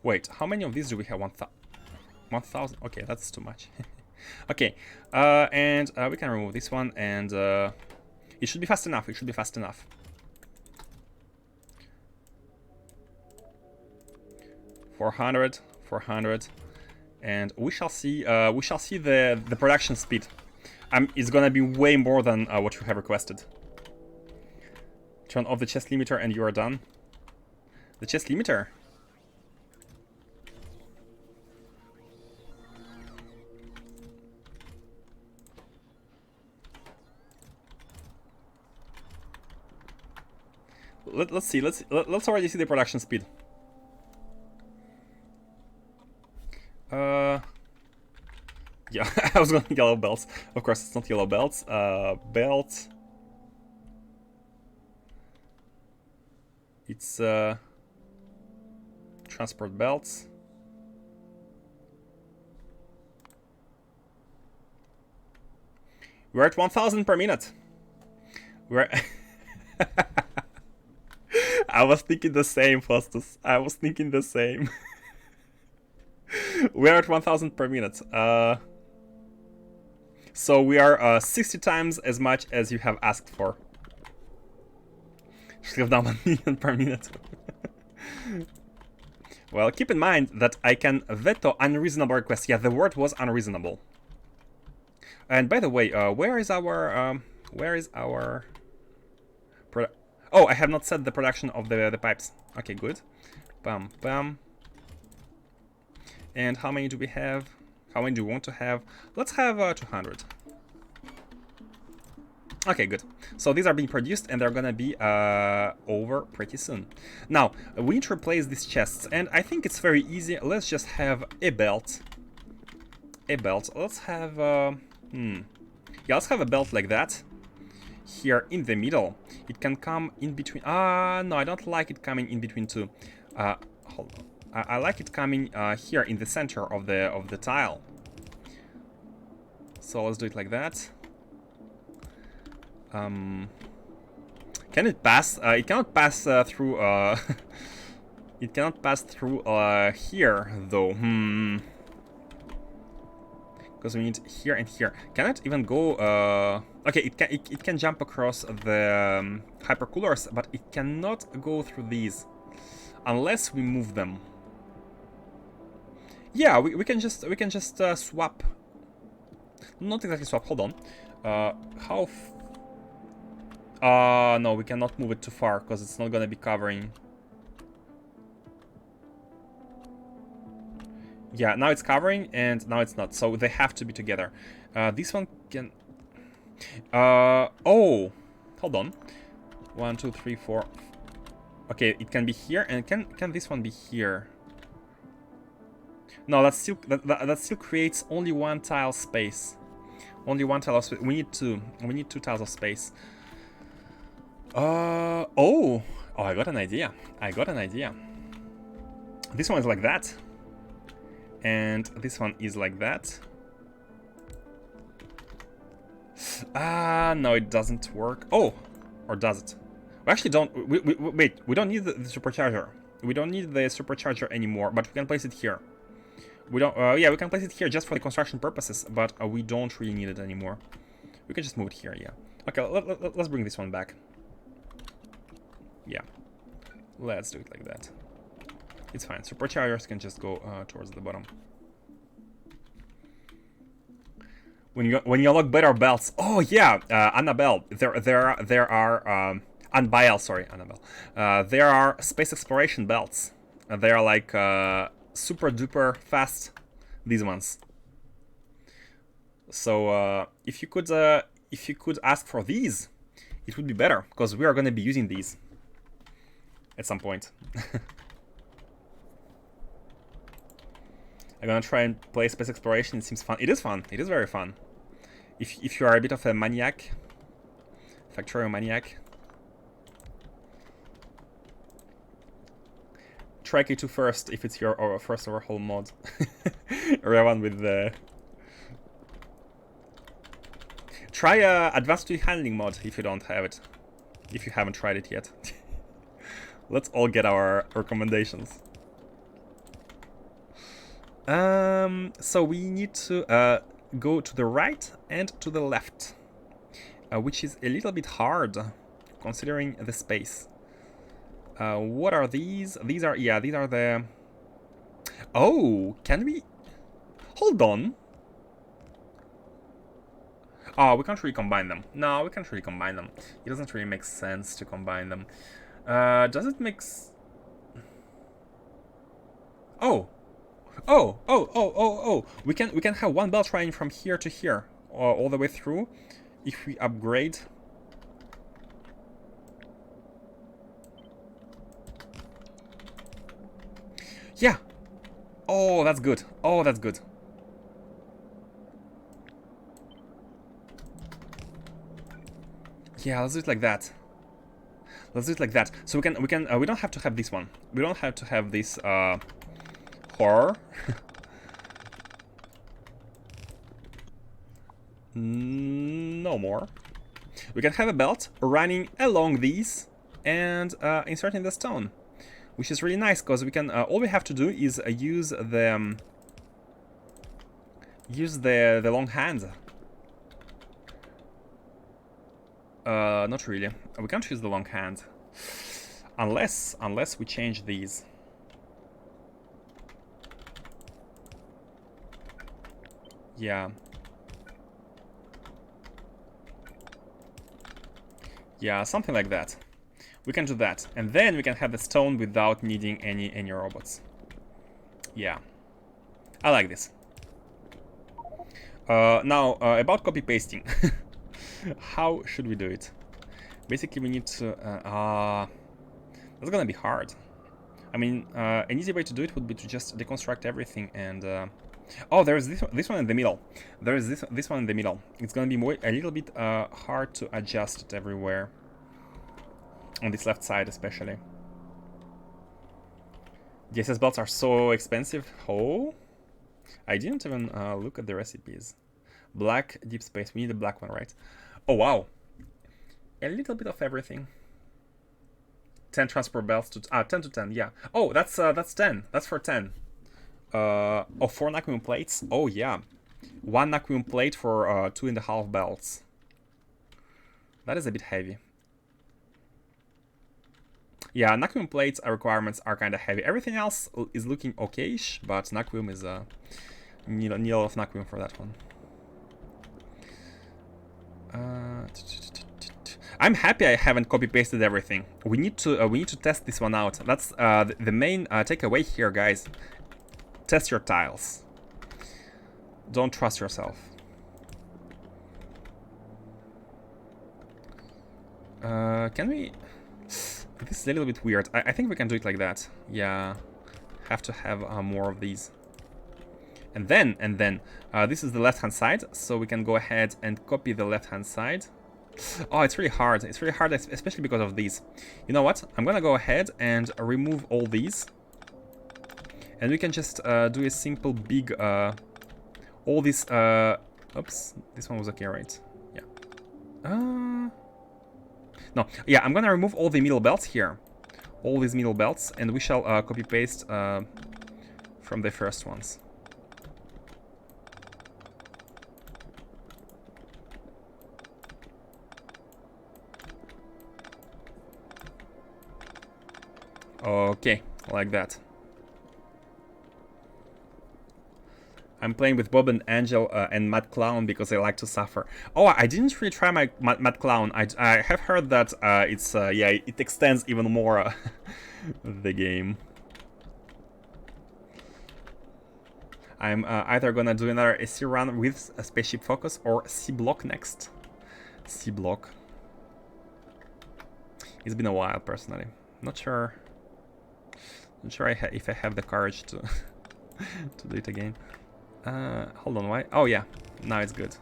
Wait, how many of these do we have? 1,000. Okay, that's too much. Okay, and we can remove this one, and it should be fast enough. It should be fast enough. $400, and we shall see the production speed. It's gonna be way more than what you have requested. Turn off the chest limiter and you are done. The chest limiter. Let's see. Let's already see the production speed. Yeah, I was going yellow belts. Of course, it's not yellow belts. Belt. It's transport belts. We're at 1,000 per minute. We're... I was thinking the same, Faustus. I was thinking the same. We're at 1,000 per minute. So we are 60 times as much as you have asked for. Should have done 1 million per minute. Well, keep in mind that I can veto unreasonable requests. Yeah, the word was unreasonable. And by the way, where is our oh, I have not set the production of the pipes. Okay, good. Bam, bam. And how many do we have? How many do we want to have? Let's have 200. Okay, good. So these are being produced and they're gonna be over pretty soon. Now, we need to replace these chests, and I think it's very easy. Let's just have a belt. A belt. Let's have yeah, let's have a belt like that. Here in the middle. It can come in between. No, I don't like it coming in between two. Hold on. I like it coming here in the center of the tile. So let's do it like that. Can it pass? It cannot pass through. It cannot pass through here though. Because we need here and here. Can it even go? Okay, it can jump across the hypercoolers, but it cannot go through these unless we move them. Yeah, we can just swap. Not exactly swap. Hold on. How? No, we cannot move it too far because it's not gonna be covering. Yeah, now it's covering and now it's not. So they have to be together. This one can. Oh, hold on. 1, 2, 3, 4. Okay, it can be here, and can this one be here? No, that still creates only one tile space. Only one tile of space. We need two. We need 2 tiles of space. Oh, I got an idea. I got an idea. This one is like that. And this one is like that. No, it doesn't work. Oh, or does it? We actually don't. Wait, we don't need the supercharger. We don't need the supercharger anymore, but we can place it here. We don't. Yeah, we can place it here just for the construction purposes, but we don't really need it anymore. We can just move it here. Yeah. Okay, let's bring this one back. Yeah. Let's do it like that. It's fine. Superchargers can just go towards the bottom. When you unlock better belts, oh yeah, Annabelle. There are Annabelle, sorry, Annabelle. There are space exploration belts. They are like super duper fast. These ones. So if you could ask for these, it would be better because we are going to be using these at some point. I'm gonna try and play space exploration. It seems fun. It is fun. It is very fun. If you are a bit of a maniac, Factorio maniac, try K2 first if it's your first overhaul mod. Or one with the. Try advanced handling mod if you don't have it. If you haven't tried it yet. Let's all get our recommendations. So we need to go to the right and to the left, which is a little bit hard considering the space. What are these? These are, yeah, these are the... Oh, can we... Hold on. Oh, we can't really combine them. No, we can't really combine them. It doesn't really make sense to combine them. Does it make... Oh. Oh. We can have one belt running from here to here, all the way through, if we upgrade. Yeah. Oh, that's good. Oh, that's good. Yeah, let's do it like that. Let's do it like that. So we don't have to have this one. We don't have to have this horror. no more. We can have a belt running along these and inserting the stone, which is really nice because we can. All we have to do is use the long hand. Not really. We can't use the long hand unless we change these. Yeah. Yeah, something like that. We can do that, and then we can have the stone without needing any robots. Yeah, I like this. Now about copy pasting. How should we do it? Basically, we need to. That's gonna be hard. I mean, an easy way to do it would be to just deconstruct everything and. Oh, there's this one in the middle. There is this one in the middle. It's gonna be a little bit hard to adjust it everywhere. On this left side, especially. DSS belts are so expensive. Oh, I didn't even look at the recipes. Black deep space. We need a black one, right? Oh wow, a little bit of everything. 10 transport belts to 10 to 10. Yeah. Oh, that's 10. That's for 10. Oh, 4 Naquium plates. Oh yeah, 1 Naquium plate for 2.5 belts. That is a bit heavy. Yeah, Naquium plates requirements are kind of heavy. Everything else is looking okay-ish, but Naquium is need a lot of Naquium for that one. I'm happy I haven't copy-pasted everything. We need to test this one out. That's the main takeaway here, guys. Test your tiles. Don't trust yourself. Can we? This is a little bit weird. I think we can do it like that. Yeah, have to have more of these. And then this is the left-hand side, so we can go ahead and copy the left-hand side. Oh, it's really hard. It's really hard, especially because of these. You know what? I'm gonna go ahead and remove all these, and we can just do a simple big all these. Oops, this one was okay, right? Yeah. No, yeah, I'm gonna remove all the middle belts here, all these middle belts, and we shall copy paste from the first ones. Okay, like that. I'm playing with Bob and Angel and Mad Clown because I like to suffer. Oh, I didn't really try my Mad Clown. I have heard that it's yeah, it extends even more the game. I'm either gonna do another SC run with a Spaceship Focus or C block next. C block. It's been a while, personally. Not sure. Not sure if I have the courage to to do it again. Hold on, why? Oh yeah, now it's good.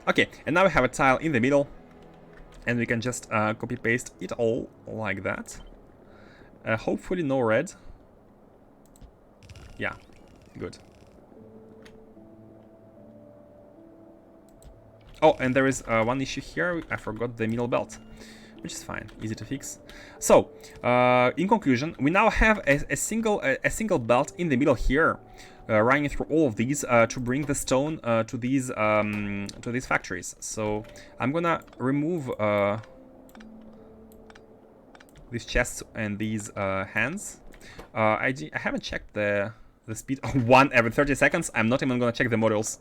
Okay, and now we have a tile in the middle, and we can just copy paste it all like that. Hopefully no red. Yeah, good. Oh, and there is one issue here. I forgot the middle belt, which is fine, easy to fix. So, in conclusion, we now have a single belt in the middle here, running through all of these to bring the stone to these factories. So I'm gonna remove these chests and these hands. I haven't checked the speed. 1 every 30 seconds. I'm not even gonna check the models.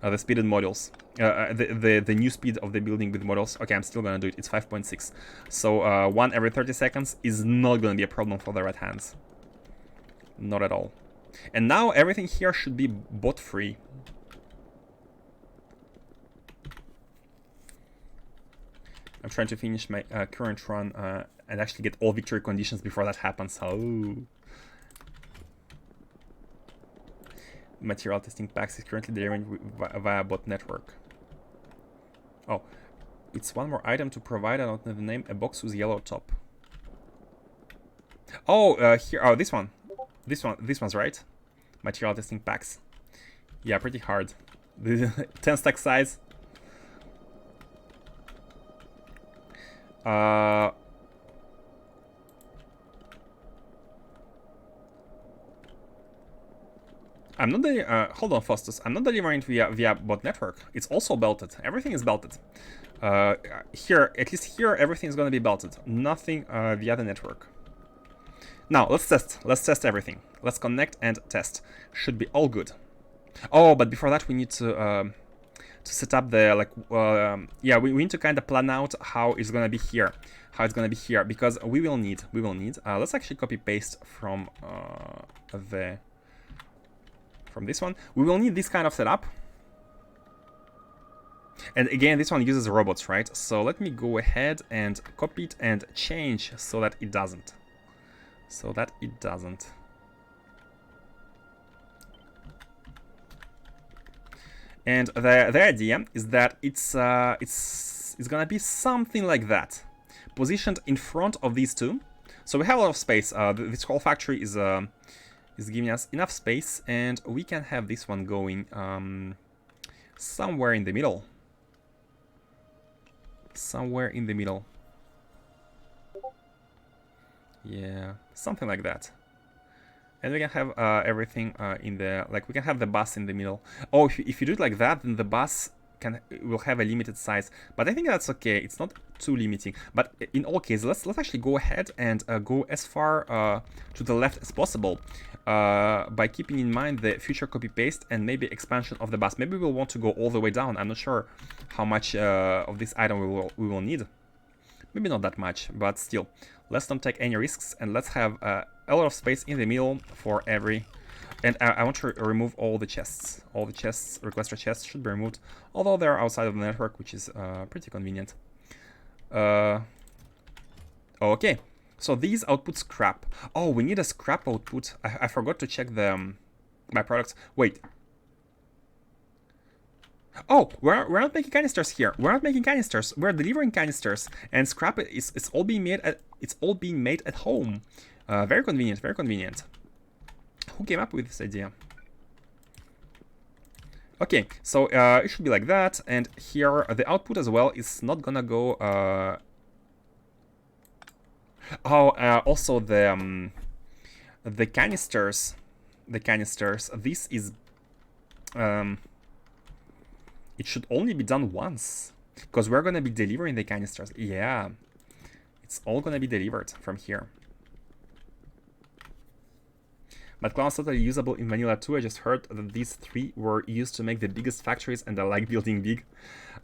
The speeded modules, the new speed of the building with models. Okay, I'm still gonna do it. It's 5.6. So 1 every 30 seconds is not gonna be a problem for the red hands. Not at all. And now everything here should be bot free. I'm trying to finish my current run and actually get all victory conditions before that happens. Oh. Material testing packs is currently delivering via bot network. Oh, it's one more item to provide. I don't know the name. A box with yellow top. Oh, here. Oh, this one. This one's right. Material testing packs. Yeah, pretty hard. 10 stack size. Uh, I'm not hold on, Faustus. I'm not delivering via bot network. It's also belted. Everything is belted. Here, at least here, everything is gonna be belted. Nothing via the network. Now let's test. Let's test everything. Let's connect and test. Should be all good. Oh, but before that, we need to set up the yeah, we need to kind of plan out how it's gonna be here. How it's gonna be here, because we will need. Let's actually copy paste from this one. We will need this kind of setup. And again, this one uses robots, right? So let me go ahead and copy it and change so that it doesn't. And the idea is that it's gonna be something like that, positioned in front of these two. So we have a lot of space. This whole factory is giving us enough space, and we can have this one going somewhere in the middle. Yeah, something like that. And we can have everything in the, like, we can have the bus in the middle. Oh, if you do it like that, then the bus will have a limited size. But I think that's okay. It's not too limiting. But in all cases, let's actually go ahead and go as far to the left as possible by keeping in mind the future copy paste and maybe expansion of the bus. Maybe we'll want to go all the way down. I'm not sure how much of this item we will need. Maybe not that much, but still, let's not take any risks, and let's have a lot of space in the middle for every. And I want to remove all the chests. All the chests, requester chests, should be removed, although they're outside of the network, which is pretty convenient. Okay, so these output scrap. Oh, we need a scrap output. I forgot to check the byproducts. Wait. Oh, we're not making canisters here. We're not making canisters. We're delivering canisters, and scrap it's all being made at home. Very convenient. Very convenient. Who came up with this idea? Okay, so it should be like that, and here the output as well is not gonna go. Also the canisters. The canisters. This is. It should only be done once, because we're gonna be delivering the canisters. Yeah, it's all gonna be delivered from here. But clown's totally usable in vanilla too. I just heard that these three were used to make the biggest factories, and I like building big.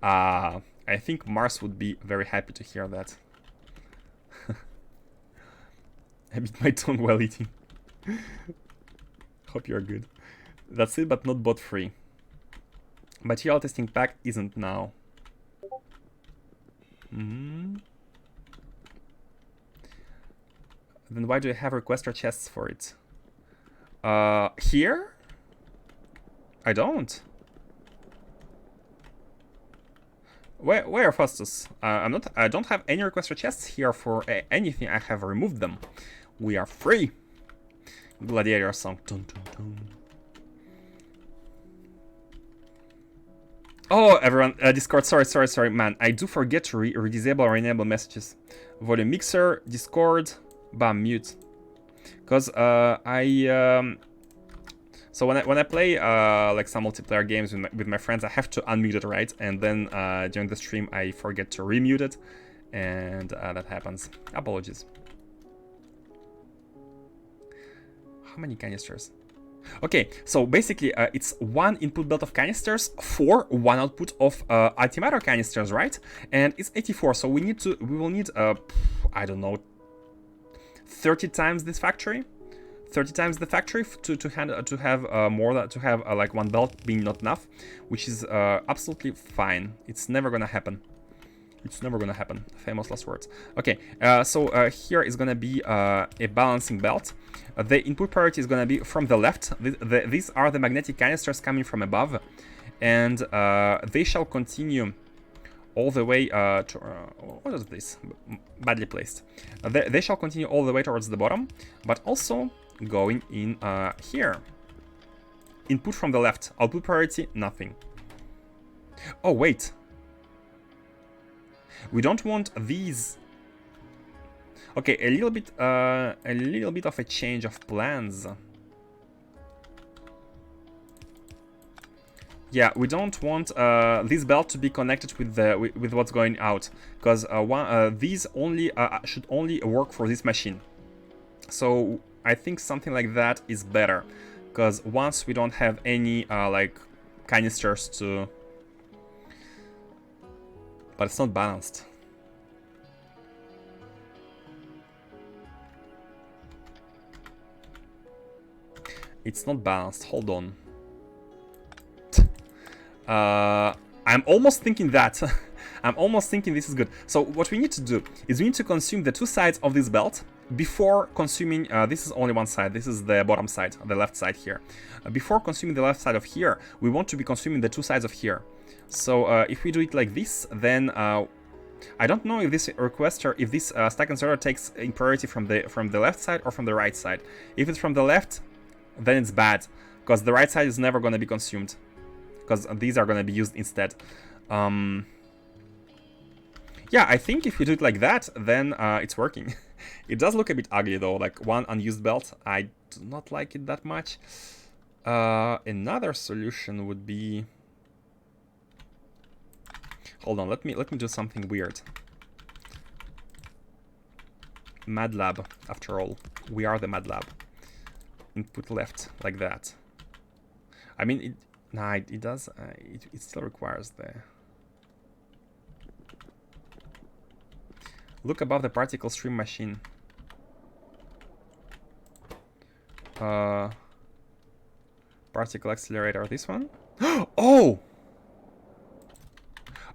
I think Mars would be very happy to hear that. I beat my tongue while eating. Hope you're good. That's it, but not bot free. Material testing pack isn't now. Then why do you have requester chests for it? Here? I don't. Where Faustus? I don't have any requester chests here for anything. I have removed them. We are free. Gladiator song. Dun, dun, dun. Oh, everyone, Discord, sorry, man. I do forget to re-disable or enable messages. Volume mixer, Discord, bam, mute. Because so when I play like some multiplayer games with my friends, I have to unmute it, right? And then during the stream, I forget to remute it, and that happens. Apologies. How many canisters? Okay, so basically it's one input belt of canisters for one output of antimatter canisters, right? And it's 84, so we will need I don't know, 30 times this factory, 30 times the factory to have like one belt being not enough, which is absolutely fine. It's never gonna happen. It's never gonna happen. Famous last words. Okay, so here is gonna be a balancing belt. The input priority is gonna be from the left. These are the magnetic canisters coming from above, and they shall continue all the way to... what is this? Badly placed. They shall continue all the way towards the bottom, but also going in here. Input from the left. Output priority, nothing. Oh, wait. We don't want these Okay, a little bit of a change of plans. Yeah, we don't want this belt to be connected with the with what's going out, because these only should only work for this machine. So I think something like that is better, because once we don't have any like canisters to, but it's not balanced. It's not balanced. Hold on. I'm almost thinking that. I'm almost thinking this is good. So what we need to do is we need to consume the two sides of this belt before consuming, this is only one side, this is the bottom side, the left side here. Before consuming the left side of here, we want to be consuming the two sides of here. So if we do it like this, then I don't know if this requester, if this stack inserter takes in priority from the left side or from the right side. If it's from the left, then it's bad, because the right side is never going to be consumed, because these are going to be used instead. Yeah, I think if you do it like that, then it's working. It does look a bit ugly though, like one unused belt. I do not like it that much. Another solution would be... Hold on, let me do something weird. Mad Lab, after all. We are the Mad Lab. Input left, like that. I mean, it does... it still requires the... Look above the particle stream machine. Particle accelerator, this one? Oh!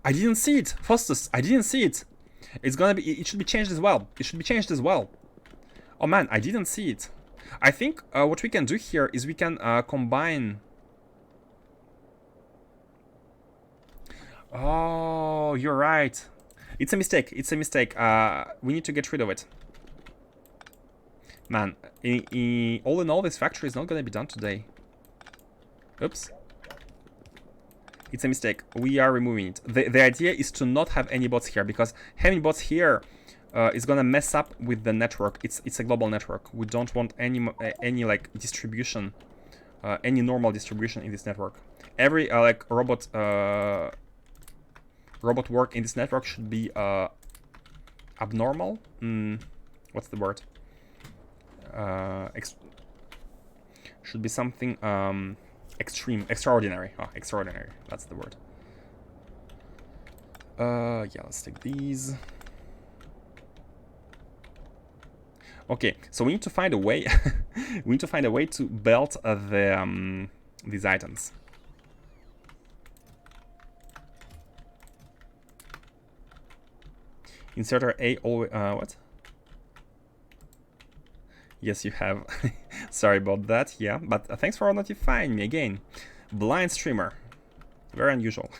I didn't see it, Faustus. I didn't see it. It's gonna be. It should be changed as well. It should be changed as well. Oh man, I didn't see it. I think what we can do here is we can combine. Oh, you're right. It's a mistake. It's a mistake. We need to get rid of it. Man, all in all, this factory is not gonna be done today. Oops. It's a mistake. We are removing it. The idea is to not have any bots here, because having bots here is gonna mess up with the network. It's a global network. We don't want any like distribution, any normal distribution in this network. Every like robot work in this network should be abnormal. What's the word? Should be something extreme, extraordinary. Oh, extraordinary. That's the word. Yeah, let's take these. Okay, so we need to find a way. We need to find a way to belt these items. Inserter A always what? Yes, you have. Sorry about that. Yeah, but thanks for notifying me again. Blind streamer, very unusual.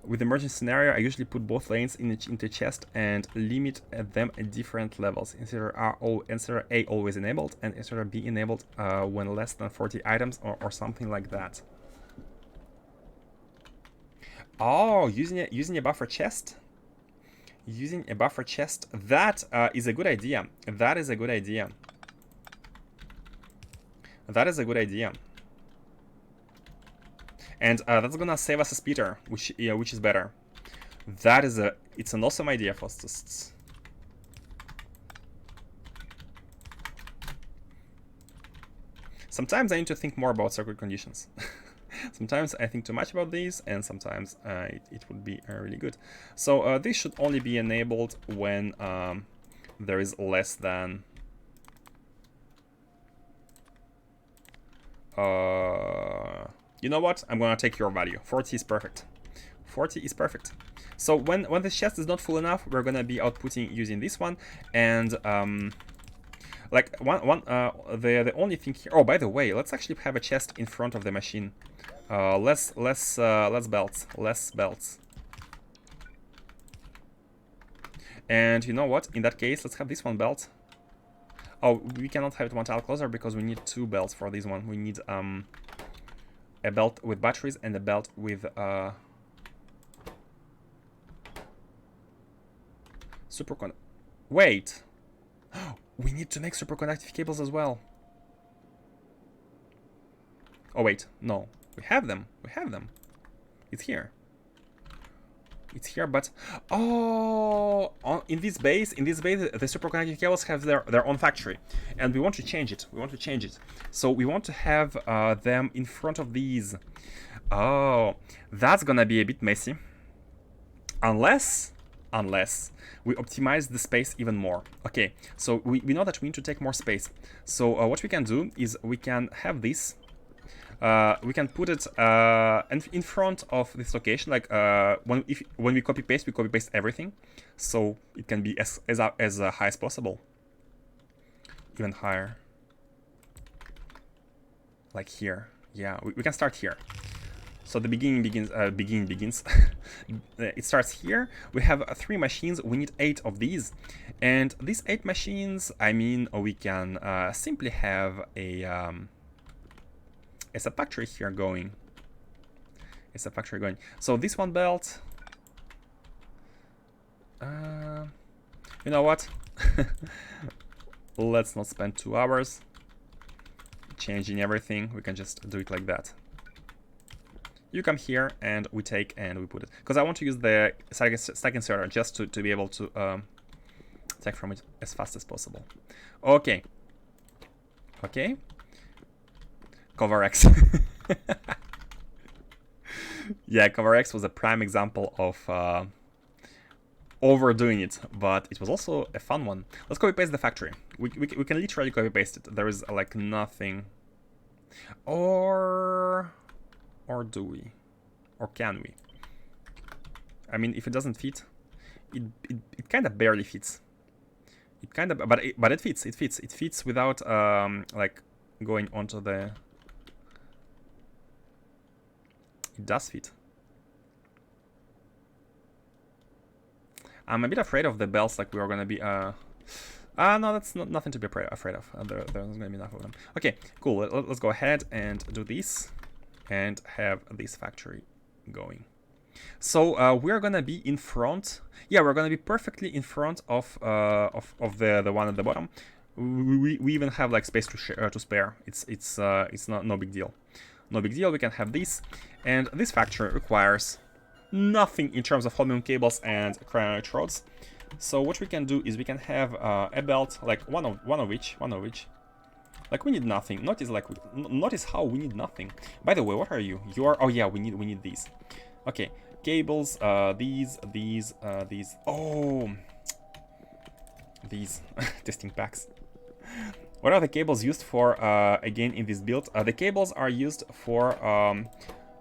With emergency scenario, I usually put both lanes into chest and limit them at different levels. Inserter A always enabled, and inserter B enabled when less than 40 items or something like that. Oh, using a buffer chest. Using a buffer chest, that is a good idea. That is a good idea. That is a good idea. And that's gonna save us a speeder, which is better. It's an awesome idea, Faustus. Sometimes I need to think more about circuit conditions. Sometimes I think too much about these, and sometimes it would be really good. So this should only be enabled when there is less than... you know what? I'm gonna take your value. 40 is perfect. 40 is perfect. So when the chest is not full enough, we're gonna be outputting using this one, and like the only thing here. Oh, by the way, let's actually have a chest in front of the machine. Less belts. And you know what? In that case, let's have this one belt. Oh, we cannot have it one tile closer because we need two belts for this one. We need a belt with batteries and a belt with Wait. We need to make superconductive cables as well. Oh wait, no. We have them. We have them. It's here. It's here, but in this base, the superconducting cables have their own factory, and we want to change it. So we want to have them in front of these. Oh, that's gonna be a bit messy. Unless we optimize the space even more. Okay, so we know that we need to take more space. So what we can do is we can have this. We can put it in front of this location. Like when we copy paste everything, so it can be as high as possible, even higher. Like here, yeah, we can start here. So the beginning begins. It starts here. We have 3 machines. We need 8 of these, and these 8 machines, I mean, we can simply have a factory here going. It's a factory going. So this one belt. You know what? Let's not spend 2 hours changing everything. We can just do it like that. You come here and we take and we put it, because I want to use the stack inserter just to be able to take from it as fast as possible. Okay. Okay. Cover X. Yeah, Cover X was a prime example of overdoing it, but it was also a fun one. Let's copy paste the factory. We can literally copy paste it. There is like nothing. Or do we? Or can we? I mean, if it doesn't fit, it kind of barely fits. It kind of, but it fits. It fits without like going onto the. It does fit. I'm a bit afraid of the belts. Like we are gonna be. No, that's nothing to be afraid of. There's gonna be enough of them. Okay, cool. Let's go ahead and do this, and have this factory going. So we're gonna be in front. Yeah, we're gonna be perfectly in front of the one at the bottom. We even have like space to spare. It's no big deal. No big deal. We can have this, and this factory requires nothing in terms of holmium cables and cryogenic rods. So what we can do is we can have a belt, like one of which. Like we need nothing. Notice how we need nothing. By the way, what are you? You are. Oh yeah, we need these. Okay, cables. These. Oh, these testing packs. What are the cables used for? Again, in this build, the cables are used for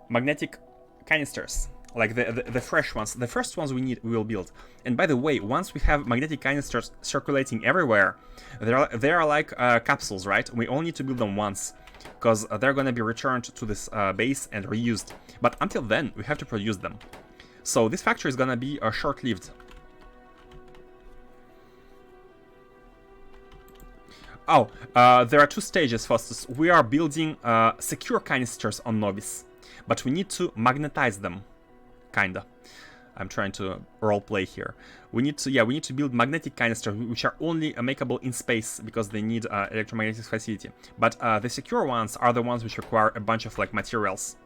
magnetic canisters. Like the fresh ones, the first ones we will build. And by the way, once we have magnetic canisters circulating everywhere, they are like capsules, right? We only need to build them once, because they're gonna be returned to this base and reused. But until then, we have to produce them. So this factory is gonna be short-lived. Oh, there are 2 stages, Faustus. We are building secure canisters on Novice, but we need to magnetize them. Kinda. I'm trying to roleplay here. We need to build magnetic canisters, which are only makeable in space because they need electromagnetic facility. But the secure ones are the ones which require a bunch of like materials.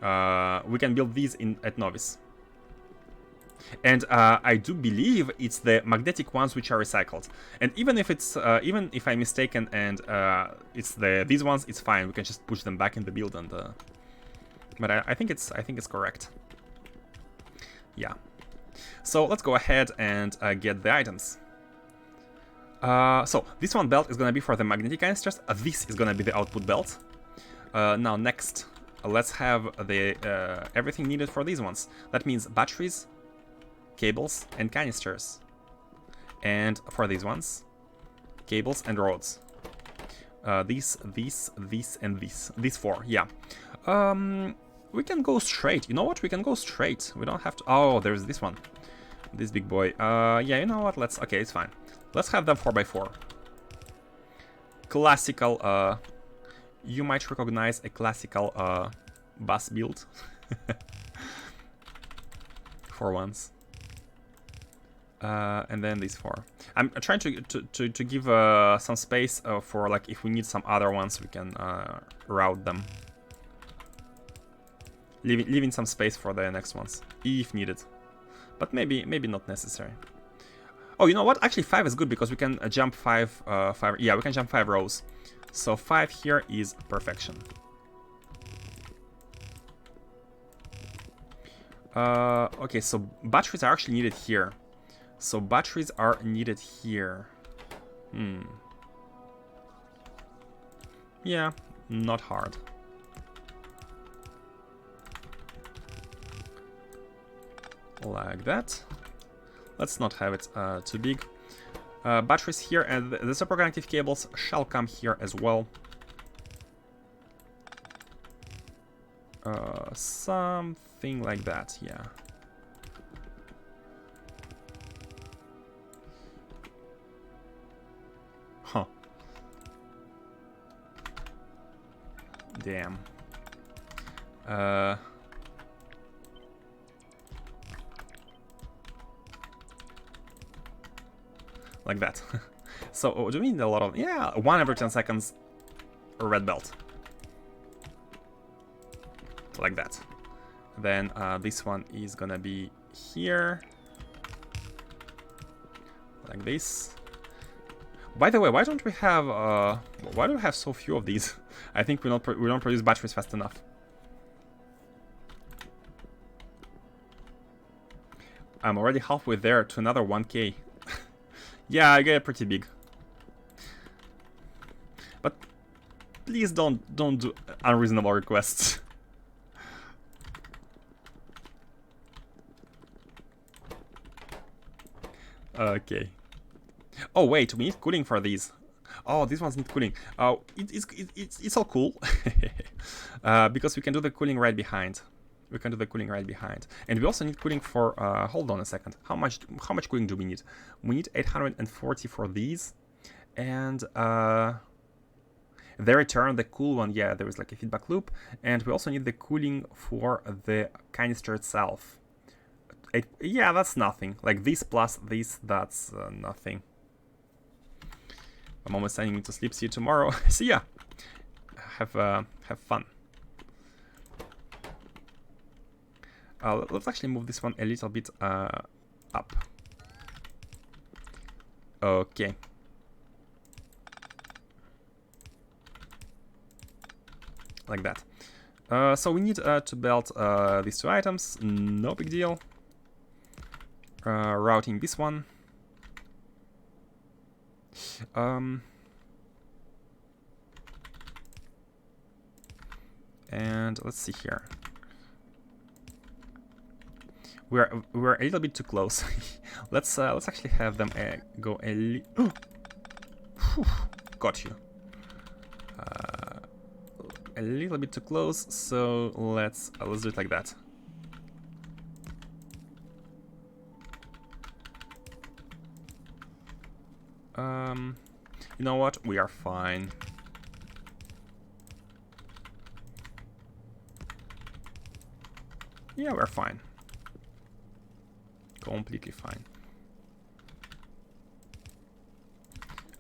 We can build these at Novice. And I do believe it's the magnetic ones which are recycled. And even if I'm mistaken and it's these ones, it's fine. We can just push them back in the build and. But I think it's correct. Yeah. So let's go ahead and get the items. So this one belt is gonna be for the magnetic canisters. This is gonna be the output belt. Now next, let's have the everything needed for these ones. That means batteries, cables, and canisters. And for these ones, cables and rods. These, and these. These 4, yeah. We can go straight. You know what? We can go straight. We don't have to. Oh, there's this one. This big boy. Yeah, you know what? Okay, it's fine. Let's have them 4x4. Classical. You might recognize a classical bus build. For once. And then these 4. I'm trying to give some space for, like, if we need some other ones, we can route them. Leaving some space for the next ones, if needed. But maybe not necessary. Oh, you know what? Actually, 5 is good because we can jump 5. Yeah, we can jump 5 rows. So 5 here is perfection. Okay, so batteries are actually needed here. So batteries are needed here. Yeah, not hard. Like that. Let's not have it too big. Batteries here, and the superconductive cables shall come here as well. Something like that, yeah. Huh. Damn. Like that. So, do we need a lot of... Yeah, 1 every 10 seconds. A red belt. Like that. Then this one is gonna be here. Like this. By the way, why don't we have... why do we have so few of these? I think we don't produce batteries fast enough. I'm already halfway there to another 1K. Yeah, I get it pretty big. But please don't do unreasonable requests. Okay. Oh wait, we need cooling for these. Oh, these ones need cooling. Oh, it's all cool. Because we can do the cooling right behind. And we also need cooling for, hold on a second. How much cooling do we need? We need 840 for these. And the return, the cool one, yeah, there is like a feedback loop. And we also need the cooling for the canister itself. Yeah, that's nothing. Like this plus this, that's nothing. I'm almost sending me to sleep. See you tomorrow. See ya. Have fun. Let's actually move this one a little bit up. Okay. Like that. So we need to belt these 2 items. No big deal. Routing this one. And let's see here. We're a little bit too close. let's actually have them go a little. Got you. A little bit too close. So let's do it like that. You know what? We are fine. Yeah, we're fine. Completely fine.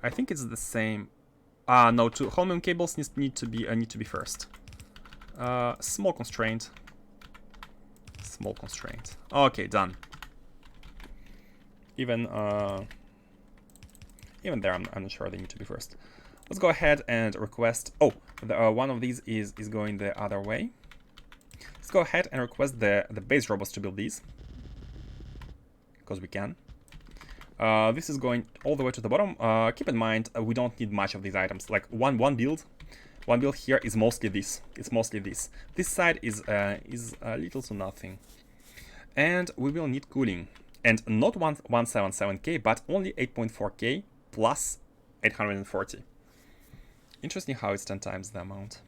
I think it's the same. No, 2 Holmium cables need to be first. Small constraint. Small constraint. Okay, done. Even there, I'm not sure they need to be first. Let's go ahead and request. Oh, one of these is going the other way. Let's go ahead and request the base robots to build these, because we can. This is going all the way to the bottom. Keep in mind, we don't need much of these items. Like one build here is mostly this. It's mostly this. This side is little to nothing, and we will need cooling, and not 177K, but only 8.4K plus 840. Interesting how it's 10 times the amount.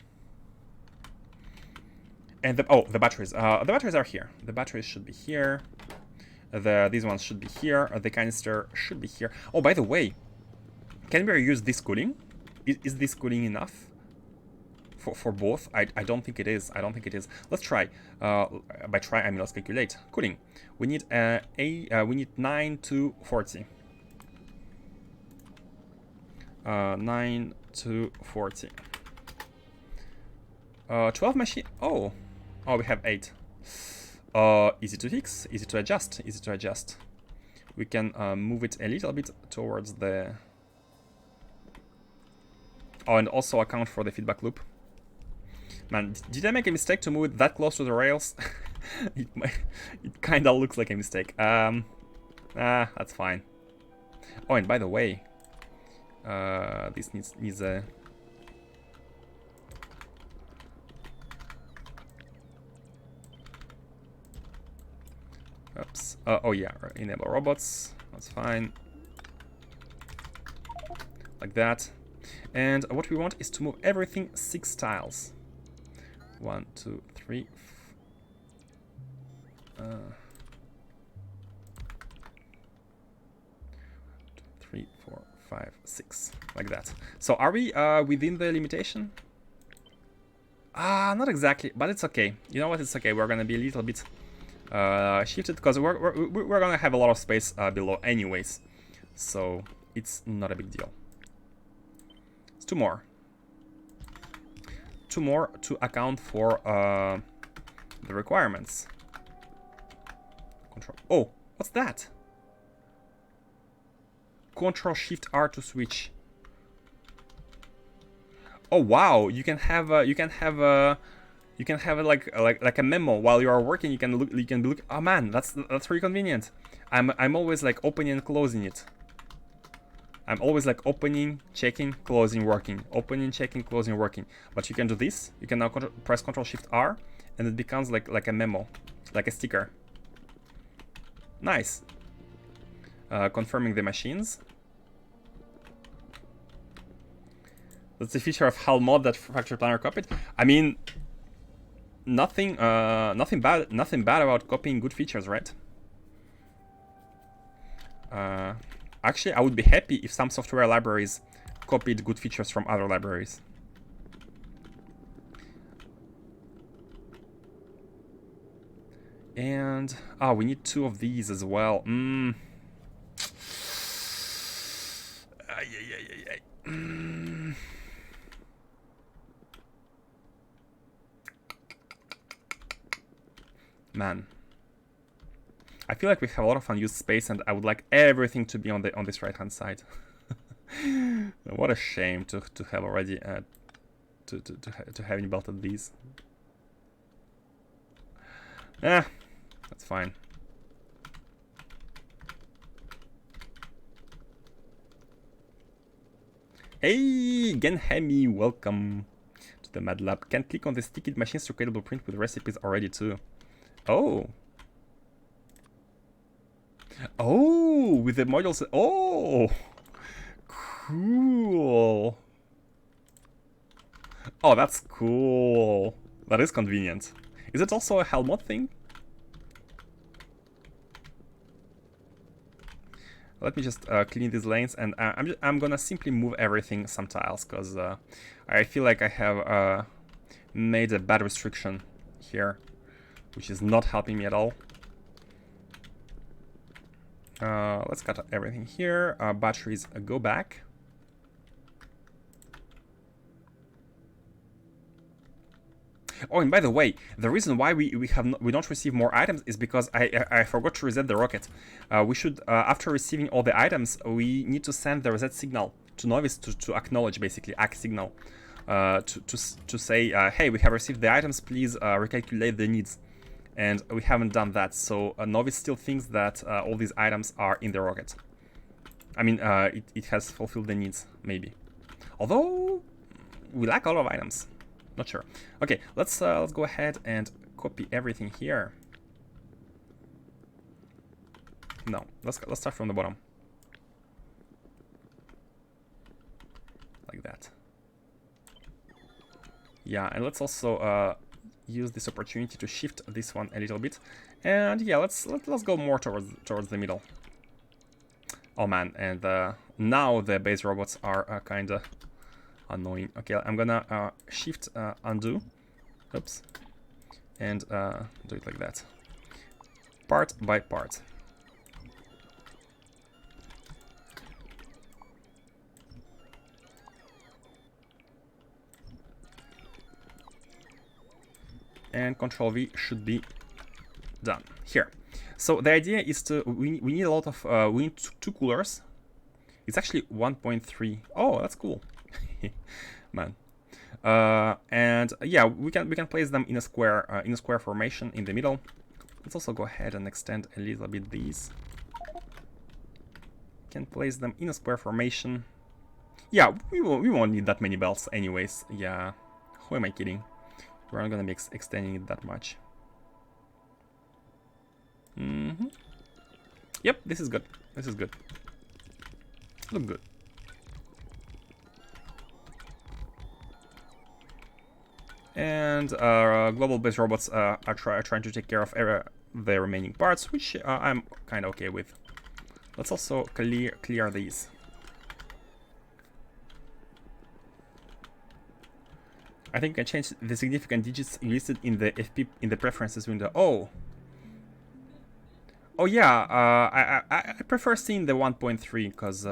And the batteries. The batteries are here. The batteries should be here. These ones should be here. The canister should be here. Oh, by the way, can we reuse this cooling? Is this cooling enough for both? I don't think it is. I don't think it is. Let's try. By try, I mean let's calculate. Cooling. We need we need 9 to 40. 9 to 40. 12 machine. Oh, we have 8. Easy to fix. Easy to adjust. Easy to adjust. We can move it a little bit towards the. Oh, and also account for the feedback loop. Man, did I make a mistake to move it that close to the rails? it kind of looks like a mistake. That's fine. Oh, and by the way, this needs a. Oops. Oh yeah, enable robots. That's fine. Like that. And what we want is to move everything 6 tiles. 1, 2, 3. 3, 4, 5, 6. Like that. So are we within the limitation? Not exactly, but it's okay. You know what? It's okay. We're gonna be a little bit shifted because we're gonna have a lot of space below anyways. So it's not a big deal. It's 2 more. 2 more to account for the requirements. Control. Oh, what's that? Control Shift R to switch. Oh wow! You can have like a memo while you are working. You can look. Oh man, that's pretty convenient. I'm always like opening and closing it. I'm always like opening, checking, closing, working. Opening, checking, closing, working. But you can do this. You can now press Ctrl Shift R, and it becomes like a memo, like a sticker. Nice. Confirming the machines. That's the feature of HAL mod that Factory Planner copied. I mean, nothing bad about copying good features, right? Actually, I would be happy if some software libraries copied good features from other libraries. And we need 2 of these as well. Man, I feel like we have a lot of unused space, and I would like everything to be on this right-hand side. What a shame to have already to having belted these. That's fine. Hey, Genhemi, welcome to the Mad Lab. Can click on the sticky machines to create a blueprint with recipes already too. Oh, with the modules. Oh, cool. Oh, that's cool. That is convenient. Is it also a HAL mod thing? Let me just clean these lanes, and I'm gonna simply move everything some tiles, because I feel like I have made a bad restriction here, which is not helping me at all. Let's cut everything here. Batteries go back. Oh, and by the way, the reason why we don't receive more items is because I forgot to reset the rocket. We should after receiving all the items, we need to send the reset signal to Novice to acknowledge, basically ACK signal, to say hey, we have received the items, please recalculate the needs. And we haven't done that, so Novice still thinks that all these items are in the rocket. I mean, it has fulfilled the needs, maybe. Although we lack a lot of items. Not sure. Okay, let's go ahead and copy everything here. No, let's start from the bottom. Like that. Yeah, and let's also use this opportunity to shift this one a little bit. And yeah, let's go more towards the middle. Oh man, and now the base robots are kinda Annoying. Okay, I'm gonna shift undo. Oops. And do it like that. Part by part. And Control V should be done here. So the idea is to we need a lot of we need two coolers. It's actually 1.3. Oh, that's cool. Man. And yeah, we can place them in a square formation in the middle. Let's also go ahead and extend a little bit these. Can place them in a square formation. Yeah, we won't need that many belts anyways. Yeah, who am I kidding? We're not gonna be extending it that much. Yep, this is good. This is good. Look good. And global base robots are trying to take care of the remaining parts, which I'm kind of okay with. Let's also clear these. I think I changed the significant digits listed in the FP in the preferences window. Oh. Oh yeah, I prefer seeing the 1.3 because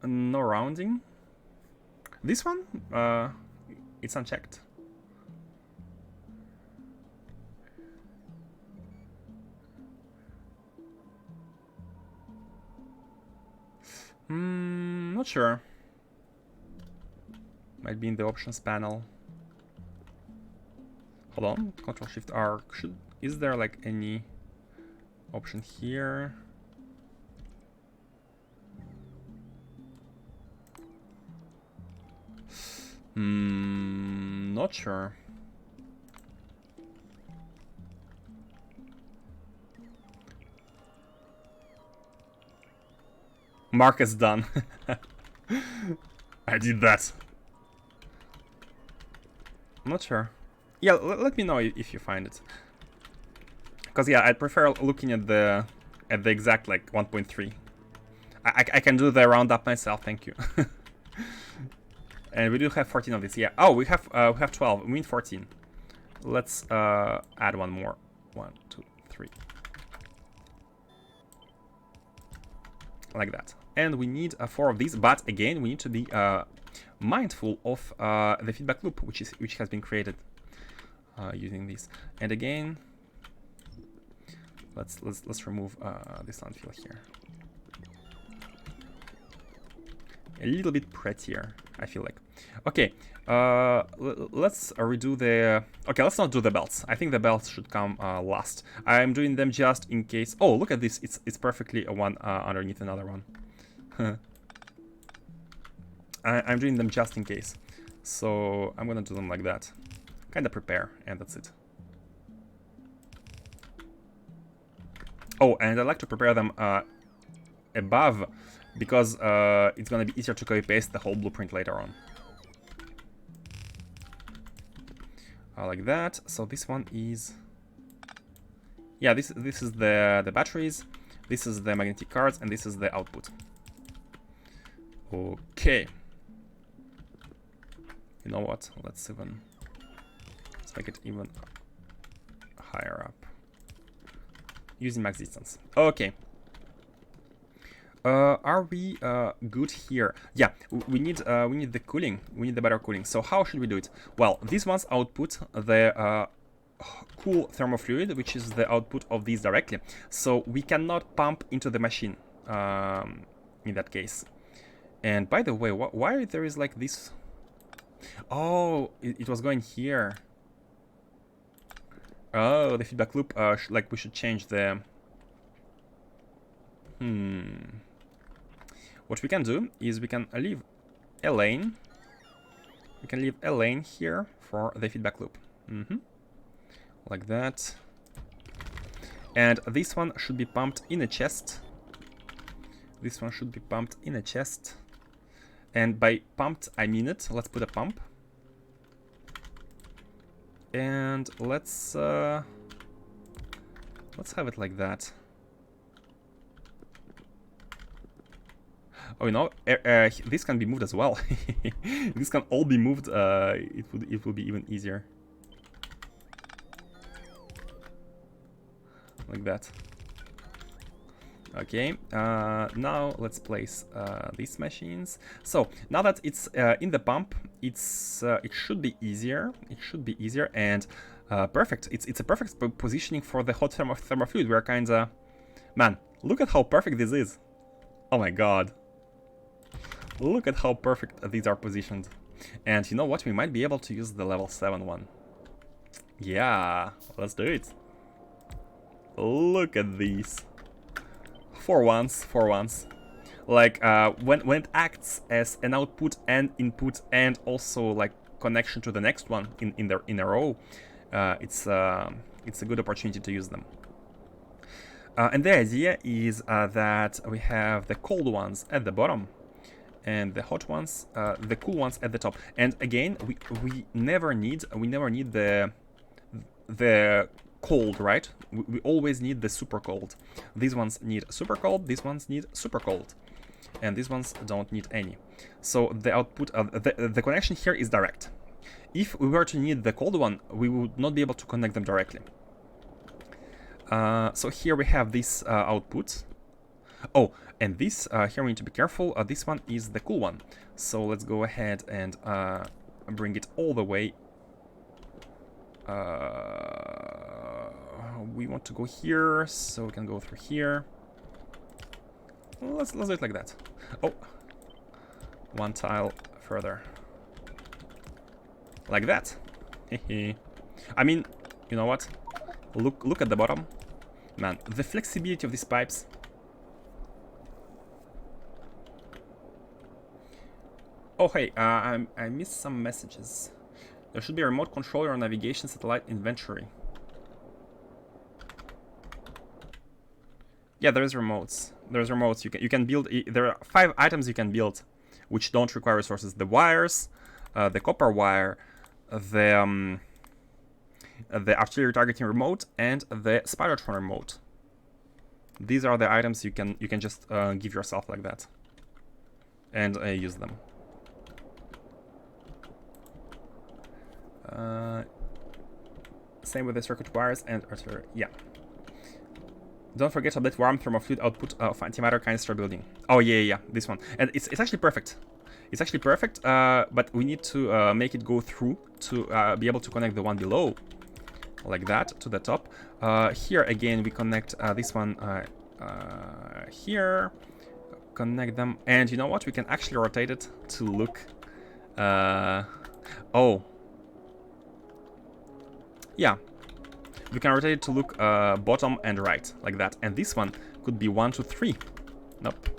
no rounding. This one, it's unchecked. Not sure. Might be in the options panel. Hold on, Control Shift R. Is there like any option here? Not sure. Mark is done. I did that. I'm not sure. Yeah, let me know if you find it. Because yeah, I prefer looking at the exact like 1.3. I can do the roundup myself. Thank you. And we do have 14 of these. Yeah. Oh, we have 12. We need 14. Let's add one more. 1, 2, 3. Like that. And we need 4 of these. But again, we need to be mindful of the feedback loop, which has been created using this. And again, let's remove this landfill here. A little bit prettier, I feel like. Okay, let's redo the... Okay, let's not do the belts. I think the belts should come last. I'm doing them just in case... Oh, look at this. It's perfectly one underneath another one. I'm doing them just in case. So I'm gonna do them like that. Kind of prepare, and that's it. Oh, and I like to prepare them above, because it's gonna be easier to copy paste the whole blueprint later on. Like that. So this one is... Yeah, this is the batteries, this is the magnetic cards, and this is the output. Okay. You know what? Let's make it even higher up. Using max distance. Okay. Are we good here? Yeah, we need the cooling. We need the better cooling. So how should we do it? Well, these ones output the cool thermofluid, which is the output of these directly. So we cannot pump into the machine in that case. And by the way, why there is like this? Oh, it was going here. Oh, the feedback loop. Like we should change the. What we can do is we can leave a lane. We can leave a lane here for the feedback loop. Like that. And this one should be pumped in a chest. This one should be pumped in a chest. And by pumped, I mean it. Let's put a pump. And let's have it like that. Oh, you know, this can be moved as well. This can all be moved. It will be even easier. Like that. Okay, now let's place these machines. So now that it's in the pump, it should be easier. It should be easier and perfect. It's a perfect positioning for the hot thermal fluid. We're kinda, man, look at how perfect this is. Oh my god, look at how perfect these are positioned. And you know what? We might be able to use the level 7 one. Yeah, let's do it. Look at these. For once. Like when it acts as an output and input and also like connection to the next one in a row, it's a good opportunity to use them. And the idea is that we have the cold ones at the bottom and the hot ones, the cool ones at the top. And again, we never need the cold, right? We always need the super cold. These ones need super cold, these ones need super cold, and these ones don't need any. So the output of the connection here is direct. If we were to need the cold one, we would not be able to connect them directly. So here we have this output. Oh, and this here we need to be careful. This one is the cool one. So let's go ahead and bring it all the way. We want to go here, so we can go through here. Let's do it like that. Oh, one tile further, like that. I mean, you know what? Look at the bottom, man. The flexibility of these pipes. Oh hey, I missed some messages. There should be a remote controller or navigation satellite inventory. Yeah, there's remotes. There's remotes. You can build. There are 5 items you can build, which don't require resources: the wires, the copper wire, the artillery targeting remote, and the Spidertron remote. These are the items you can just give yourself like that, and use them. Same with the circuit wires and artillery. Yeah. Don't forget to update warm thermal fluid output of Antimatter Canister building. Oh yeah, this one. And it's actually perfect. It's actually perfect, but we need to make it go through to be able to connect the one below, like that, to the top. Here again we connect this one here, connect them, and you know what? We can actually rotate it to look. Oh. Yeah. We can rotate it to look bottom and right, like that. And this one could be 1, 2, 3. Nope.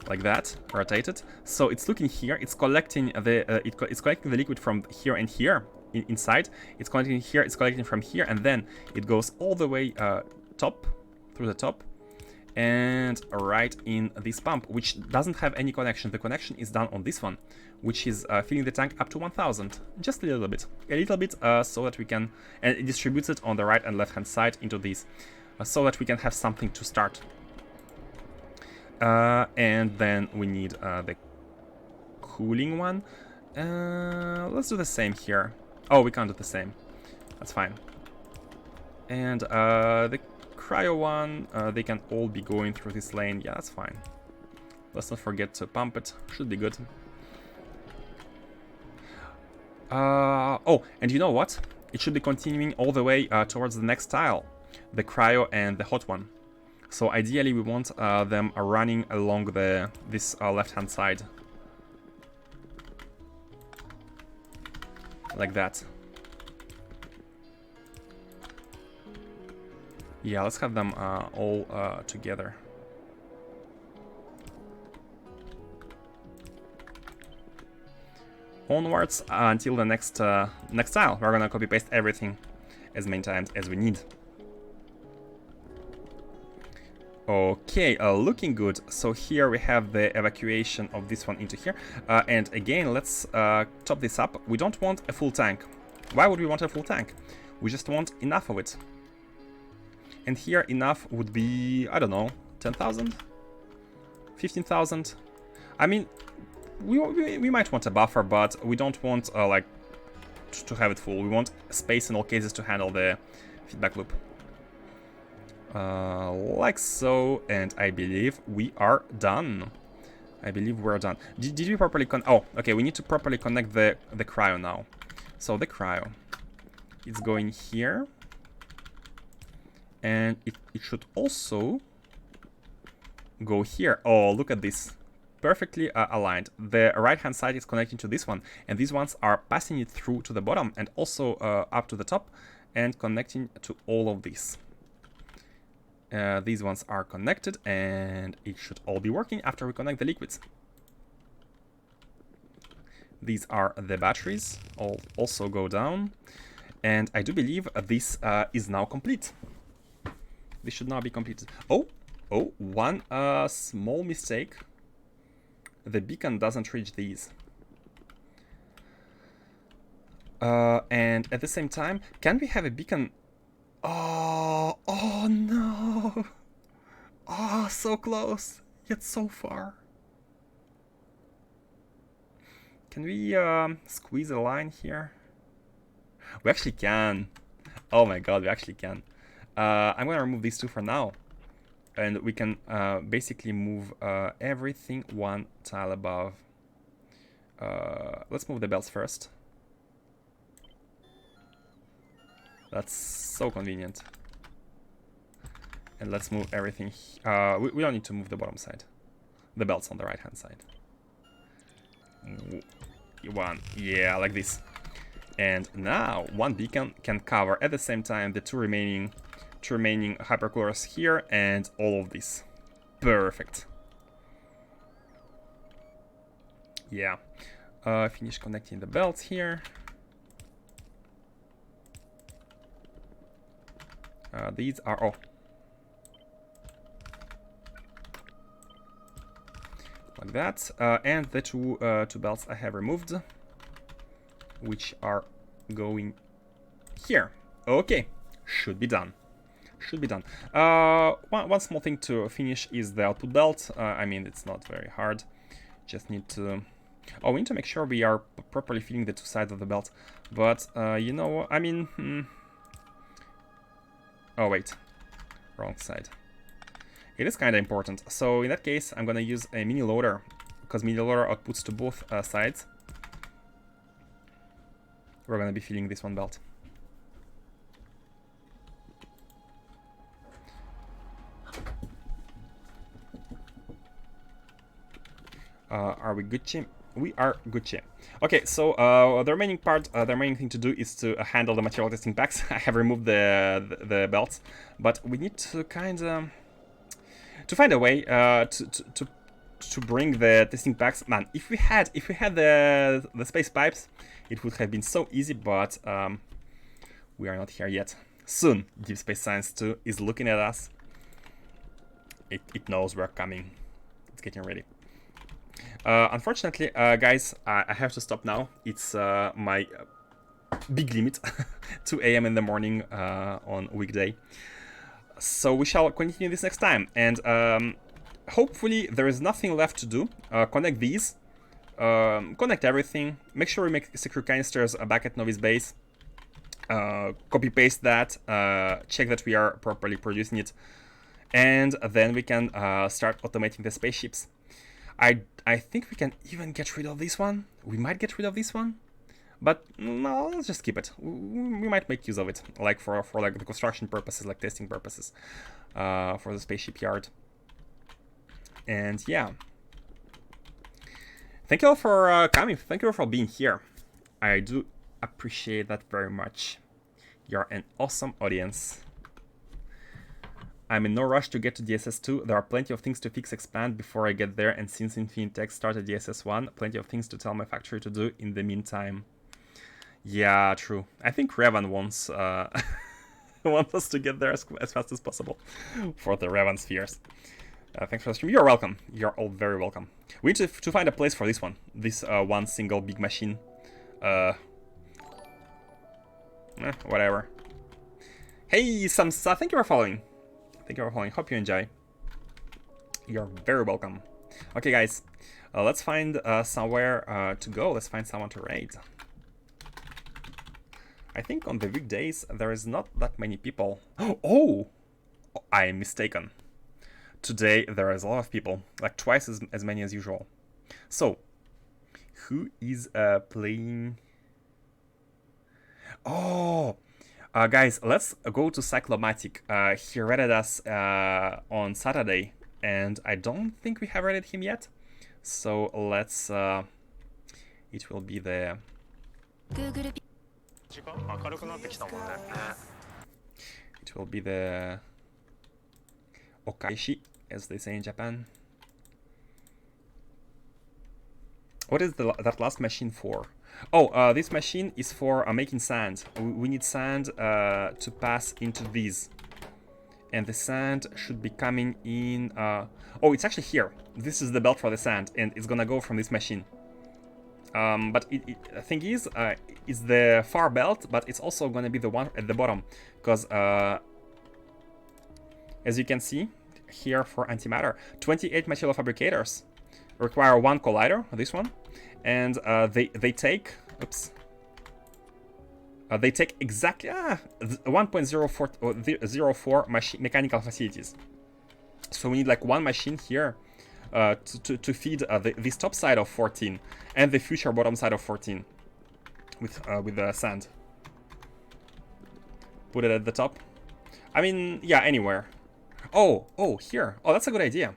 Like that, rotate it. So it's looking here. It's collecting the it's collecting the liquid from here and here inside. It's collecting here. It's collecting from here, and then it goes all the way top through the top and right in this pump, which doesn't have any connection. The connection is done on this one, which is filling the tank up to 1000, just a little bit, so that we can, and it distributes it on the right and left hand side into these, so that we can have something to start. And then we need the cooling one. Let's do the same here. Oh, we can't do the same. That's fine. And the cryo one, they can all be going through this lane. Yeah, that's fine. Let's not forget to pump it. Should be good. Oh, and you know what? It should be continuing all the way towards the next tile, the cryo and the hot one. So ideally we want them running along this left-hand side. Like that. Yeah, let's have them all together. Onwards until the next tile. We're gonna copy paste everything as many times as we need. Okay, looking good. So here we have the evacuation of this one into here. And again, let's top this up. We don't want a full tank. Why would we want a full tank? We just want enough of it. And here enough would be, I don't know, 10,000? 15,000? I mean, we might want a buffer, but we don't want like to have it full. We want space in all cases to handle the feedback loop. Like so, and I believe we are done. I believe we're done. Did we properly oh, okay, we need to properly connect the cryo now. So the cryo is going here. And it should also go here. Oh, look at this. Perfectly aligned. The right-hand side is connecting to this one. And these ones are passing it through to the bottom and also up to the top and connecting to all of these. These ones are connected and it should all be working after we connect the liquids. These are the batteries. All also go down. And I do believe this is now complete. This should now be completed. Oh, one small mistake. The beacon doesn't reach these. And at the same time, can we have a beacon? Oh no. Oh, so close, yet so far. Can we squeeze a line here? We actually can. Oh my god, we actually can. I'm gonna remove these two for now. And we can basically move everything one tile above. Let's move the belts first. That's so convenient. And let's move everything. We don't need to move the bottom side. The belts on the right hand side. One, yeah, like this. And now one beacon can cover at the same time the two remaining hypercoolers here and all of this. Perfect. Yeah. Finish connecting the belts here. These are like that. And the two belts I have removed, which are going here. Okay, should be done. Should be done. One small thing to finish is the output belt. I mean, it's not very hard. Just need to... Oh, we need to make sure we are properly filling the two sides of the belt. But, you know, I mean... Oh, wait. Wrong side. It is kind of important. So, in that case, I'm going to use a mini loader. Because mini loader outputs to both sides. We're going to be filling this one belt. Are we Gucci? We are Gucci. Okay, so the remaining part, the remaining thing to do is to handle the material testing packs. I have removed the belts, but we need to kind of to find a way to bring the testing packs. Man, if we had the space pipes, it would have been so easy. But we are not here yet. Soon, Deep Space Science 2 is looking at us. It knows we're coming. It's getting ready. Unfortunately, guys, I have to stop now. It's my big limit, 2 a.m. in the morning on weekday. So we shall continue this next time. And hopefully there is nothing left to do. Connect these, connect everything. Make sure we make secure canisters back at Novi's base. Copy paste that. Check that we are properly producing it, and then we can start automating the spaceships. I think we can even get rid of this one. We might get rid of this one, but no, let's just keep it. We might make use of it, like for like the construction purposes, like testing purposes, for the spaceship yard. And yeah, thank you all for coming. Thank you all for being here. I do appreciate that very much. You're an awesome audience. I'm in no rush to get to DSS2. There are plenty of things to fix, expand before I get there, and since Infinitech started DSS1, plenty of things to tell my factory to do in the meantime. Yeah, true. I think Revan wants wants us to get there as fast as possible for the Revan spheres. Thanks for the stream. You're welcome. You're all very welcome. We need to find a place for this one. This one single big machine. Whatever. Hey, Samsa, thank you for following. Thank you for following. Hope you enjoy. You're very welcome. Okay, guys. Let's find somewhere to go. Let's find someone to raid. I think on the weekdays there is not that many people. Oh, I am mistaken. Today there is a lot of people, like twice as many as usual. So, who is playing? Oh, guys, let's go to Cyclomatic. He raided us on Saturday, and I don't think we have raided him yet. So let's. It will be the. It will be the Okaishi, as they say in Japan. What is that last machine for? Oh, this machine is for making sand. We need sand to pass into these. And the sand should be coming in... Oh, it's actually here. This is the belt for the sand, and it's gonna go from this machine. But the thing is, it's the far belt, but it's also gonna be the one at the bottom. Because, as you can see, here for Antimatter, 28 material fabricators require one collider, this one, and they take, oops, they take exactly 1.04 mechanical facilities. So we need like one machine here to feed this top side of 14 and the future bottom side of 14 with the sand. Put it at the top. I mean, yeah, anywhere. Oh, here. Oh, that's a good idea.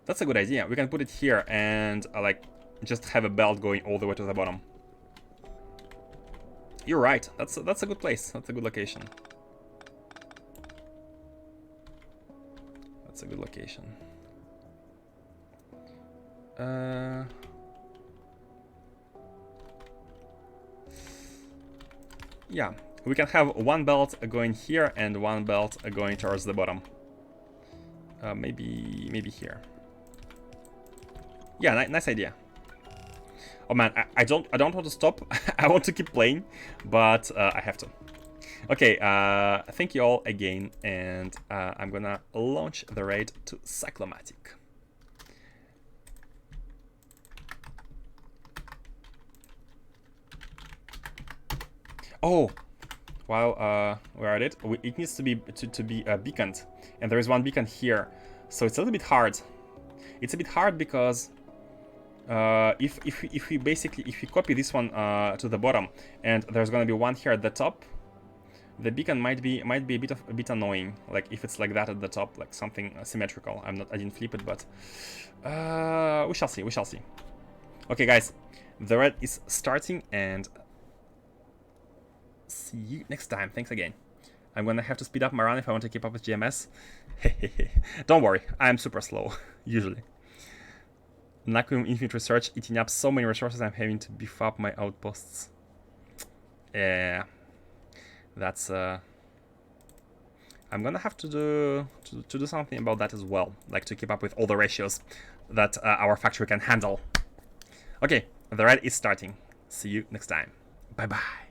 That's a good idea. We can put it here and like just have a belt going all the way to the bottom. You're right. That's a good place. That's a good location. That's a good location. Yeah, we can have one belt going here and one belt going towards the bottom. Maybe here. Yeah, nice idea. Oh man, I don't want to stop. I want to keep playing, but I have to. Okay, thank you all again, and I'm gonna launch the raid to Cyclomatic. Oh, while we're at it, it needs to be beaconed, and there is one beacon here, so it's a little bit hard. It's a bit hard because if we copy this one to the bottom, and there's gonna be one here at the top, the beacon might be a bit annoying. Like if it's like that at the top, like something symmetrical. I didn't flip it, but we shall see. We shall see. Okay, guys, the raid is starting, and see you next time. Thanks again. I'm gonna have to speed up my run if I want to keep up with GMS. Don't worry, I'm super slow usually. Nakuum Infinite Research eating up so many resources. I'm having to beef up my outposts. Yeah, that's I'm gonna have to do something about that as well, like to keep up with all the ratios that our factory can handle. Okay, the raid is starting. See you next time. Bye bye.